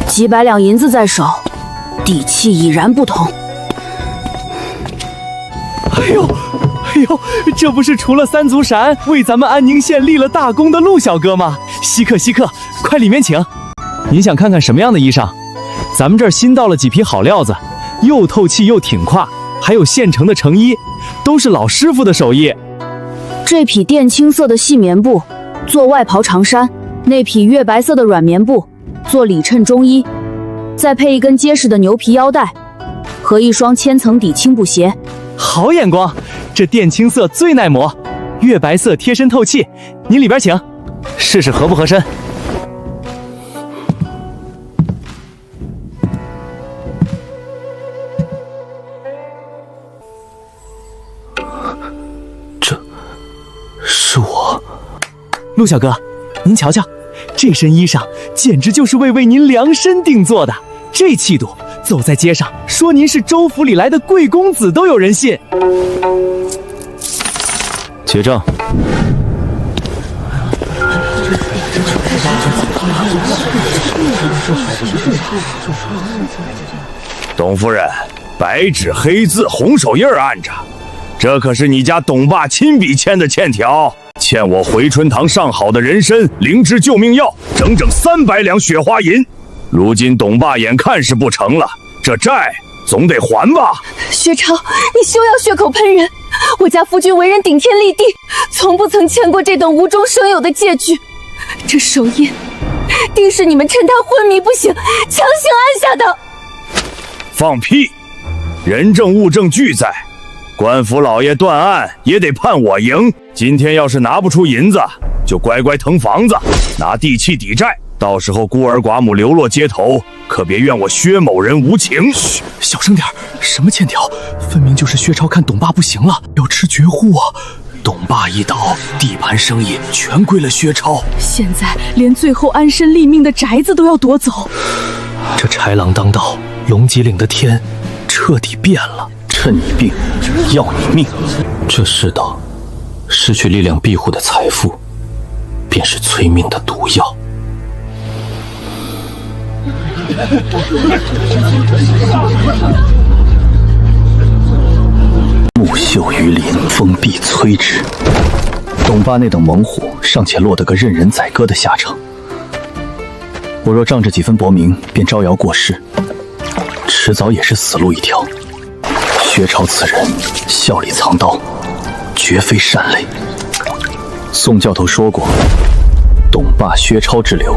几百两银子在手，底气已然不同。哎呦，这不是除了三足闪为咱们安宁县立了大功的陆小哥吗？稀客，快里面请。您想看看什么样的衣裳？咱们这儿新到了几批好料子，又透气又挺胯，还有现成的成衣，都是老师傅的手艺。这匹靛青色的细棉布做外袍长衫，那匹月白色的软棉布做里衬中衣，再配一根结实的牛皮腰带和一双千层底青布鞋。好眼光，这靛青色最耐磨，月白色贴身透气。您里边请，试试合不合身。这是我。陆小哥，您瞧瞧，这身衣裳简直就是为您量身定做的，这气度，走在街上说您是州府里来的贵公子都有人信。且正。董夫人，白纸黑字，红手印按着，这可是你家董爸亲笔签的欠条，欠我回春堂上好的人参灵芝救命药整整300两雪花银。如今董爸眼看是不成了，这债总得还吧？薛超，你休要血口喷人！我家夫君为人顶天立地，从不曾欠过这等无中生有的借据。这手印，定是你们趁他昏迷不醒，强行按下的。放屁！人证物证俱在，官府老爷断案也得判我赢。今天要是拿不出银子，就乖乖腾房子，拿地契抵债。到时候孤儿寡母流落街头，可别怨我薛某人无情。嘘，小声点，什么欠条？分明就是薛超看董爸不行了，要吃绝户啊！董爸一倒，地盘生意全归了薛超，现在连最后安身立命的宅子都要夺走。这豺狼当道，龙脊岭的天彻底变了。趁你病，要你命。这世道，失去力量庇护的财富，便是催命的毒药。木秀于林，风必摧之。董爸那等猛虎尚且落得个任人宰割的下场，我若仗着几分薄名便招摇过市，迟早也是死路一条。薛超此人笑里藏刀，绝非善类。宋教头说过，董爸薛超之流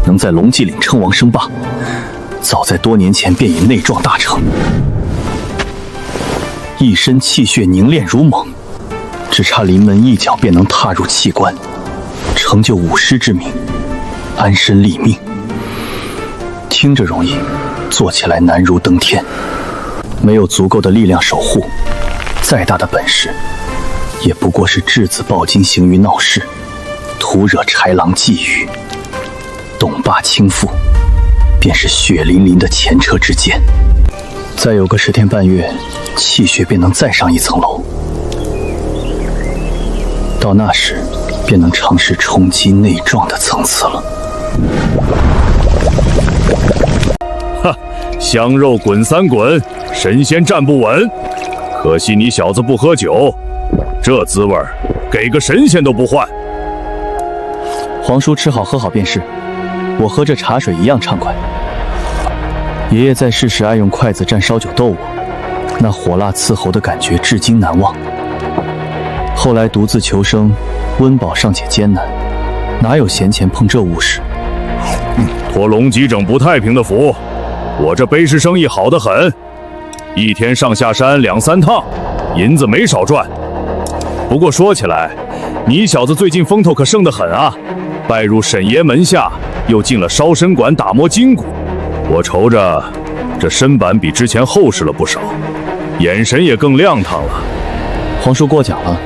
能在龙脊岭称王称霸，早在多年前便已内壮大成，一身气血凝练如锰，只差临门一脚便能踏入气关，成就武师之名，安身立命。听着容易，做起来难如登天。没有足够的力量守护，再大的本事，也不过是质子暴金行于闹市，徒惹豺狼觊觎。董爸倾覆，便是血淋淋的前车之鉴。再有个10天半月，气血便能再上一层楼。到那时，便能尝试冲击内壮的层次了。哈，香肉滚3滚，神仙站不稳。可惜你小子不喝酒，这滋味给个神仙都不换。皇叔吃好喝好便是，我喝这茶水一样畅快。爷爷在世时爱用筷子蘸烧酒逗我，那火辣刺喉的感觉至今难忘。后来独自求生，温饱尚且艰难，哪有闲钱碰这物事？托龙脊整不太平的福，我这背时生意好得很，一天上下山2、3趟，银子没少赚。不过说起来，你小子最近风头可盛得很啊，拜入沈爷门下，又进了烧身馆打磨筋骨。我瞅着这身板比之前厚实了不少，眼神也更亮堂了。皇叔过奖了，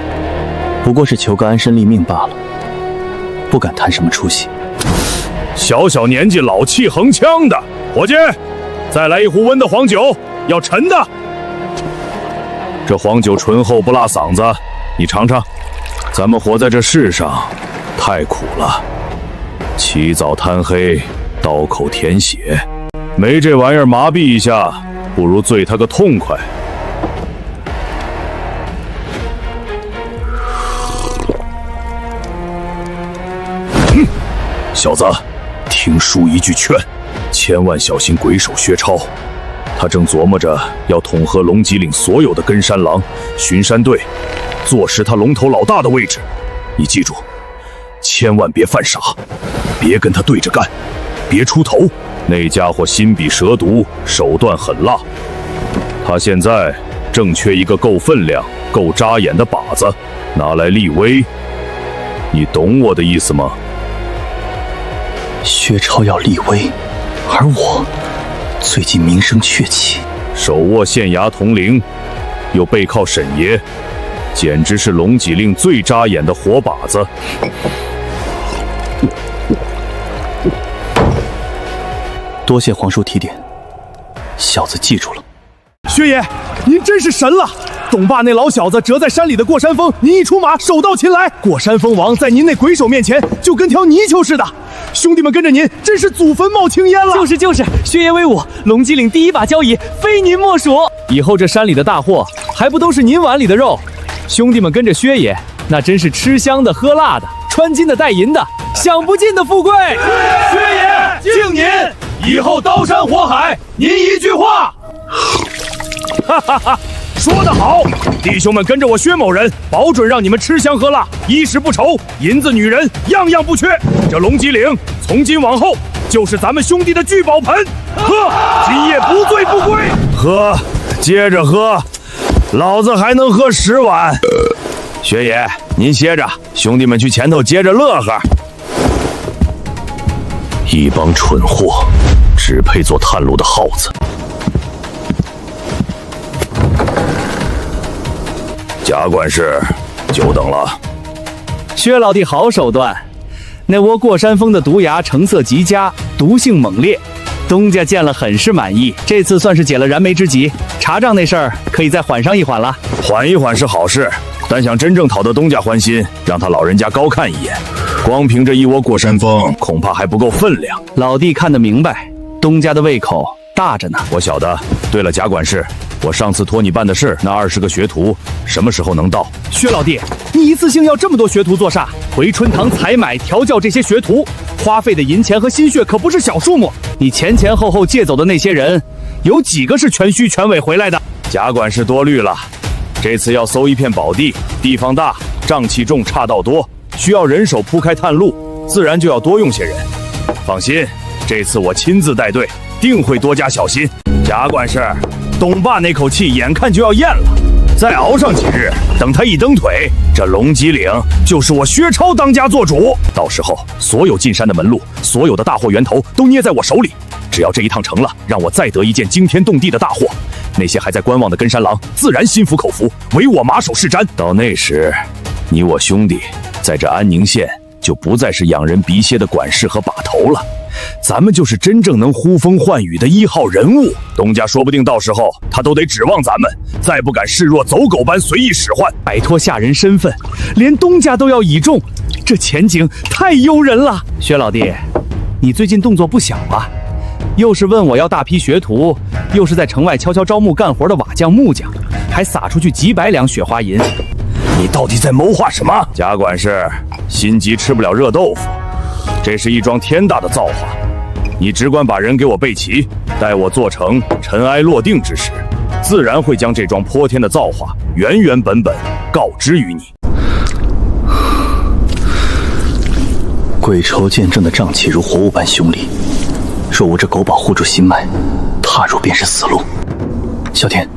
不过是求个安身立命罢了，不敢谈什么出息。小小年纪老气横腔的，伙计，再来一壶温的黄酒，要沉的。这黄酒醇厚不辣嗓子，你尝尝。咱们活在这世上，太苦了，起早贪黑，刀口舔血，没这玩意儿麻痹一下，不如醉他个痛快。小子，听叔一句劝，千万小心鬼手薛超。他正琢磨着要统合龙脊岭所有的跟山狼、巡山队，坐实他龙头老大的位置。你记住，千万别犯傻，别跟他对着干，别出头。那家伙心比蛇毒，手段狠辣。他现在正缺一个够分量、够扎眼的靶子，拿来立威。你懂我的意思吗？薛超要立威，而我最近名声鹊起，手握县衙统领，又背靠沈爷，简直是龙脊令最扎眼的活靶子。多谢皇叔提点，小子记住了。薛爷，您真是神了！董爸那老小子折在山里的过山峰，您一出马，手到擒来。过山峰王在您那鬼手面前就跟条泥鳅似的。兄弟们跟着您，真是祖坟冒青烟了。就是，薛爷威武，龙脊岭第一把交椅，非您莫属。以后这山里的大货，还不都是您碗里的肉？兄弟们跟着薛爷，那真是吃香的喝辣的，穿金的戴银的，享不尽的富贵。薛爷敬您，以后刀山火海，您一句话。哈哈哈，说得好！弟兄们跟着我薛某人，保准让你们吃香喝辣，衣食不愁，银子女人样样不缺。这龙脊岭从今往后就是咱们兄弟的聚宝盆，喝，今夜不醉不归。喝，接着喝，老子还能喝10碗。薛爷，您歇着，兄弟们去前头接着乐呵。一帮蠢货，只配做探路的耗子。贾管事，久等了。薛老弟好手段，那窝过山峰的毒牙成色极佳，毒性猛烈，东家见了很是满意。这次算是解了燃眉之急，查账那事儿可以再缓上一缓了。缓一缓是好事，但想真正讨得东家欢心，让他老人家高看一眼，光凭这一窝过山峰，恐怕还不够分量。老弟看得明白，东家的胃口大着呢。我晓得。对了，贾管事，我上次托你办的事，那20个学徒什么时候能到？薛老弟，你一次性要这么多学徒做啥？回春堂采买调教这些学徒，花费的银钱和心血可不是小数目。你前前后后借走的那些人，有几个是全虚全伪回来的？贾管事多虑了，这次要搜一片宝地，地方大，瘴气重，岔道多，需要人手铺开探路，自然就要多用些人。放心，这次我亲自带队，定会多加小心。贾管事，董霸那口气眼看就要咽了，再熬上几日，等他一蹬腿，这龙脊岭就是我薛超当家做主。到时候所有进山的门路，所有的大货源头都捏在我手里。只要这一趟成了，让我再得一件惊天动地的大货，那些还在观望的跟山狼自然心服口服，唯我马首是瞻。到那时，你我兄弟在这安宁县就不再是仰人鼻息的管事和把头了，咱们就是真正能呼风唤雨的1号人物。东家说不定到时候他都得指望咱们，再不敢视若走狗般随意使唤。摆脱下人身份，连东家都要倚重，这前景太诱人了。薛老弟，你最近动作不小啊，又是问我要大批学徒，又是在城外悄悄招募干活的瓦匠木匠，还撒出去几百两雪花银。你到底在谋划什么？贾管事，心急吃不了热豆腐，这是一桩天大的造化。你只管把人给我备齐，待我做成尘埃落定之时，自然会将这桩泼天的造化原原本本告知于你。鬼仇见证的瘴气如活物般凶厉，若无这狗宝护住心脉，踏入便是死路。小天，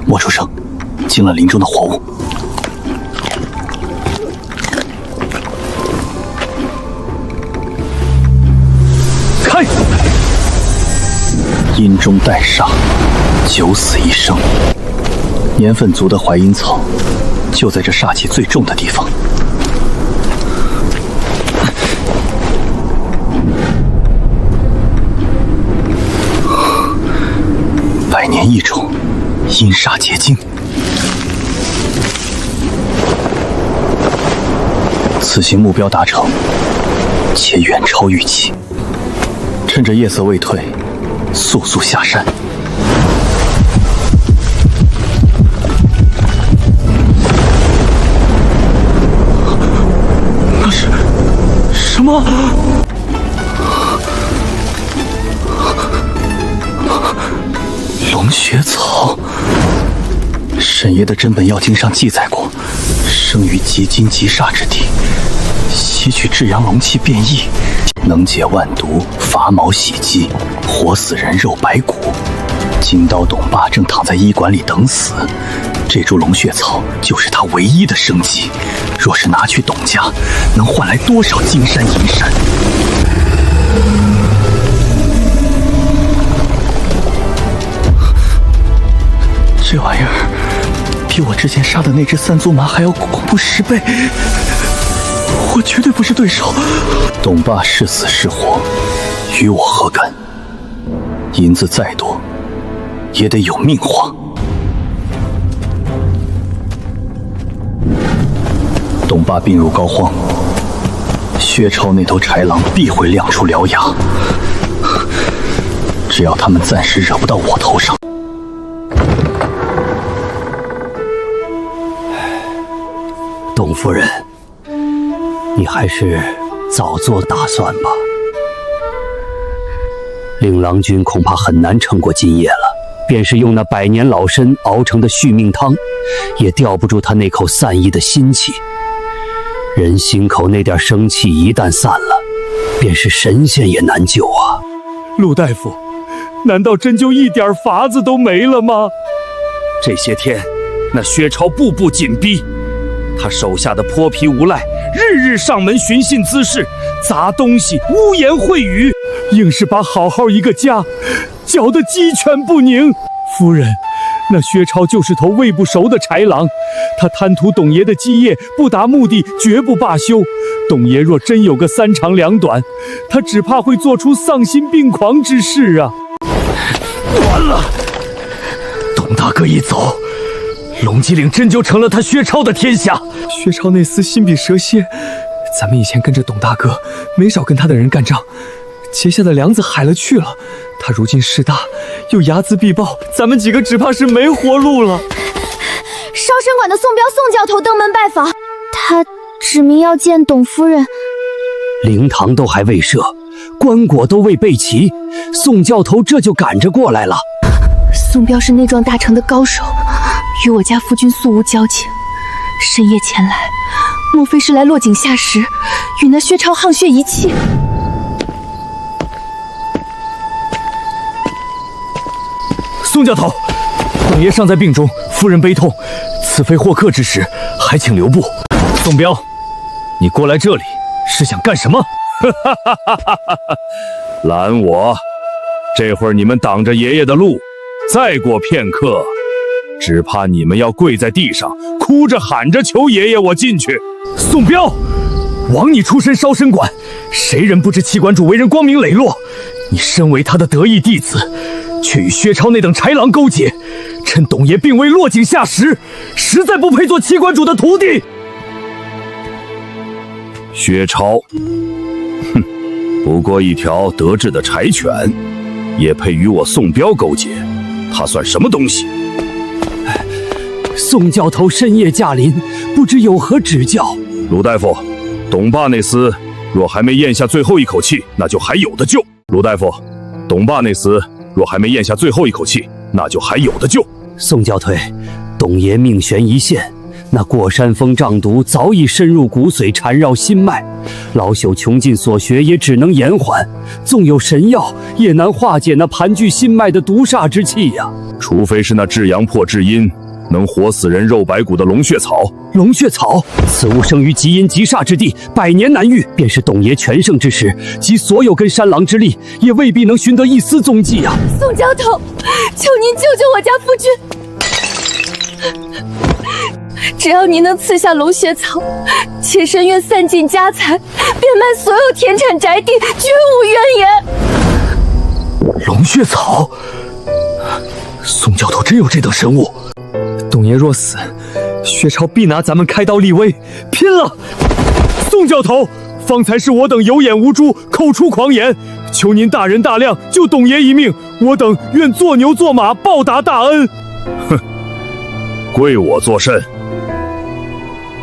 莫出声，惊了林中的活物。开！阴中带煞，九死一生。年份足的槐阴草，就在这煞气最重的地方。100年一种，阴煞结晶。此行目标达成，且远超预期。趁着夜色未退，速速下山。那是什么？龙血草。沈爷的真本要经上记载过，生于极金极煞之地，吸取至阳龙气变异，能解万毒，伐毛洗肌，活死人肉白骨。金刀董霸正躺在医馆里等死，这株龙血草就是他唯一的生机。若是拿去董家，能换来多少金山银山？这玩意儿比我之前杀的那只三足麻还要恐怖10倍，我绝对不是对手。董霸是死是活，与我何干？银子再多，也得有命花。董霸病入膏肓，薛超那头豺狼必会亮出獠牙。只要他们暂时惹不到我头上。董夫人，你还是早做打算吧。令郎君恐怕很难撑过今夜了，便是用那100年老参熬成的续命汤，也吊不住他那口散逸的心气。人心口那点生气一旦散了，便是神仙也难救啊。陆大夫，难道真就一点法子都没了吗？这些天，那薛超步步紧逼，他手下的泼皮无赖日日上门寻衅滋事，砸东西，污言秽语。硬是把好好一个家搅得鸡犬不宁。夫人，那薛超就是头喂不熟的豺狼，他贪图董爷的基业，不达目的绝不罢休。董爷若真有个3长2短，他只怕会做出丧心病狂之事啊！完了，董大哥一走，龙脊岭真就成了他薛超的天下。薛超那厮心比蛇蝎，咱们以前跟着董大哥，没少跟他的人干仗，结下的梁子海了去了。他如今势大，又睚眦必报，咱们几个只怕是没活路了。烧神馆的宋彪宋教头登门拜访，他指明要见董夫人。灵堂都还未设，棺椁都未备齐，宋教头这就赶着过来了。宋彪是内壮大成的高手，与我家夫君素无交情，深夜前来，莫非是来落井下石，与那薛超沆瀣一气？宋教头，董爷尚在病中，夫人悲痛，此非获客之时，还请留步。宋彪，你过来这里是想干什么？拦我！这会儿你们挡着爷爷的路，再过片刻，只怕你们要跪在地上，哭着喊着求爷爷我进去。宋彪，枉你出身烧神馆，谁人不知气馆主为人光明磊落？你身为他的得意弟子，却与薛超那等豺狼勾结，趁董爷病危落井下石，实在不配做气馆主的徒弟。薛超，哼，不过一条得志的柴犬，也配与我宋彪勾结？他算什么东西？宋教头深夜驾临，不知有何指教？鲁大夫，董霸那厮若还没咽下最后一口气，那就还有的救。鲁大夫，董霸那厮若还没咽下最后一口气，那就还有的救。宋教推，董爷命悬一线，那过山峰瘴毒早已深入骨髓，缠绕心脉，老朽穷尽所学，也只能延缓。纵有神药，也难化解那盘踞心脉的毒煞之气呀。除非是那至阳破至阴，能活死人肉白骨的龙血草。龙血草，此物生于极阴极煞之地，百年难遇。便是董爷全盛之时，集所有跟山狼之力，也未必能寻得一丝踪迹啊！宋教头，求您救救我家夫君！只要您能赐下龙血草，妾身愿散尽家财，变卖所有田产宅地，绝无怨言。龙血草，宋教头真有这等神物？董爷若死，薛超必拿咱们开刀立威，拼了！宋教头，方才是我等有眼无珠，口出狂言，求您大人大量，救董爷一命，我等愿做牛做马，报答大恩。哼，归我作甚？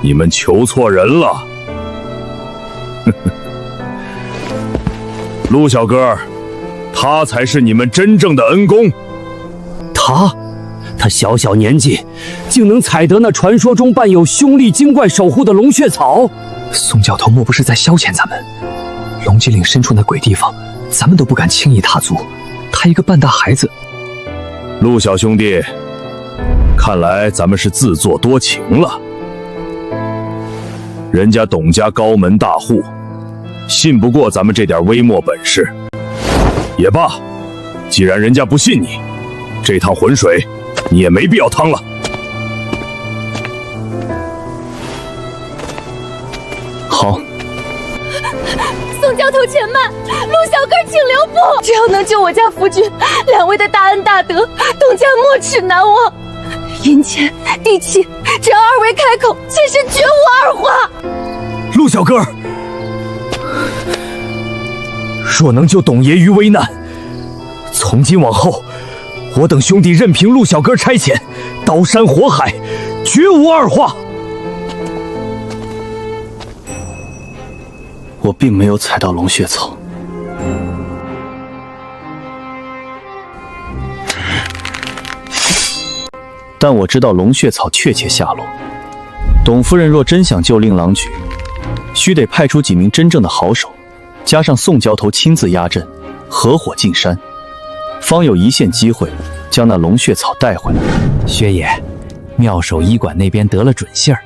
你们求错人了。陆小哥，他才是你们真正的恩公。他小小年纪，竟能采得那传说中伴有凶厉精怪守护的龙血草。宋教头莫不是在消遣咱们？龙脊岭深处那鬼地方，咱们都不敢轻易踏足。他一个半大孩子。陆小兄弟，看来咱们是自作多情了。人家董家高门大户，信不过咱们这点微末本事。也罢，既然人家不信你，这趟浑水你也没必要趟了。好。宋教头且慢，陆小哥请留步。只要能救我家夫君，两位的大恩大德，董家没齿难忘。银钱地契，只要二位开口，妾身绝无二话。陆小哥，若能救董爷于危难，从今往后，我等兄弟任凭陆小哥差遣，刀山火海，绝无二话。我并没有采到龙血草，但我知道龙血草确切下落。董夫人若真想救令郎举，须得派出几名真正的好手，加上宋教头亲自压阵，合伙进山，方有一线机会将那龙血草带回来。薛爷，妙手医馆那边得了准信儿，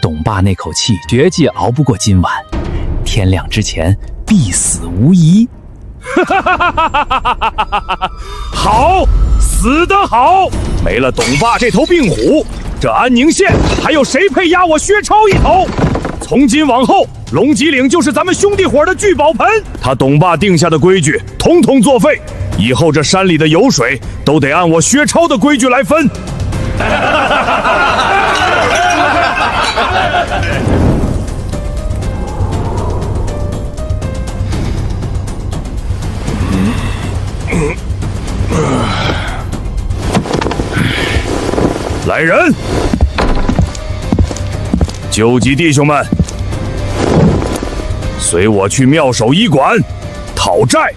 董霸那口气绝技熬不过今晚，天亮之前必死无疑。好，死得好！没了董霸这头病虎，这安宁县还有谁配压我薛超一头？从今往后，龙脊岭就是咱们兄弟伙的聚宝盆。他董霸定下的规矩，统统作废。以后这山里的油水都得按我薛超的规矩来分。来人，救济弟兄们，随我去妙手医馆讨债。